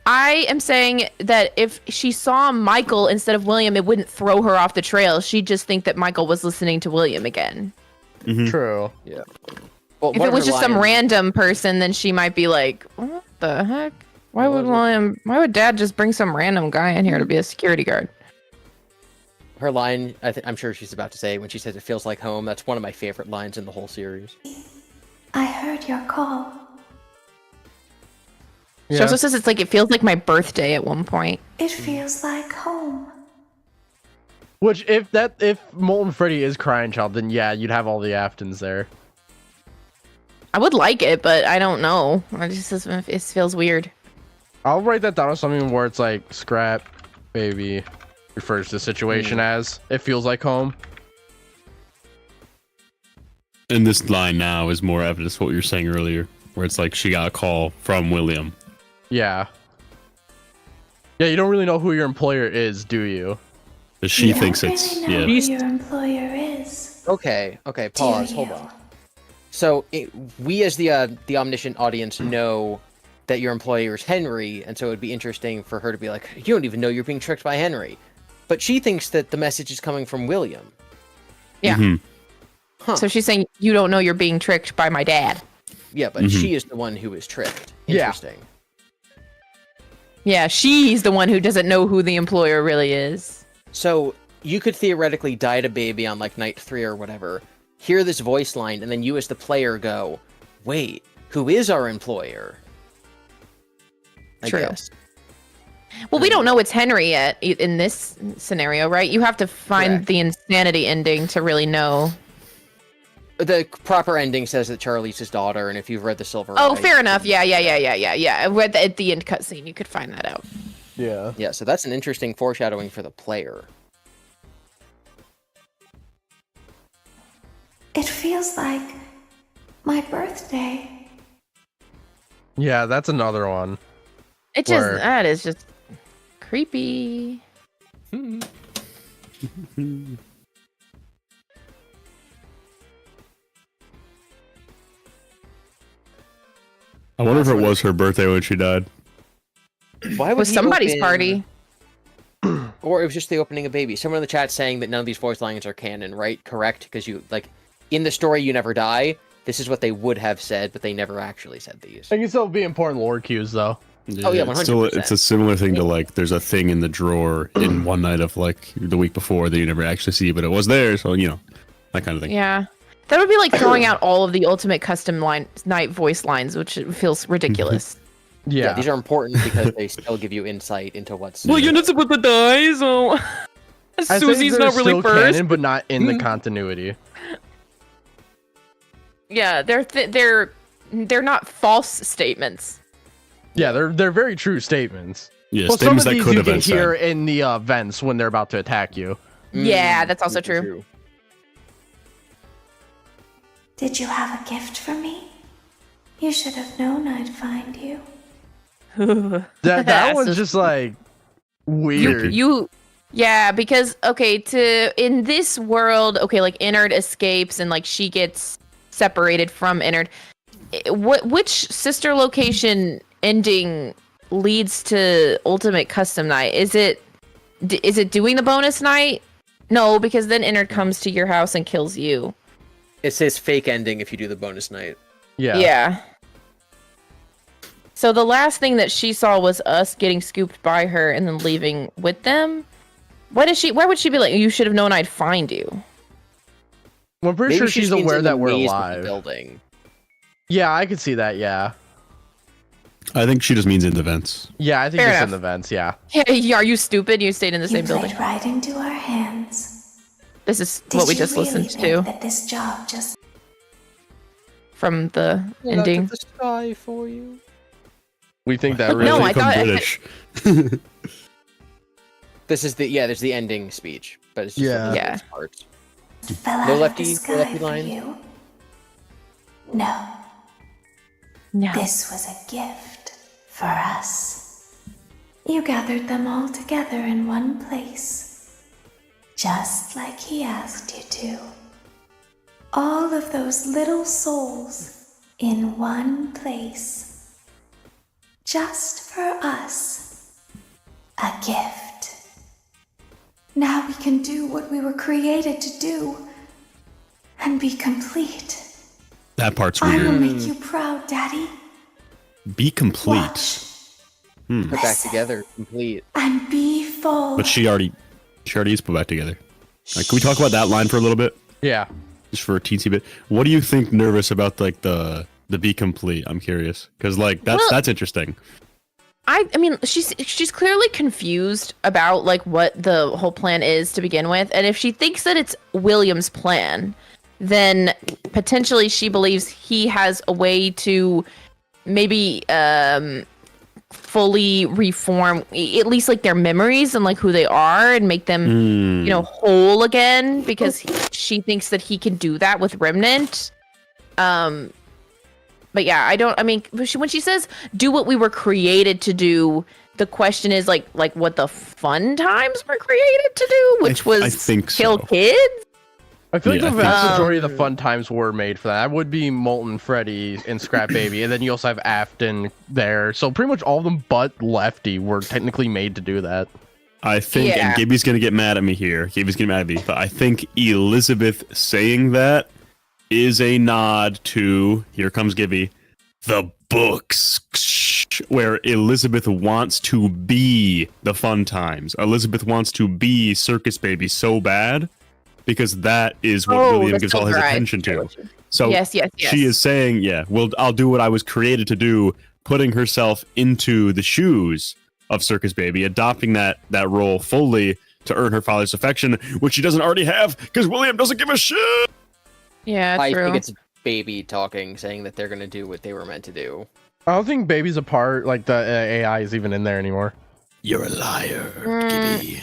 I am saying that if she saw Michael instead of William, it wouldn't throw her off the trail. She'd just think that Michael was listening to William again. Mhm. True. Yeah. Well, If it was just some random person, then she might be like, "What the heck? Why would William? Why would Dad just bring some random guy in here to be a security guard?" Her line, I'm sure she's about to say when she says it feels like home. That's one of my favorite lines in the whole series. I heard your call. She also says it's like it feels like my birthday at one point. It feels like home. Which, if Molten Freddy is Crying Child, then yeah, you'd have all the Aftons there. I would like it, but I don't know. It feels weird. I'll write that down as something where it's like scrap baby refers to the situation as it feels like home. And this line now is more evidence of what you were saying earlier, where it's like she got a call from William. Yeah. Yeah, you don't really know who your employer is, do you? But she You thinks don't it's really know yeah. who your employer is. Okay, pause, Do hold you? on. So we as the omniscient audience know that your employer is Henry, and so it would be interesting for her to be like, you don't even know you're being tricked by Henry. But she thinks that the message is coming from William. Yeah. Mhm. Huh. So she's saying you don't know you're being tricked by my dad. Yeah, but she is the one who is tricked. Yeah. Interesting. Yeah, she's the one who doesn't know who the employer really is. So you could theoretically diet a baby on like night 3 or whatever, hear this voice line, and then you as the player go, wait, who is our employer? I True. guess. Well, we don't know it's Henry yet in this scenario, right? You have to find Correct. the insanity ending to really know. The proper ending says that Charlie's his daughter, and if you've read the Silver Oh, Eye, fair enough. Yeah. At the end cutscene, you could find that out. Yeah. Yeah, so that's an interesting foreshadowing for the player. It feels like my birthday. Yeah, that's another one. It just Word. that is just creepy. I wonder if it was her birthday when she died. Why It would was he somebody's open- party. Or it was just the opening of Baby. Someone in the chat saying that none of these voice lines are canon, right? Correct? Because you, like, in the story You Never Die, this is what they would have said, but they never actually said these. I can still be important lore cues, though. Oh, yeah, it's still 100%. it's a similar thing to like there's a thing in the drawer in one night of like the week before that you never actually see, but it was there, so you know that kind of thing. Yeah. That would be like throwing out all of the ultimate custom night voice lines, which feels ridiculous. Yeah, these are important because they still give you insight into what's. Well, you're not supposed to die, so I think Susie's they're not really still first. canon, but not in the continuity. Yeah, they're not false statements. Yeah, they're very true statements. Yeah, Well, some statements of that these could you have can been hear said. in the vents when they're about to attack you. Yeah, that's also true. Did you have a gift for me? You should have known I'd find you. That one's just like weird. You Yeah, because in this world, like Innard escapes and like she gets separated from Innard. Which sister location ending leads to Ultimate Custom Night? Is it doing the bonus night? No, because then Innard comes to your house and kills you. It says fake ending if you do the bonus night. Yeah. Yeah. So the last thing that she saw was us getting scooped by her and then leaving with them. Why would she be like, you should have known I'd find you? Well, I'm pretty Maybe sure she she's means aware in the that we're maze of the alive. building. Yeah, I could see that, yeah. I think she just means in the vents. Yeah, I think Fair it's enough. in the vents, yeah. Yeah, are you stupid? You stayed in the same played building. right into our hands. This is Did what we you just really listened think to that this job just from the ending. The sky for you. We think that No, really... I thought- British. This is there's the ending speech, but it's just Yeah. the Yeah. parts. fell No out of lefty- the no sky lefty for line? you? No, No. this was a gift for us. You gathered them all together in one place, just like he asked you to. All of those little souls in one place. Just for us. A gift. Now we can do what we were created to do and be complete. That part's I will weird. make you proud, Daddy. Be complete. Watch Put back together, complete. and be full. But she already is put back together. Like, can we talk about that line for a little bit? Yeah. Just for a teensy bit. What do you think, Nervous, about like the be complete? I'm curious. Because like that's interesting. I mean, she's clearly confused about like what the whole plan is to begin with, and if she thinks that it's William's plan, then potentially she believes he has a way to maybe fully reform at least like their memories and like who they are and make them whole again, because she thinks that he can do that with Remnant. But yeah, I mean, when she says do what we were created to do, the question is like what the fun times were created to do, which was I think kill so. kids. I feel like Yeah, the I think vast so. majority of the fun times were made for that. That would be Molten Freddy and Scrap Baby, and then you also have Afton there. So pretty much all of them but Lefty were technically made to do that. I think, Yeah. and Gibby's gonna get mad at me here. Gibby's getting mad at me, but I think Elizabeth saying that is a nod to, here comes Gibby, the books, where Elizabeth wants to be the fun times. Elizabeth wants to be Circus Baby so bad because that is what William the gives all his Silver Eyes attention to. trilogy. So Yes. she is saying, yeah, well, I'll do what I was created to do, putting herself into the shoes of Circus Baby, adopting that role fully to earn her father's affection, which she doesn't already have because William doesn't give a shit. Yeah, I true. think it's Baby talking, saying that they're gonna do what they were meant to do. I don't think Baby's a part, like the AI is even in there anymore. You're a liar, Gibby.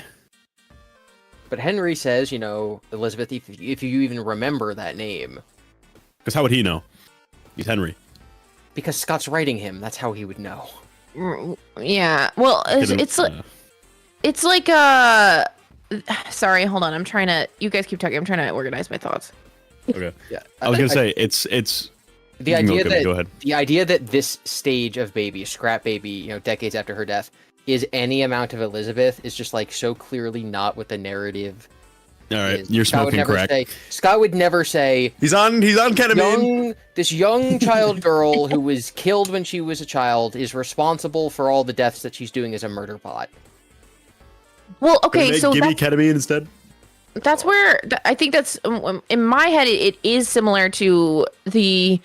But Henry says, Elizabeth, if you even remember that name, Because how would he know? He's Henry. because Scott's writing him, that's how he would know. Yeah. Well, it's like sorry, hold on. I'm trying to. You guys keep talking. I'm trying to organize my thoughts. Okay. Yeah, I was gonna say it's the you can idea go ahead. the idea that this stage of Baby, Scrap Baby, decades after her death, is any amount of Elizabeth is just like so clearly not what the narrative. All right, is. you're Scott would smoking never crack. say- Scott would never say He's on ketamine. this young child girl who was killed when she was a child is responsible for all the deaths that she's doing as a murder bot. Well, okay, so give me ketamine instead. that's where I think that's in my head. It is similar to the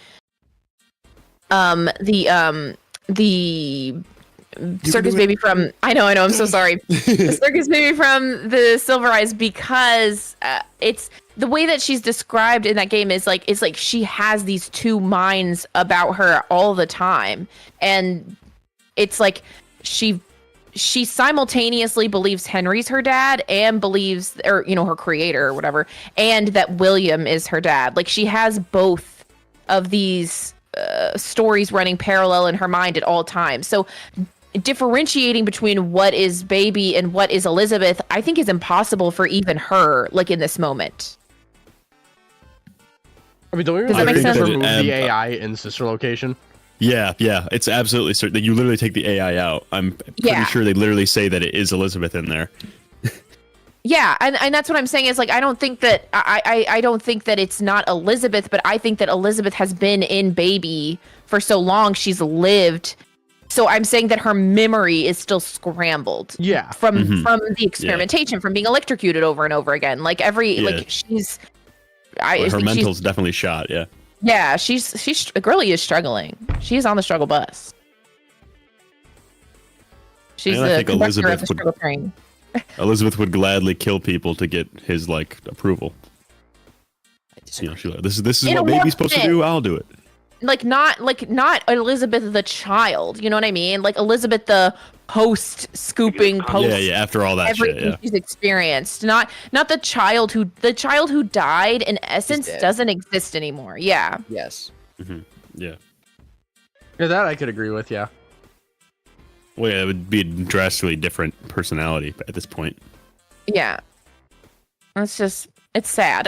Circus Baby from. I know. I'm so sorry. The Circus Baby from the Silver Eyes, because it's the way that she's described in that game is like it's like she has these two minds about her all the time, and it's like she simultaneously believes Henry's her dad and believes, or her creator or whatever, and that William is her dad. Like she has both of these stories running parallel in her mind at all times. So differentiating between what is baby and what is Elizabeth, I think is impossible for even her, like in this moment. I mean, don't we Does that make sense? remove the AI in sister location? Yeah, it's absolutely certain that you literally take the AI out. I'm pretty sure they literally say that it is Elizabeth in there. Yeah, and that's what I'm saying is like I don't think that I don't think that it's not Elizabeth, but I think that Elizabeth has been in baby for so long, she's lived. So I'm saying that her memory is still scrambled. Yeah. From the experimentation, from being electrocuted over and over again. Like like she's her mental's definitely shot, yeah. Yeah, Girlie is struggling. She's on the struggle bus. She's the conductor of the struggle train. Elizabeth would gladly kill people to get his like approval. You know, she's like, this is what baby's supposed to do. I'll do it. Like not Elizabeth the child. You know what I mean? Like Elizabeth the post scooping post. Yeah. After all that everything shit, she's experienced. Not the child who died in essence doesn't exist anymore. Yeah. Yes. Mm-hmm. Yeah. Yeah, that I could agree with. Yeah. Well, yeah, it would be a drastically different personality at this point. Yeah. It's sad.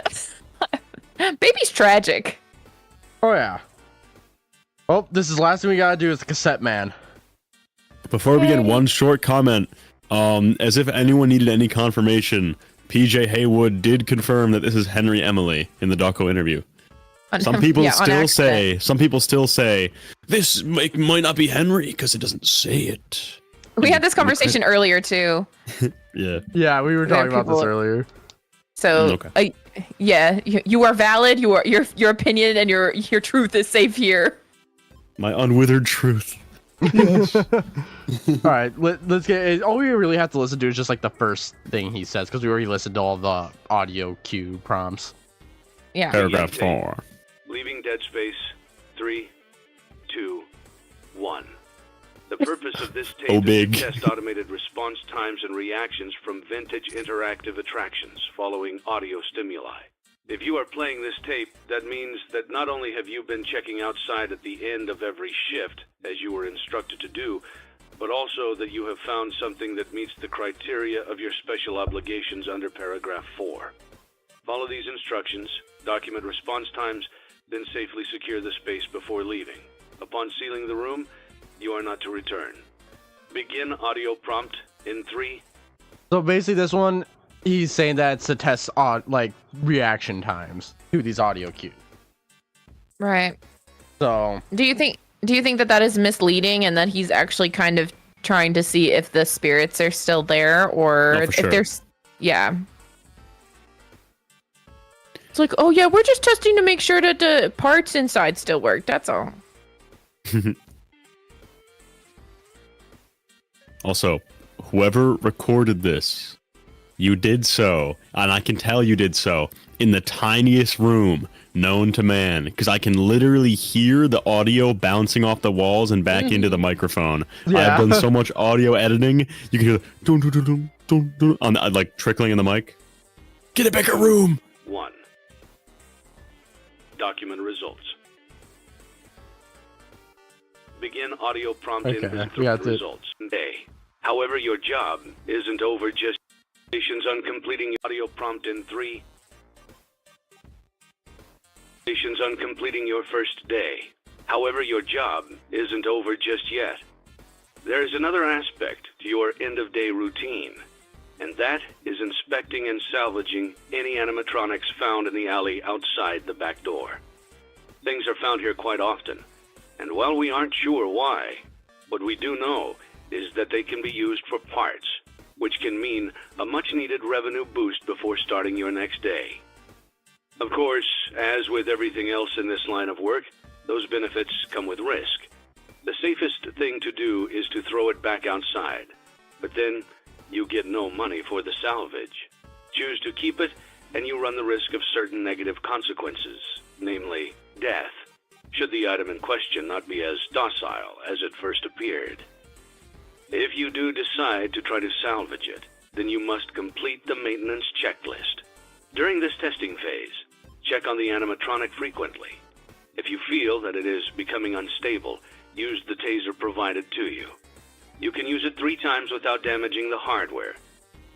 Baby's tragic. Oh, yeah. Well, this is the last thing we gotta do is the cassette man. Before we begin, one short comment. As if anyone needed any confirmation, PJ Haywood did confirm that this is Henry Emily in the Doco interview. Some people still say this might not be Henry because it doesn't say it. We had this conversation earlier too. Yeah, we were talking about this earlier. So you are valid. Your opinion and your truth is safe here. My unwithered truth. All right, let's get. All we really have to listen to is just like the first thing he says because we already listened to all the audio cue prompts. Yeah. Paragraph 4. Leaving Dead Space. 3, 2, 1. The purpose of this tape is to test automated response times and reactions from vintage interactive attractions following audio stimuli. If you are playing this tape, that means that not only have you been checking outside at the end of every shift, as you were instructed to do, but also that you have found something that meets the criteria of your special obligations under paragraph 4. Follow these instructions, document response times, then safely secure the space before leaving. Upon sealing the room, you are not to return. Begin audio prompt in 3. So basically this one, he's saying that it's to test like reaction times to these audio cues. Right. So do you think that is misleading and that he's actually kind of trying to see if the spirits are still there or if there's It's like, oh yeah, we're just testing to make sure that the parts inside still work. That's all. Also, whoever recorded this, you did so, and I can tell you did so, in the tiniest room known to man, because I can literally hear the audio bouncing off the walls and back into the microphone. Yeah. I've done so much audio editing, you can hear the dun, dun, dun, dun, dun, dun, on the, like trickling in the mic. Get a bigger room! 1. Document results. Begin audio prompt input results. A. However, your job isn't over just stations on completing audio prompt in 3. Stations on completing your first day. However, your job isn't over just yet. There is another aspect to your end-of-day routine, and that is inspecting and salvaging any animatronics found in the alley outside the back door. Things are found here quite often, and while we aren't sure why, what we do know is that they can be used for parts, which can mean a much-needed revenue boost before starting your next day. Of course, as with everything else in this line of work, those benefits come with risk. The safest thing to do is to throw it back outside, but then you get no money for the salvage. Choose to keep it, and you run the risk of certain negative consequences, namely death, should the item in question not be as docile as it first appeared. If you do decide to try to salvage it, then you must complete the maintenance checklist. During this testing phase, check on the animatronic frequently. If you feel that it is becoming unstable, use the taser provided to you. You can use it 3 times without damaging the hardware.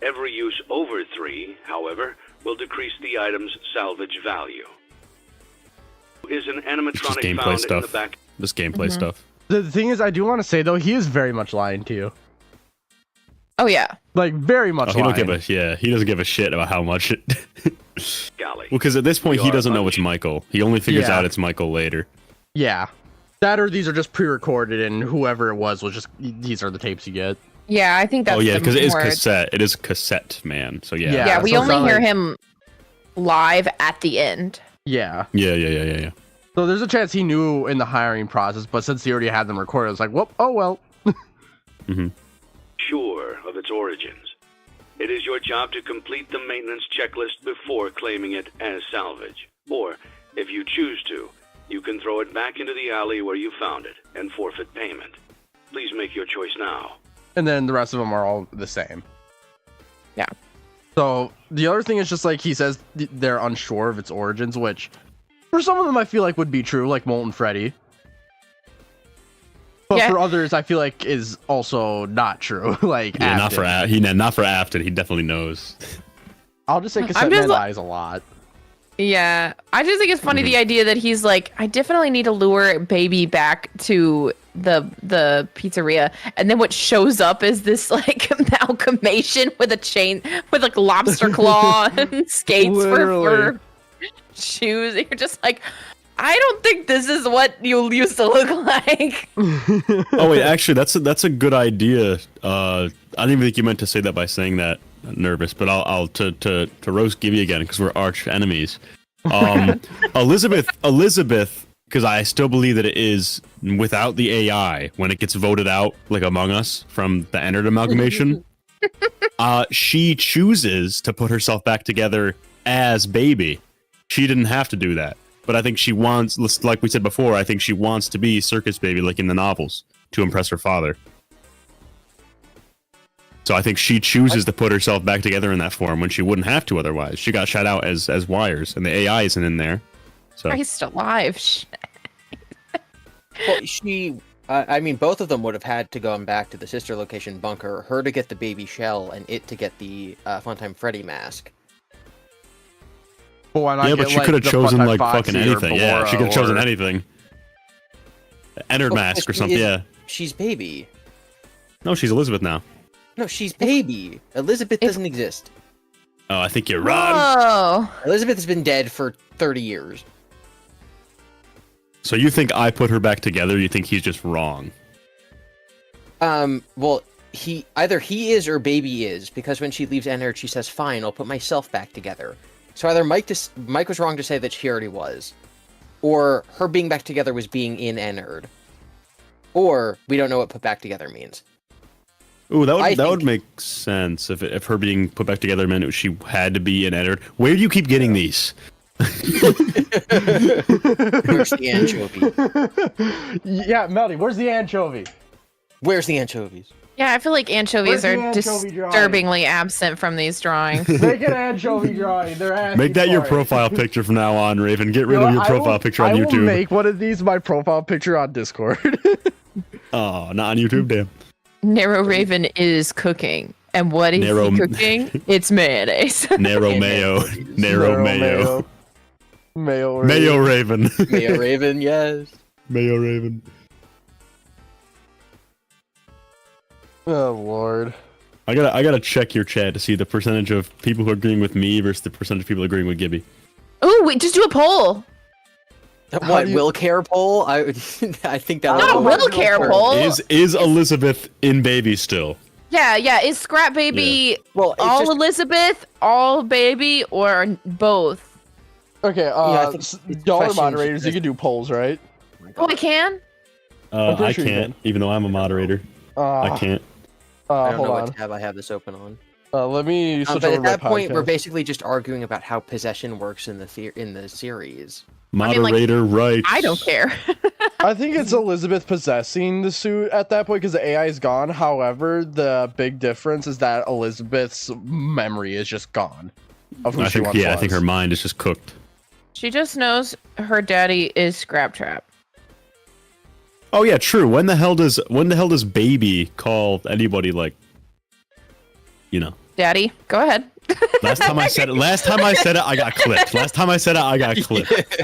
Every use over 3, however, will decrease the item's salvage value. Is an It's just animatronic gameplay found in stuff. the back. Just gameplay stuff. The thing is, I do want to say though, he is very much lying to you. Oh yeah. Like very much He lying. he doesn't give a shit about how much it. Galley. Well, because at this point We he are doesn't know it's unsure. Michael. He only figures Yeah. out it's Michael later. Yeah. That or these are just pre-recorded and whoever it was just, these are the tapes you get. Yeah, I think that's Oh yeah, the because it is more- cassette. It is cassette, man. So yeah. Yeah. Yeah, we so it's only not hear like- him live at the end. Yeah. Yeah. So there's a chance he knew in the hiring process, but since he already had them recorded, it's like, whoop, oh well. Sure of its origins. It is your job to complete the maintenance checklist before claiming it as salvage. Or, if you choose to, you can throw it back into the alley where you found it and forfeit payment. Please make your choice now. And then the rest of them are all the same. Yeah. So the other thing is just like he says they're unsure of its origins, which for some of them I feel like would be true, like Molten Freddy. But Yeah. for others, I feel like is also not true. Like Yeah, not Afton. not for Afton. He definitely knows. I'll just say I'm Cassette just Man li- lies a lot. Yeah, I just think it's funny the idea that he's like, I definitely need to lure baby back to the pizzeria, and then what shows up is this like amalgamation with a chain with like lobster claw and skates Literally. for shoes. And you're just like, I don't think this is what you used to look like. Oh wait, actually, that's a good idea. I didn't even think you meant to say that by saying that. Nervous, but I'll to roast Gibby again because we're arch enemies. Elizabeth, because I still believe that it is without the AI when it gets voted out, like Among Us from the Ennard amalgamation. She chooses to put herself back together as baby. She didn't have to do that, but I think she wants, like we said before, I think she wants to be Circus Baby, like in the novels, to impress her father. So I think she chooses to put herself back together in that form when she wouldn't have to otherwise. She got shot out as wires, and the AI isn't in there. So Christ alive. Well, I mean, both of them would have had to go back to the sister location bunker, her to get the baby shell, and it to get the Funtime Freddy mask. But why not yeah, but get, she like, could have the chosen Funtime like Foxy fucking or anything. Yeah, she could have chosen Ballora or- anything. Ennard mask or she something. is- Yeah. She's baby. No, she's Elizabeth now. No, she's baby. Elizabeth doesn't exist. Oh, I think you're wrong. Oh, Elizabeth has been dead for 30 years. So you think I put her back together? You think he's just wrong? Well, either he is or baby is, because when she leaves Ennard, she says, "Fine, I'll put myself back together." So either Mike was wrong to say that she already was, or her being back together was being in Ennard, or we don't know what put back together means. Ooh, that I would think- make sense if her being put back together meant she had to be in Ennard. Where do you keep getting these? Where's the anchovy? Yeah, Melody, where's the anchovy? Where's the anchovies? yeah, I feel like anchovies Where's the are anchovy drawing? disturbingly absent from these drawings. Make an anchovy drawing. They're asking Make that your for it. profile picture from now on, Raven. Get rid You know, of your I profile will- picture on I will YouTube. make one of these my profile picture on Discord. Oh, not on YouTube, damn. Narrow Raven is cooking. And what is Narrow- he cooking? It's mayonnaise. Narrow mayo. Narrow mayo. Mayo. Mayo Raven. Mayo Raven, yes. Mayo Raven. Oh Lord. I gotta check your chat to see the percentage of people who are agreeing with me versus the percentage of people agreeing with Gibby. Ooh, wait, just do a poll. What, do you- will care poll? I think that Not a would will care poll. Is Elizabeth in baby still? Yeah, is Scrap Baby Well, it's all just- Elizabeth, all baby, or both? Okay. I think it's Dollar questions moderators, you that- can do polls, right? Oh, I can? I'm pretty I sure you can't, even though I'm a moderator. I can't. I don't Hold know on. what tab I have this open on. Let me switch But over at my that point, we're podcast. basically just arguing about how possession works in the series. mean, like, Moderator rights. I don't care. I think it's Elizabeth possessing the suit at that point because the AI is gone. However, the big difference is that Elizabeth's memory is just gone of who I she think once was. I think her mind is just cooked. She just knows her daddy is Scrap Trap. Oh yeah, true. When the hell does baby call anybody like, you know? Daddy, go ahead. Last time I said it, I got clipped.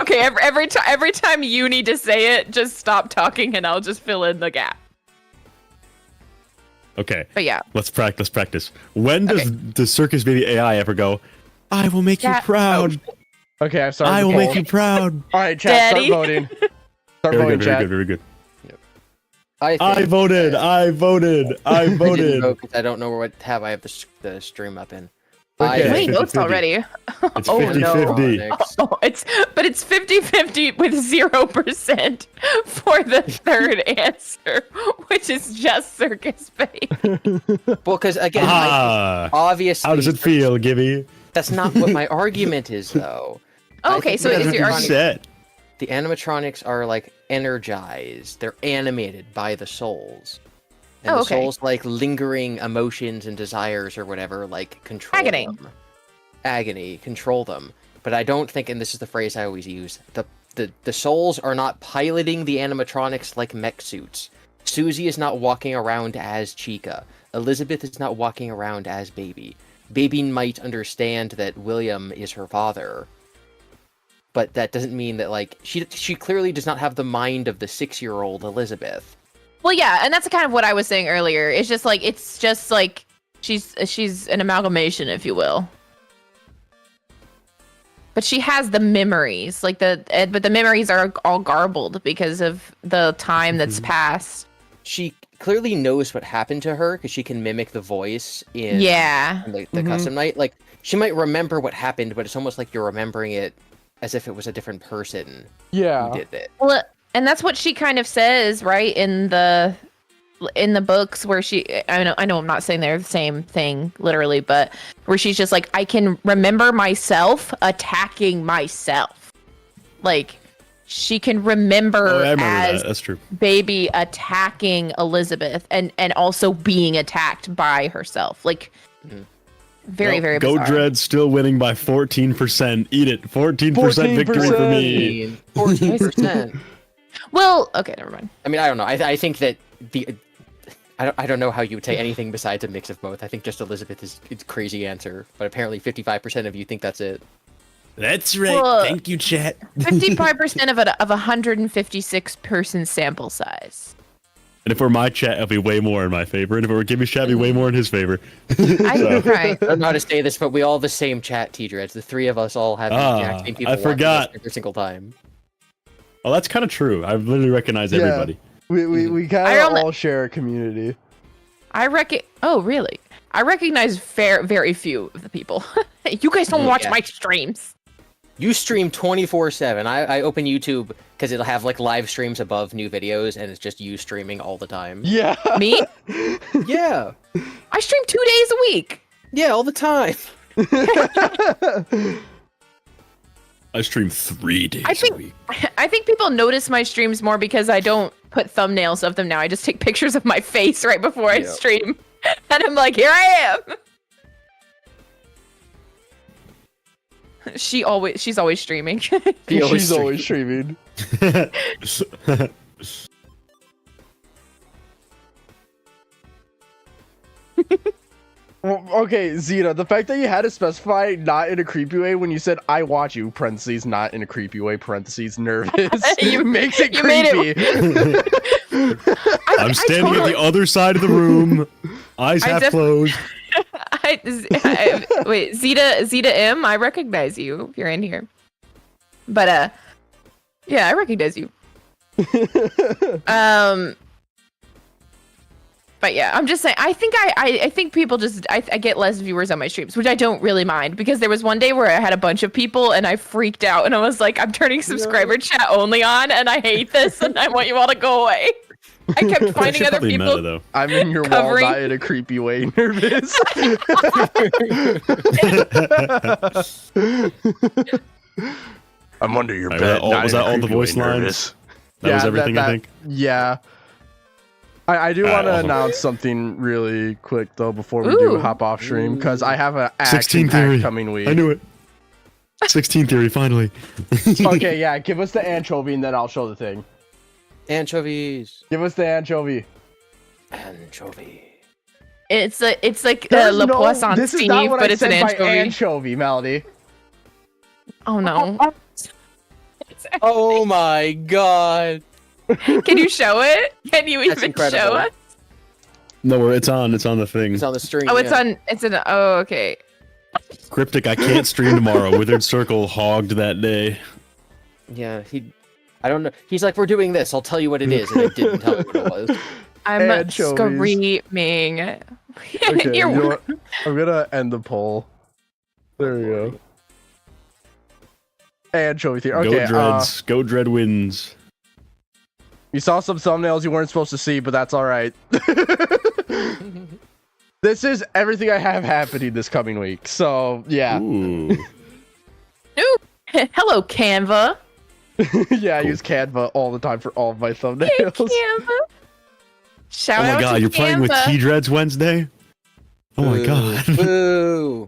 Okay, every time you need to say it, just stop talking and I'll just fill in the gap. Okay. But yeah. Let's practice. When does the Circus Baby AI ever go, I will make you proud. Okay, I started. I will the make poll. you proud. All right, chat, Daddy. start voting. Start voting, chat. Very good. I voted. I voted. I didn't vote 'cause I don't know what tab I have the stream up in. Okay. Many votes 50-50. already. It's Oh, 50-50. no. Oh, it's 50-50 with 0% for the third answer, which is just Circus Baby. Well, because again, obviously, How does it feel, Gibby? That's not what my argument is, though. Okay, so is your argument? The animatronics are like energized. They're animated by the souls. And the souls like lingering emotions and desires or whatever, like control them. Agony, control them. But I don't think, and this is the phrase I always use, the souls are not piloting the animatronics like mech suits. Susie is not walking around as Chica. Elizabeth is not walking around as Baby. Baby might understand that William is her father, but that doesn't mean that, like, she clearly does not have the mind of the 6-year-old Elizabeth. Well, yeah, and that's kind of what I was saying earlier. It's just like she's an amalgamation, if you will. But she has the memories, but the memories are all garbled because of the time that's passed. She clearly knows what happened to her because she can mimic the voice in the custom night. Like, she might remember what happened, but it's almost like you're remembering it as if it was a different person who did it. Well, and that's what she kind of says, right, in the books where I know I'm not saying they're the same thing literally, but where she's just like, I can remember myself attacking myself. Like, she can remember, as that's true. Baby attacking Elizabeth and also being attacked by herself. Like, very bizarre. Go Dread still winning by 14%. Eat it. 14% victory for me. 14%. Well, okay, never mind. I mean, I don't know. I think that I don't know how you would say anything besides a mix of both. I think just Elizabeth is a crazy answer, but apparently 55% of you think that's it. That's right. Well, thank you, chat. 55% of 156 person sample size. And if it were my chat, it'll be way more in my favor. And if it were Gimmy's chat, it'll be way more in his favor. Right. I don't know how to say this, but we all have the same chat, T-Dreads. The three of us all have the exact same people. I forgot. Every single time. Oh, that's kind of true. I literally recognize everybody. We kind of all share a community. Oh, really? I recognize very few of the people. You guys don't watch my streams. You stream 24/7. I open YouTube because it'll have like live streams above new videos, and it's just you streaming all the time. Yeah. Me? Yeah. I stream 2 days a week. Yeah, all the time. I stream 3 days a week. I think people notice my streams more because I don't put thumbnails of them now. I just take pictures of my face right before I stream. And I'm like, here I am. She's always streaming. She's always streaming. Well, okay, Zeta, the fact that you had to specify not in a creepy way when you said I watch you, parentheses, not in a creepy way, parentheses, nervous, makes it creepy. I'm standing at the other side of the room, eyes half closed. Wait, Zeta M, I recognize you if you're in here. But yeah, I recognize you. But yeah, I'm just saying, I think people just, I get less viewers on my streams, which I don't really mind, because there was one day where I had a bunch of people and I freaked out and I was like, I'm turning subscriber chat only on and I hate this and I want you all to go away. I kept finding other people. Meta, I'm in your wall, not in a creepy way, nervous. I'm under your bed. Was that all the voice lines? That was everything, I think? Yeah. I do want to announce something really quick, though, before we do hop off stream, because I have an action-packed coming week. I knew it. 16 theory, finally. Okay, yeah, give us the anchovy and then I'll show the thing. Anchovies. Give us the anchovy. Anchovy. It's like There's Le no- Poisson this is Steve, not what but I it's an said by anchovy. anchovy, Melody. Oh no. Oh my god. Can you show it? Can you That's even incredible. show it? No, it's on the thing. It's on the stream. Oh, it's yeah. on. It's an. Oh, okay. Cryptic, I can't stream tomorrow. Withered Circle hogged that day. Yeah, I don't know. He's like, we're doing this. I'll tell you what it is, and I didn't tell you what it was. I'm Anchovies. screaming. Okay, you know what? I'm gonna end the poll. There you go. Anchovy theory. Okay, Go Dreads. Go Dread wins. you saw some thumbnails you weren't supposed to see, but that's all right. This is everything I have happening this coming week. So yeah, Ooh. Ooh. Hello, Canva. yeah. I use Canva all the time for all of my thumbnails. Hey, Canva. Shout Oh out my god, to you're playing with Canva. Key Dreads Wednesday? Oh my god. Boo.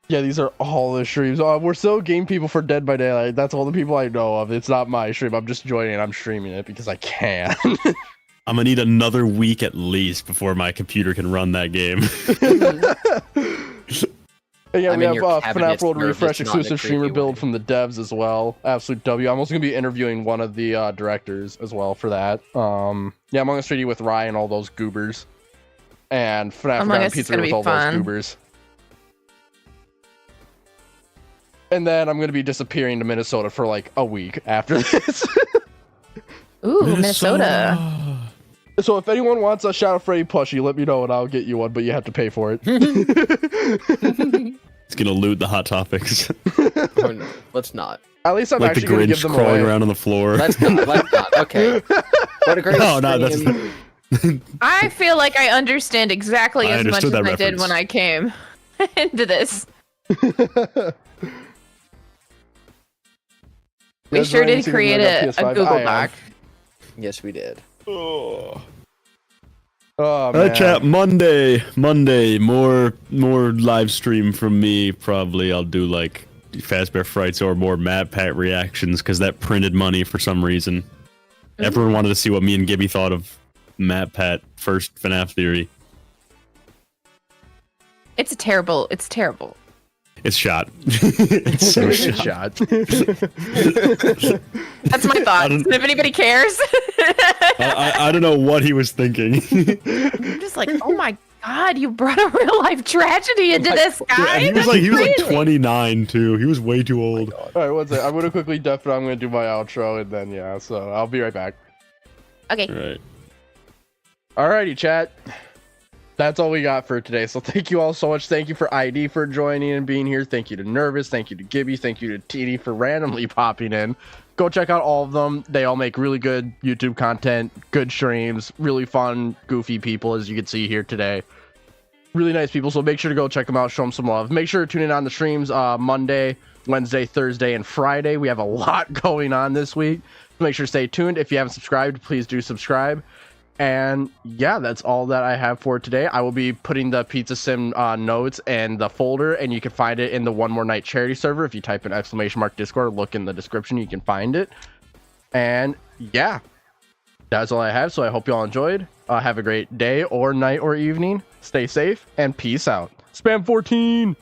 Yeah, these are all the streams. We're so game people for Dead by Daylight. That's all the people I know of. It's not my stream. I'm just joining. I'm streaming it because I can. I'm gonna need another week at least before my computer can run that game. And yeah, I'm we in have your FNAF cabinet's World nervous, Refresh not in a exclusive streamer creepy build way. from the devs as well. Absolute W. I'm also gonna be interviewing one of the directors as well for that. Yeah, Among Us 3D with Ryan, all those goobers, and FNAF Among Forgotten Us is Pizza gonna with be all fun. those goobers. And then I'm gonna be disappearing to Minnesota for like a week after this. Ooh, Minnesota. So if anyone wants a Shadow Freddy plushie, let me know and I'll get you one, but you have to pay for it. It's gonna loot the Hot Topics. Oh, no, let's not. At least I'm Like the actually gonna give Grinch them crawling away. around on the floor. Let's not. Let's not. Okay. What a great No, no, that's stream. I feel like I understand exactly I as much as understood that I did reference. when I came into this. We Guys, sure Ryan, did see create when I got a PS5? Google I am. Doc. Yes, we did. Oh Hi man. chat, Monday, more live stream from me. Probably I'll do like Fazbear Frights or more Mad Pat reactions because that printed money for some reason. Everyone wanted to see what me and Gibby thought of Mad Pat first FNAF theory. It's terrible. It's terrible. It's shot. It's so Good shot. shot. That's my thoughts. don't- If anybody cares, I don't know what he was thinking. I'm just like, oh my god, you brought a real life tragedy into this guy. And he was That's like 29 too. He was way too old. All right, one second. I'm gonna quickly def it. I'm gonna do my outro and then yeah. So I'll be right back. Okay. Right. Alrighty, chat. That's all we got for today. So thank you all so much. Thank you for ID for joining and being here. Thank you to Nervous. Thank you to Gibby. Thank you to TD for randomly popping in. Go check out all of them. They all make really good YouTube content, good streams, really fun, goofy people, as you can see here today. Really nice people. So make sure to go check them out. Show them some love. Make sure to tune in on the streams Monday, Wednesday, Thursday, and Friday. We have a lot going on this week. So make sure to stay tuned. If you haven't subscribed, please do subscribe. And yeah, that's all that I have for today. I will be putting the Pizza Sim notes in the folder, and you can find it in the One More Night charity server. If you type in !Discord, look in the description, you can find it. And yeah, that's all I have. So I hope you all enjoyed. Have a great day or night or evening. Stay safe and peace out. Spam 14.